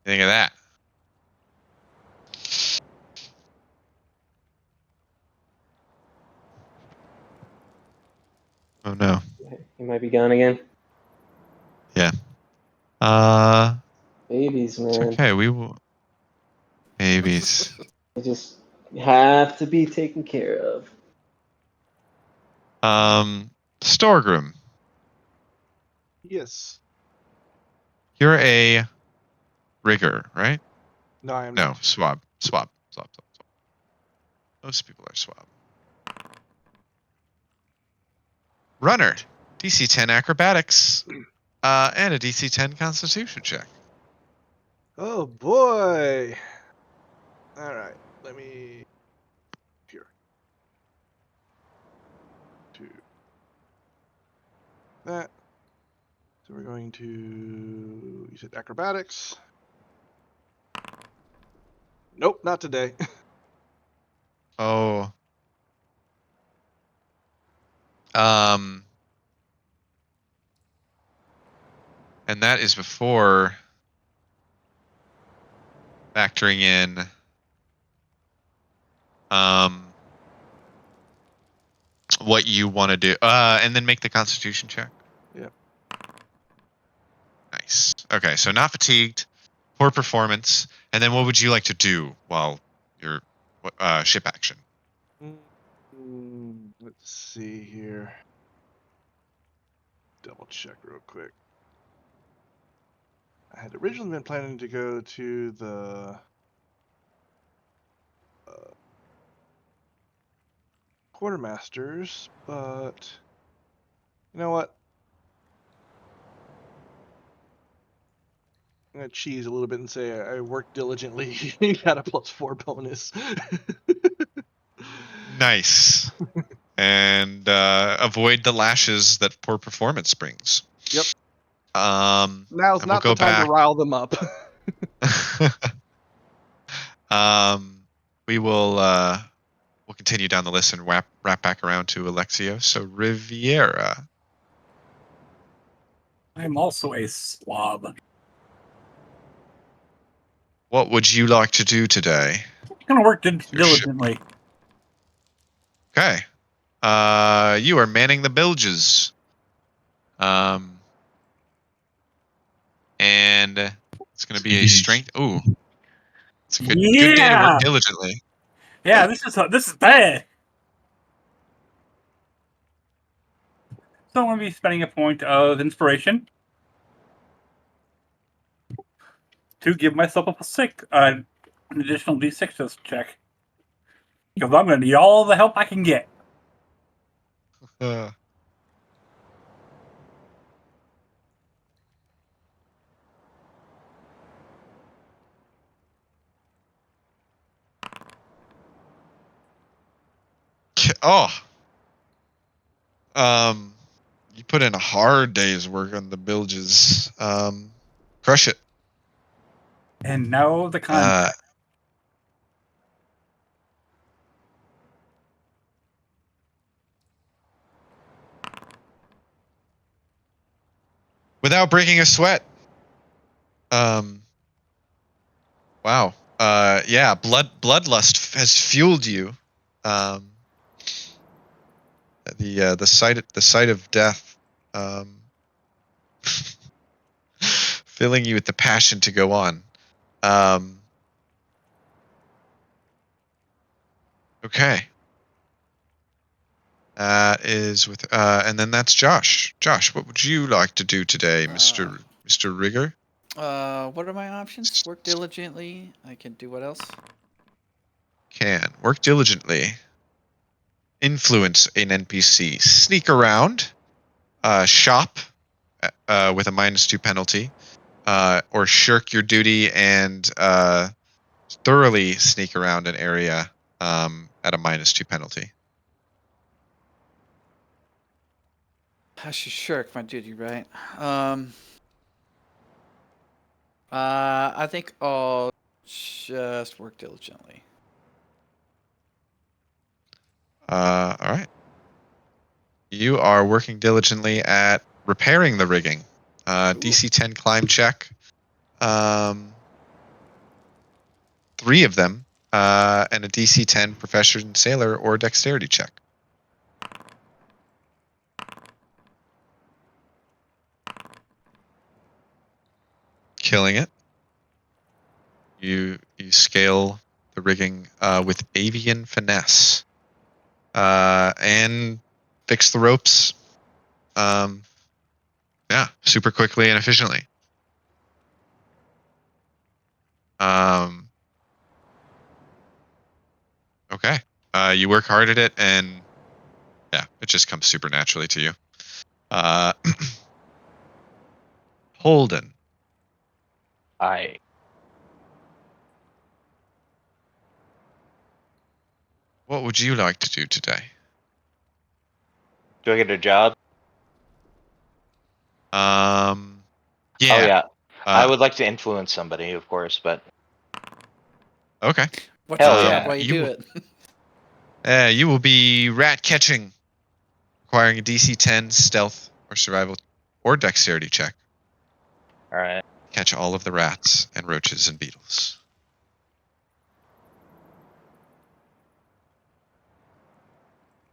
Think of that. Oh no. He might be gone again. Yeah. Babies, man. Okay, we will. Babies. They just have to be taken care of. Storegroom. Yes. You're a rigger, right? No, I am No, not. swab. Most people are swab. Runner. DC 10 acrobatics. And a DC 10 constitution check. Oh boy. All right. Let me here. To that. So we're going to, you said acrobatics. Nope, not today. Oh. And that is before factoring in what you want to do. And then make the constitution check. Yep. Nice. Okay, so not fatigued, poor performance, and then what would you like to do while you're ship action? Let's see here. Double check real quick. I had originally been planning to go to the quartermasters, but you know what? I'm gonna cheese a little bit and say I worked diligently. Got a +4 bonus. Nice. And avoid the lashes that poor performance brings. Yep. and Now's we'll not go the time back. to rile them up. We will we'll continue down the list and wrap back around to Alexio. So Riviera. I'm also a slob. What would you like to do today? I'm gonna work Your ship. diligently. Okay. You are manning the bilges. And it's going to be a strength. Ooh, it's a good day to work diligently. Yeah, this is bad. So I'm going to be spending a point of inspiration to give myself an additional D6 check. Because I'm going to need all the help I can get. Uh, oh. You put in a hard day's work on the bilges. Crush it. And know the context. Without breaking a sweat. Wow. Yeah, bloodlust has fueled you. The sight of death, filling you with the passion to go on. Okay. That is with and then that's Josh. Josh, what would you like to do today, Mr. Rigger? What are my options? Work diligently. I can do what else? Can work diligently. Influence an NPC. Sneak around. Shop with a -2 penalty. Or shirk your duty and thoroughly sneak around an area at a -2 penalty. I should shirk my duty, right? I think I'll just work diligently. All right. You are working diligently at repairing the rigging. DC 10 climb check. 3 of them, and a DC 10 profession sailor or dexterity check. Killing it. You scale the rigging with avian finesse, and fix the ropes. Yeah, super quickly and efficiently. Okay. You work hard at it, and yeah, it just comes super naturally to you. Holden. What would you like to do today? Do I get a job? Yeah. Oh yeah. I would like to influence somebody, of course, but Okay. What's hell your job yeah. while you do it? You will be rat catching, requiring a DC 10 stealth or survival or dexterity check. All right. Catch all of the rats and roaches and beetles.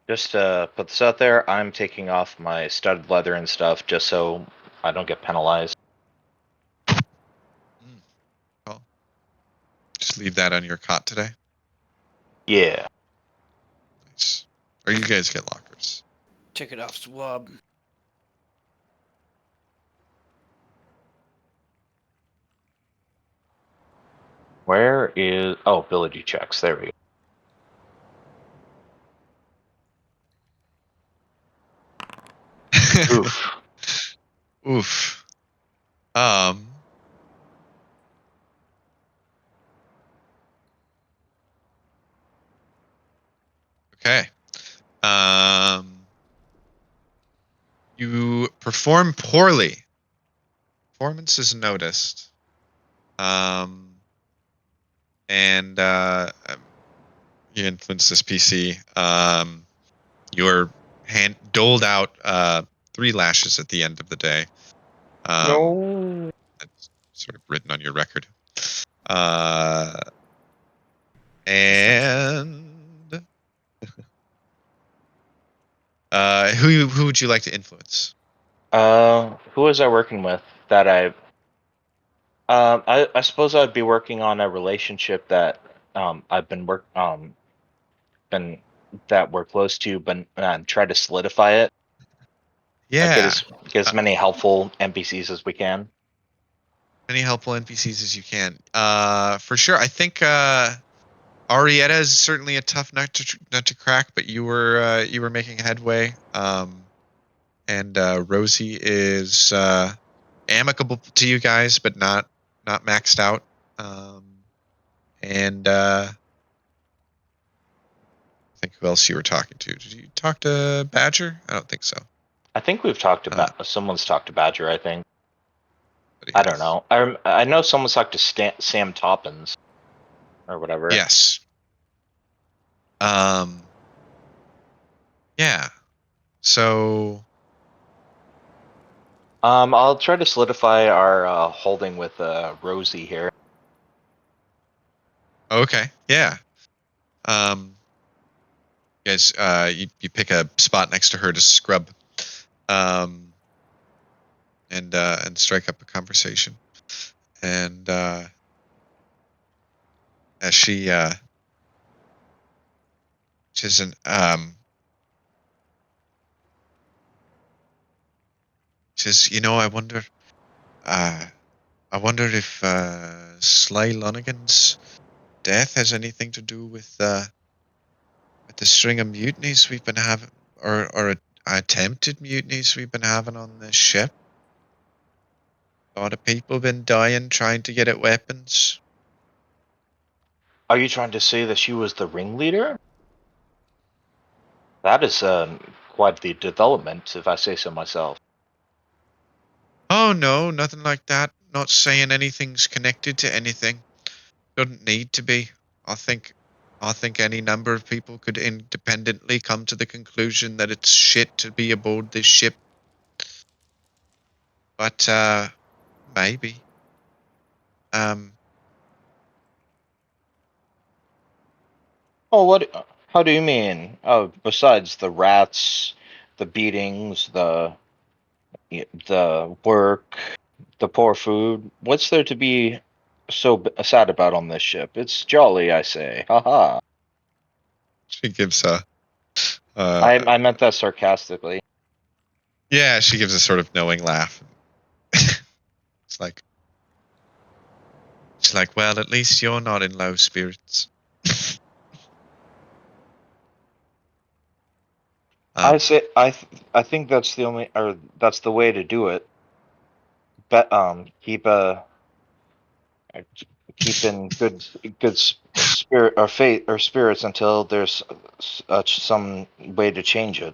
Just to put this out there, I'm taking off my studded leather and stuff just so I don't get penalized. Cool. Just leave that on your cot today. Yeah. Nice. Or you guys get lockers. Check it off, swab. Where is... Oh, ability checks. There we go. Oof. Oof. Okay. You perform poorly. Performance is noticed. And you influence this PC. You're doled out 3 lashes at the end of the day. No. That's sort of written on your record. And who would you like to influence? Who was I working with that I suppose I'd be working on a relationship that I've been that we're close to, but try to solidify it. Like Yeah. get as many helpful NPCs as we can. Many helpful NPCs as you can. For sure. I think Arietta is certainly a tough nut to crack, but you were making headway. And Rosie is amicable to you guys, but not maxed out. And I think who else you were talking to? Did you talk to Badger? I don't think so. I think we've talked about someone's talked to Badger. I think. But I don't know. I know someone's talked to Sam Toppins, or whatever. Yes. Yeah. So. I'll try to solidify our holding with Rosie here. Okay. Yeah. You guys, you pick a spot next to her to scrub, and strike up a conversation, and as she says, says, I wonder if Sly Lonigan's death has anything to do with the string of mutinies we've been having, or attempted mutinies we've been having on this ship. A lot of people been dying trying to get at weapons. Are you trying to say that she was the ringleader? That is quite the development, if I say so myself. Oh no, nothing like that. Not saying anything's connected to anything. Doesn't need to be. I think any number of people could independently come to the conclusion that it's shit to be aboard this ship. But maybe. Oh, what? How do you mean? Oh, besides the rats, the beatings, the work, the poor food, what's there to be so sad about on this ship? It's jolly, I say. Haha. She gives a. I meant that sarcastically. Yeah, she gives a sort of knowing laugh. It's like. She's like, well, at least you're not in low spirits. I say I think that's the only, or that's the way to do it. But keep in good spirit or faith or spirits until there's some way to change it.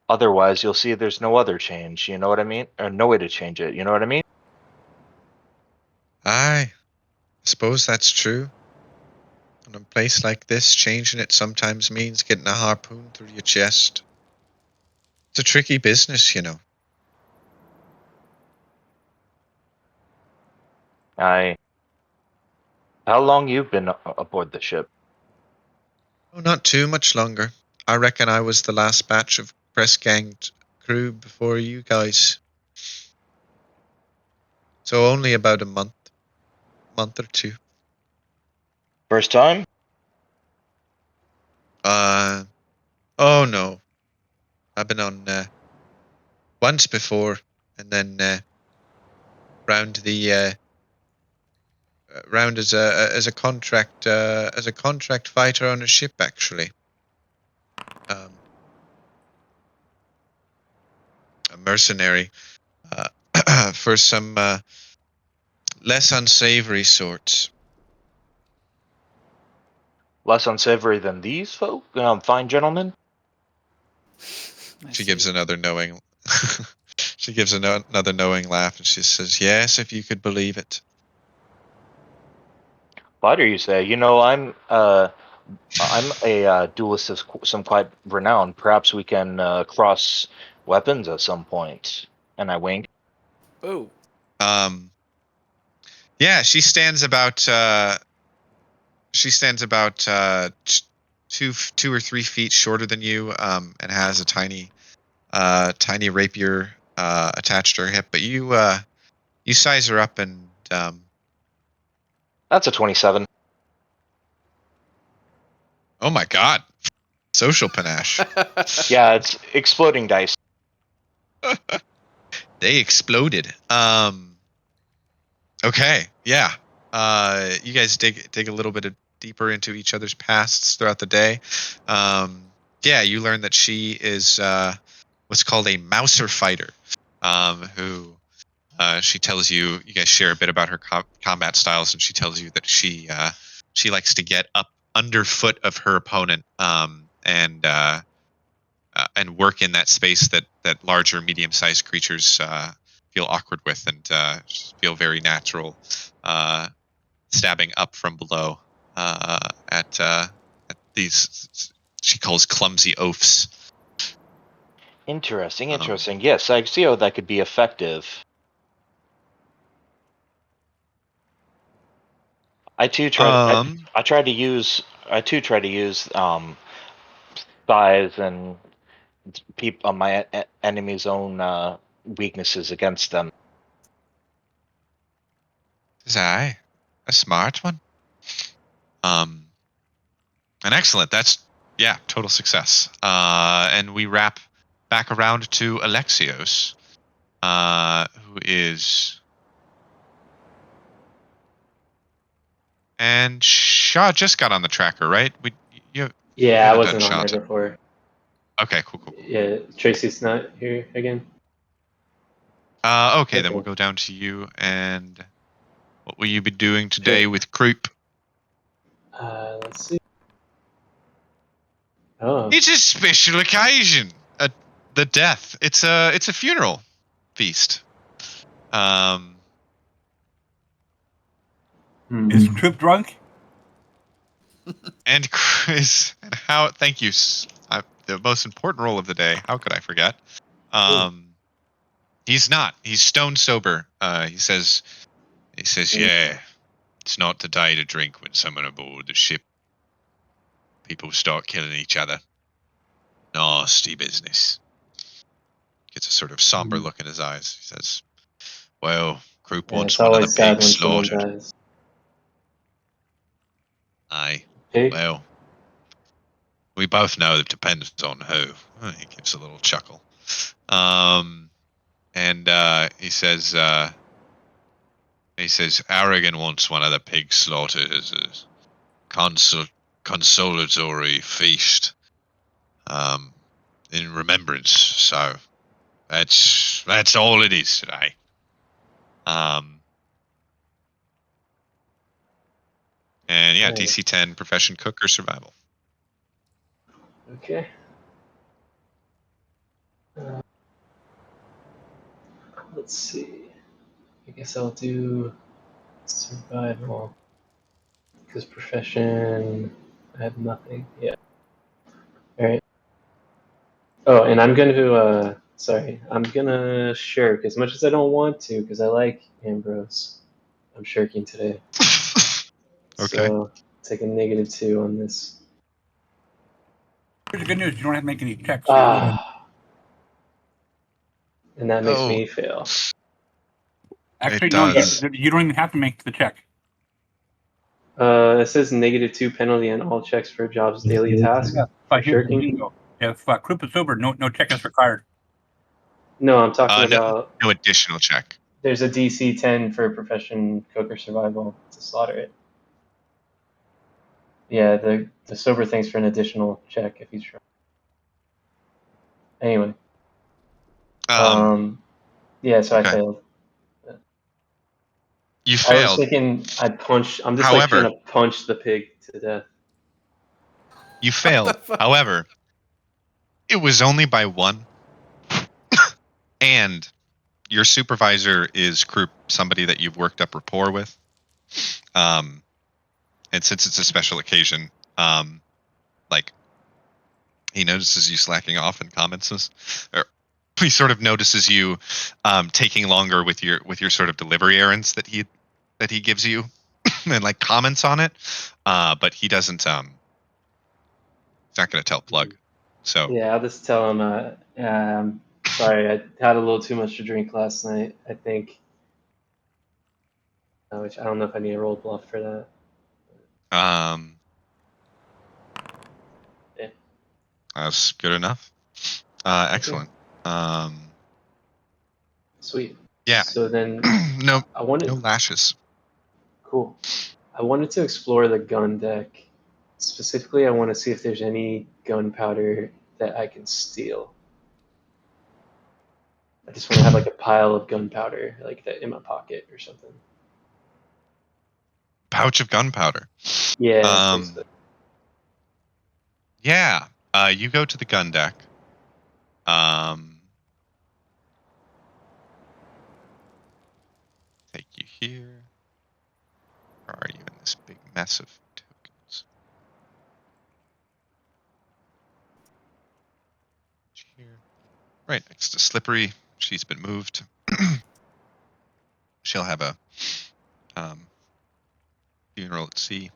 Otherwise, you'll see there's no other change. You know what I mean? Or no way to change it. You know what I mean? I suppose that's true. In a place like this, changing it sometimes means getting a harpoon through your chest. It's a tricky business, you know. How long you've been aboard the ship? Oh, not too much longer. I reckon I was the last batch of press gang crew before you guys. So only about a month or two. First time? Oh no. I've been on once before, and then round the round as a contract fighter on a ship, actually. A mercenary for some less unsavory sorts. Less unsavory than these folk, fine gentlemen. She gives another knowing. She gives another knowing laugh, and she says, "Yes, if you could believe it." Why do you say? You know, I'm a duelist of some quite renown. Perhaps we can cross weapons at some point. And I wink. Oh. Yeah, she stands about. She stands about 2 or 3 feet shorter than you, and has a tiny rapier attached to her hip. But you size her up, and that's a 27. Oh my god, social panache. Yeah, it's exploding dice. They exploded. Okay, yeah. You guys dig a little bit deeper into each other's pasts throughout the day. Yeah, you learn that she is what's called a Mouser fighter, who she tells you. You guys share a bit about her combat styles, and she tells you that she likes to get up underfoot of her opponent, and work in that space that larger, medium-sized creatures feel awkward with, and feel very natural, stabbing up from below at these she calls clumsy oafs. Interesting, interesting. Yes, I see how that could be effective. I too try. I try to use. I too try to use size and my enemy's own weaknesses against them. Is I a smart one? An excellent. That's total success. And we wrap back around to Alexios, who is. And Shaw just got on the tracker, right? You Yeah, I haven't done wasn't on Shaw. there before. Okay, cool. Yeah, Tracy's not here again. Okay, then we'll go down to you. And what will you be doing today with Croup? Let's see. Oh, It's a special occasion. The death. It's a funeral feast. Is Croup drunk? And Chris, and how? Thank you. The most important role of the day. How could I forget? He's not. He's stone sober. He says, yeah, it's not the day to drink when someone aboard the ship. People start killing each other. Nasty business. Gets a sort of somber look in his eyes. He says, well, Croup wants it's one of the always sad pigs when someone slaughtered. dies. Aye. Pig? Well, we both know it depends on who. He gives a little chuckle. And he says, Aragon wants one of the pigs slaughtered as a consolatory feast, in remembrance. So that's all it is today. And yeah, DC 10, profession, cook, or survival. Okay. Let's see. I guess I'll do survival. Because profession, I have nothing. Yeah. Alright. Oh, and I'm going to, I'm going to shirk as much as I don't want to because I like Ambrose. I'm shirking today. Okay. So, take a -2 on this. Here's the good news: you don't have to make any checks. And that makes me fail. Actually, it no, does. you don't even have to make the check. It says -2 penalty on all checks for job's daily task. For shirking. If Croup is sober, no check is required. No, I'm talking about no additional check. There's a DC 10 for profession, cook, or survival to slaughter it. Yeah, the sober thing's for an additional check if he's drunk. Anyway. Yeah, so okay. I failed. You failed. I was thinking I'd punch. I'm just However, trying to punch the pig to death. You failed. However, it was only by 1. And your supervisor is Croup, somebody that you've worked up rapport with. And since it's a special occasion, like he notices you slacking off in comments, or he sort of notices you taking longer with your sort of delivery errands that he gives you, and like comments on it. But he doesn't. He's not going to tell Plug. So yeah, I'll just tell him. Sorry, I had a little too much to drink last night. I think. Which I don't know if I need a roll bluff for that. Yeah. That's good enough. Excellent. Sweet. Yeah. So then, no I wanted. no lashes. Cool. I wanted to explore the gun deck. Specifically, I want to see if there's any gunpowder that I can steal. I just want to have like a pile of gunpowder, like that in my pocket or something. Pouch of gunpowder. Yeah, basically. Yeah. You go to the gun deck. Take you here. Where are you in this big mess of tokens? Here. Right next to Slippery. She's been moved. She'll have a funeral at sea.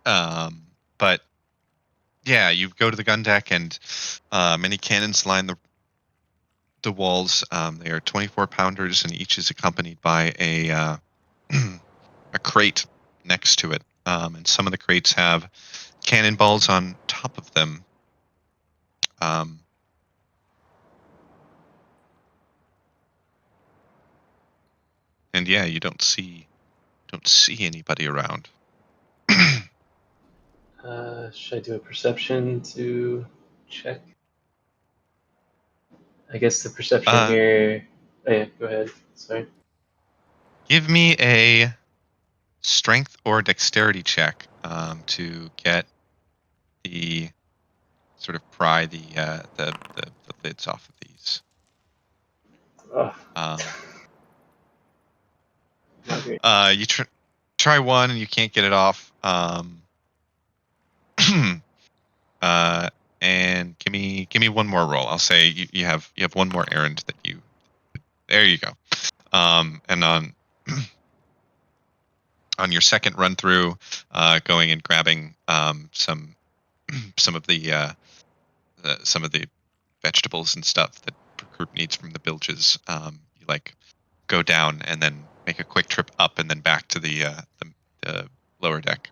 But yeah, you go to the gun deck, and many cannons line the walls. They are 24 pounders, and each is accompanied by a a crate next to it. And some of the crates have cannonballs on top of them. And yeah, you don't see anybody around. Should I do a perception to check? I guess the perception here. Oh yeah, go ahead. Sorry. Give me a strength or dexterity check to get the sort of pry the lids off of these. Oh, not great. You try one and you can't get it off. And give me one more roll. I'll say you have one more errand that you. There you go. And on your second run through, going and grabbing some some of the vegetables and stuff that the group needs from the bilges. You like go down and then make a quick trip up and then back to the lower deck.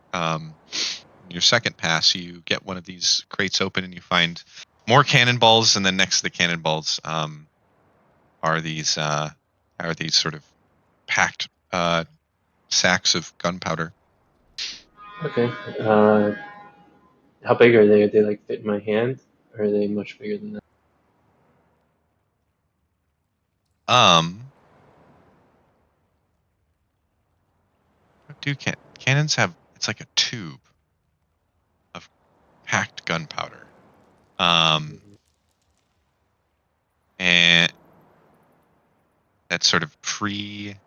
Your second pass, you get one of these crates open and you find more cannonballs, and then next to the cannonballs are these sort of packed sacks of gunpowder. Okay. How big are they? Are they like fit in my hand, or are they much bigger than that? Do cannons have? It's like a tube of packed gunpowder. And that's sort of pre-loaded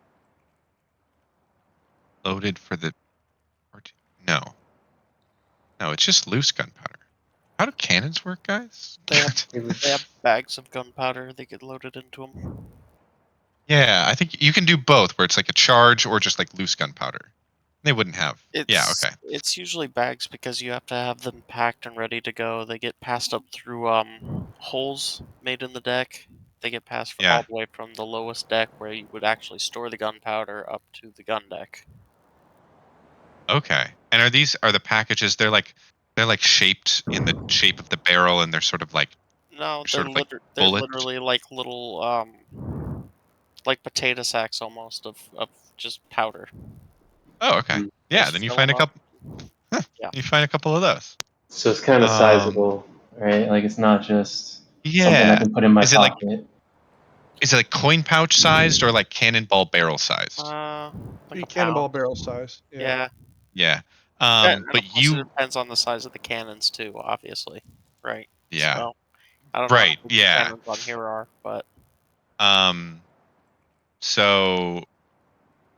for the. No, it's just loose gunpowder. How do cannons work, guys? They have bags of gunpowder. They get loaded into them. Yeah, I think you can do both, where it's like a charge or just like loose gunpowder. They wouldn't have. Yeah, okay. It's usually bags because you have to have them packed and ready to go. They get passed up through holes made in the deck. They get passed Yeah. all the way from the lowest deck where you would actually store the gunpowder up to the gun deck. Okay. And are the packages? They're like shaped in the shape of the barrel, and they're sort of like No, sort of like they're bullet. literally like little like potato sacks almost of just powder. Oh, okay. They Yeah. just Then you fill find a them up. couple. Yeah. You find a couple of those. So it's kind of sizable, right? Like it's not just something I Yeah. can put in my Is it like pocket. coin pouch sized or like cannonball barrel sized? Like a cannonball pound. barrel size. Yeah. Yeah. And of But course, it you. depends on the size of the cannons too, obviously, right? Yeah. So I don't know how Right. big the Yeah. cannons on here are, but So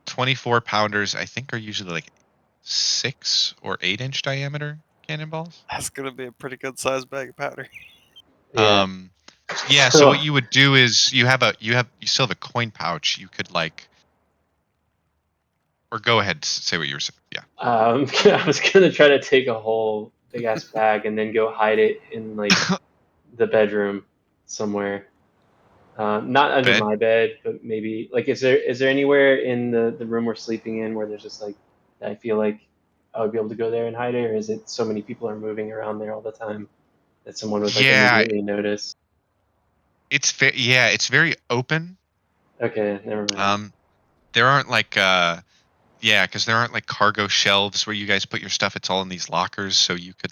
24 pounders, I think, are usually like 6 or 8-inch diameter cannonballs. that's gonna be a pretty good sized bag of powder. Yeah. Yeah. So what you would do is you still have a coin pouch. You could like, or go ahead, say what you were saying. Yeah. I was gonna try to take a whole big ass bag and then go hide it in like the bedroom somewhere. Not under Bed. my bed, but maybe like is there anywhere in the room we're sleeping in where there's just like I feel like I would be able to go there and hide it, or is it so many people are moving around there all the time that someone would like Yeah. immediately notice? It's very open. Okay, never mind. there aren't like because there aren't like cargo shelves where you guys put your stuff. It's all in these lockers, so you could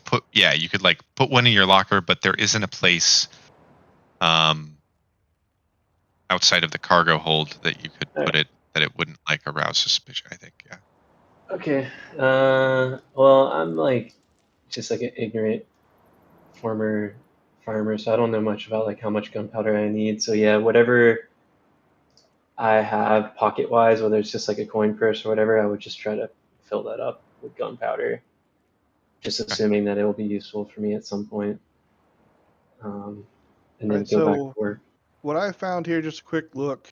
put one in your locker, but there isn't a place outside of the cargo hold that you could put it that it wouldn't like arouse suspicion. I think, yeah. Okay. Well, I'm like just like an ignorant former farmer, so I don't know much about like how much gunpowder I need. So yeah, whatever I have pocket wise, whether it's just like a coin purse or whatever, I would just try to fill that up with gunpowder, just assuming that it will be useful for me at some point. And then Right, go back so to work. what I found here, just a quick look,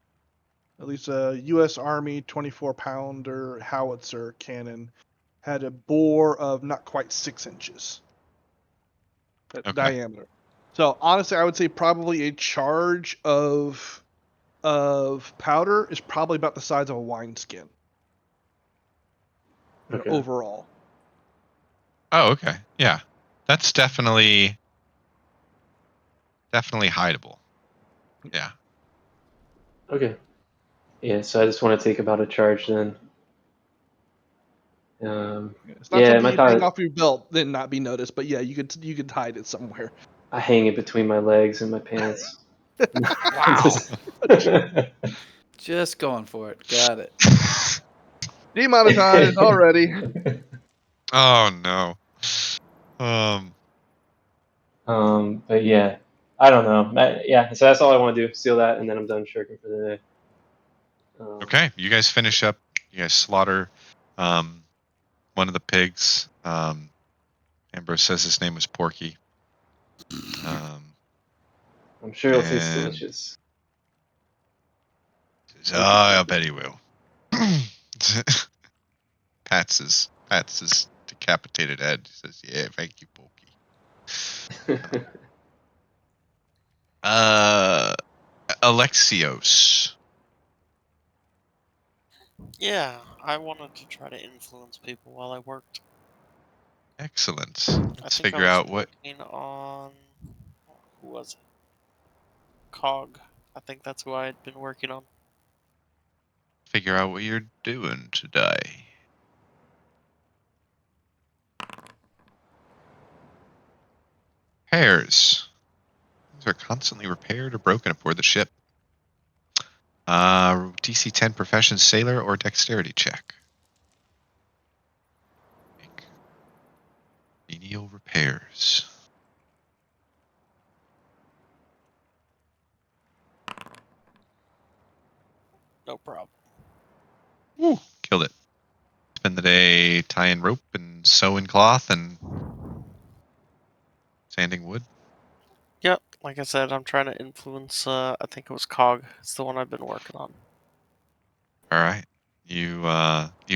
at least a U.S. Army 24-pounder howitzer cannon had a bore of not quite 6 inches diameter. So honestly, I would say probably a charge of powder is probably about the size of a wineskin. Okay. Overall. Oh, okay. Yeah, that's definitely hideable. Yeah. Okay. Yeah, so I just want to take about a charge then. It's not Yeah, something my you take thought, off your belt then not be noticed, but yeah, you could hide it somewhere. I hang it between my legs and my pants. Wow. Just- Just going for it. Got it. Demonetized already. Oh no. But yeah, I don't know. Yeah, so that's all I want to do. Steal that, and then I'm done shirking for the day. Okay, you guys finish up. You guys slaughter one of the pigs. Ambrose says his name was Porky. I'm sure it'll taste And delicious. says, I bet he will. Pats his decapitated head. He says, "Yeah, thank you, Porky." Alexios. Yeah, I wanted to try to influence people while I worked. Excellent. I Let's think I figure was out what. working on who was it? Cog. I think that's who I had been working on. Figure out what you're doing today. Repairs. Things are constantly repaired or broken aboard the ship. DC 10 profession sailor or dexterity check. Make menial repairs. No problem. Woo, killed it. Spend the day tying rope and sewing cloth and sanding wood. Yep, like I said, I'm trying to influence. I think it was Cog. It's the one I've been working on. All right. You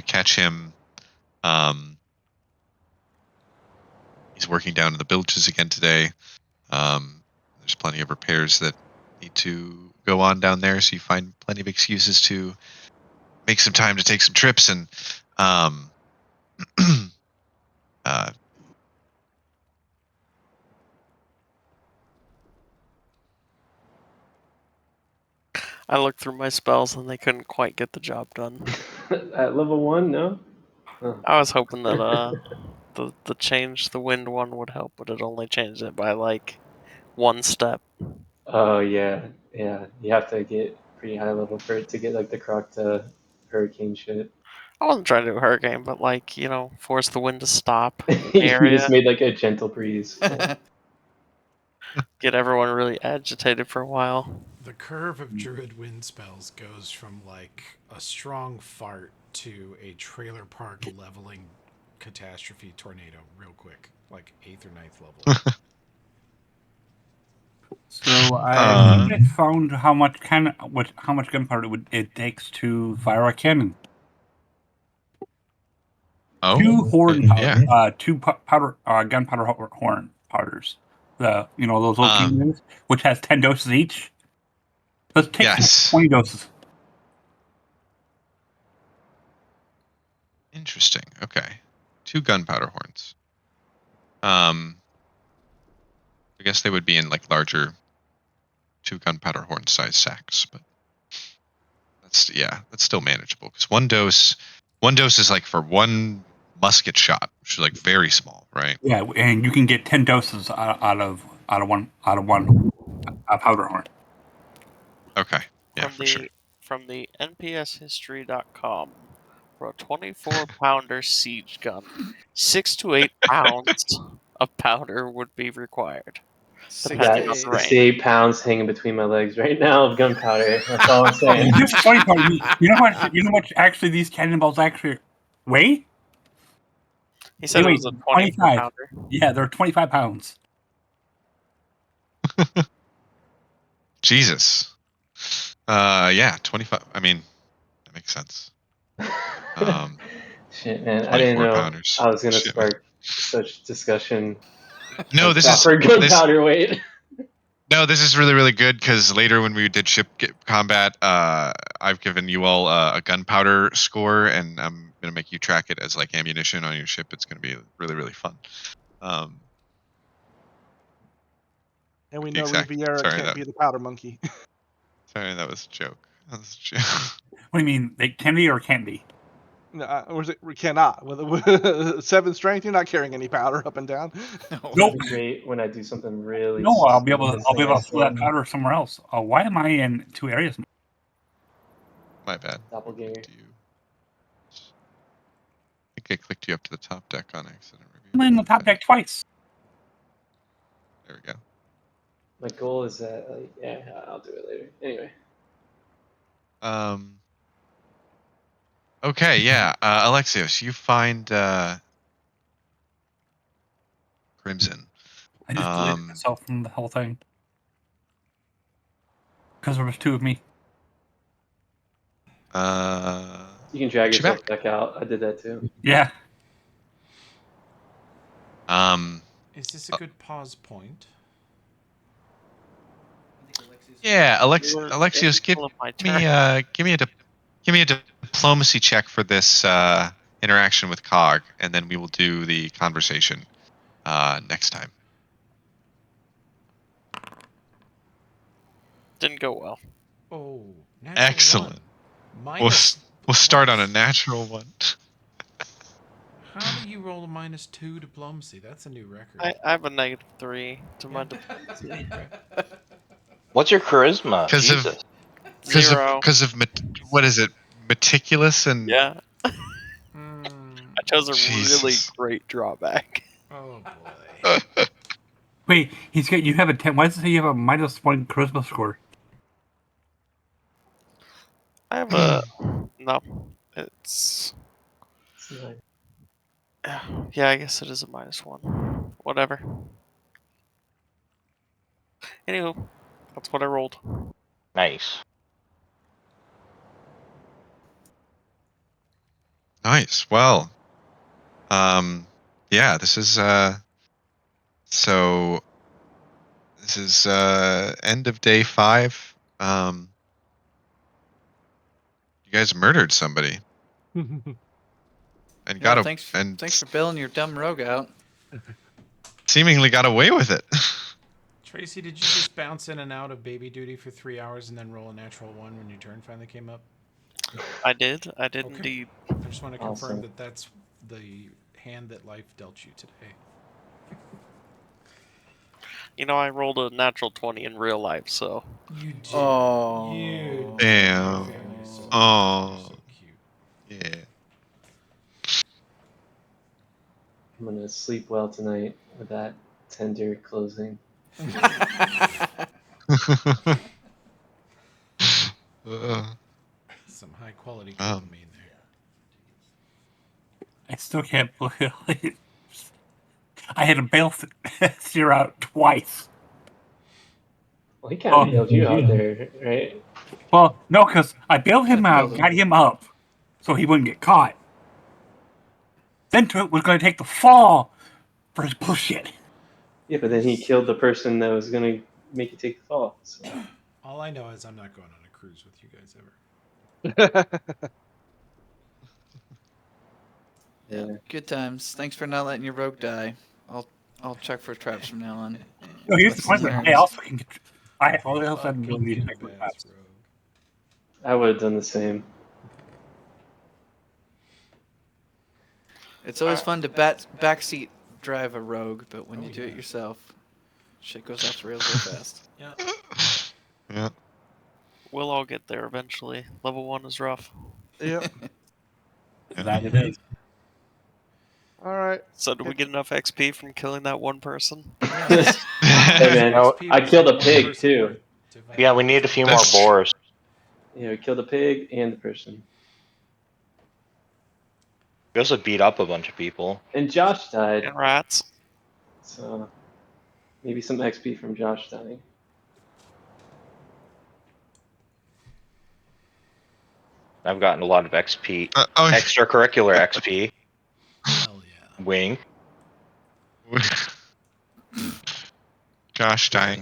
catch him. He's working down in the bilges again today. There's plenty of repairs that need to go on down there, so you find plenty of excuses to make some time to take some trips and uh, I looked through my spells and they couldn't quite get the job done. At level 1, no? Oh. I was hoping that the change the wind one would help, but it only changed it by like 1 step. Oh yeah, yeah. You have to get pretty high level for it to get like the croc to hurricane shit. I wasn't trying to do a hurricane, but like, force the wind to stop in the You area. just made like a gentle breeze. Get everyone really agitated for a while. The curve of druid wind spells goes from like a strong fart to a trailer park leveling catastrophe tornado real quick, like 8th or 9th level. So I think I found how much gunpowder it takes to fire a cannon. Oh, Two horn powder, yeah. gunpowder horn powders. Those little cannons, which has 10 doses each. So it takes Yes. 20 doses. Interesting. Okay. 2 gunpowder horns. I guess they would be in like larger 2 gunpowder horn size sacks, but that's still manageable because one dose is like for one musket shot, which is like very small, right? Yeah, and you can get 10 doses out of one powder horn. Okay. Yeah, for sure. From the NPShistory.com, for a 24-pounder siege gun, 6 to 8 pounds of powder would be required, I depending got on the range. 68 pounds hanging between my legs right now of gunpowder. That's all I'm saying. Here's the funny part. You know how much actually these cannonballs actually weigh? He said it was a 25. 24-pounder. Yeah, they're 25 pounds. Jesus. Yeah, 25. I mean, that makes sense. Shit, man, I didn't 24 know pounders. I was gonna Shit, man. spark such discussion. No, on this is proper this. gunpowder weight. No, this is really, really good because later when we did ship combat, I've given you all a gunpowder score, and I'm gonna make you track it as like ammunition on your ship. It's gonna be really, really fun. And we know Exactly. Riviera Sorry, can't be the powder monkey. that was a joke. That was a joke. What do you mean? They can be or can't be? No, or is it we cannot? With 7 strength, you're not carrying any powder up and down. Nope. That'd be great when I do something really. No, I'll be able to stupid throw that accidentally. powder somewhere else. Why am I in 2 areas? My bad. Doppelganger. I think I clicked you up to the top deck on accident. I'm in the top deck twice. There we go. My goal is that, like, yeah, I'll do it later. Anyway. Okay, yeah. Alexios, you find Crimson. I just deleted myself from the whole thing. Because there was 2 of me. You can drag yourself back out. I did that too. Yeah. Is this a good pause point? Yeah, Alexios, give me a diplomacy check for this interaction with Cog, and then we will do the conversation next time. Didn't go well. Oh, natural Excellent. One. We'll start on a natural one. How do you roll a -2 diplomacy? That's a new record. I have a -3 to my diplomacy. What's your charisma? Jesus. Because of what is it? Meticulous and yeah. I chose a really great drawback. Oh boy. Wait, you have a 10. Why does it say you have a -1 charisma score? I have a no. It's yeah. I guess it is a -1. Whatever. Anywho, that's what I rolled. Nice. Nice. Well, yeah. This is so. This is end of day 5. You guys murdered somebody. And Yeah, thanks for bailing your dumb rogue out. Seemingly got away with it. Tracy, did you just bounce in and out of baby duty for 3 hours and then roll a natural 1 when your turn finally came up? I did indeed. I just want to confirm that that's the hand that life dealt you today. You know, I rolled a natural 20 in real life, so. You did. Oh. You did. Damn. Oh. So cute. Yeah. I'm gonna sleep well tonight with that tender closing. Some high quality dopamine there. I still can't believe it. I had to bail Sear out twice. Well, he kind of bailed you out there, right? Well, no, because I bailed him out, got him up, so he wouldn't get caught. Then Twit was going to take the fall for his bullshit. Yeah, but then he killed the person that was gonna make you take the fall. So. All I know is I'm not going on a cruise with you guys ever. Yeah. Good times. Thanks for not letting your rogue die. I'll check for traps from now on. No, here's the point. I also can. I also have the ability to check for traps. I would have done the same. It's always fun to backseat drive a rogue, but when Oh, you do it yeah. yourself, shit goes off the rails real fast. Yeah. Yeah. We'll all get there eventually. Level 1 is rough. Yep. That it is. All right. So, do we get enough XP from killing that one person? Yes. Hey man, XP I was killed the a one pig person too. worth dividing Yeah, we need a few more That's true. boars. Yeah, we killed a pig and the person. We also beat up a bunch of people. And Josh died, And rats. so maybe some XP from Josh dying. I've gotten a lot of XP, Oh, extracurricular XP. Hell yeah. Wing. Josh dying.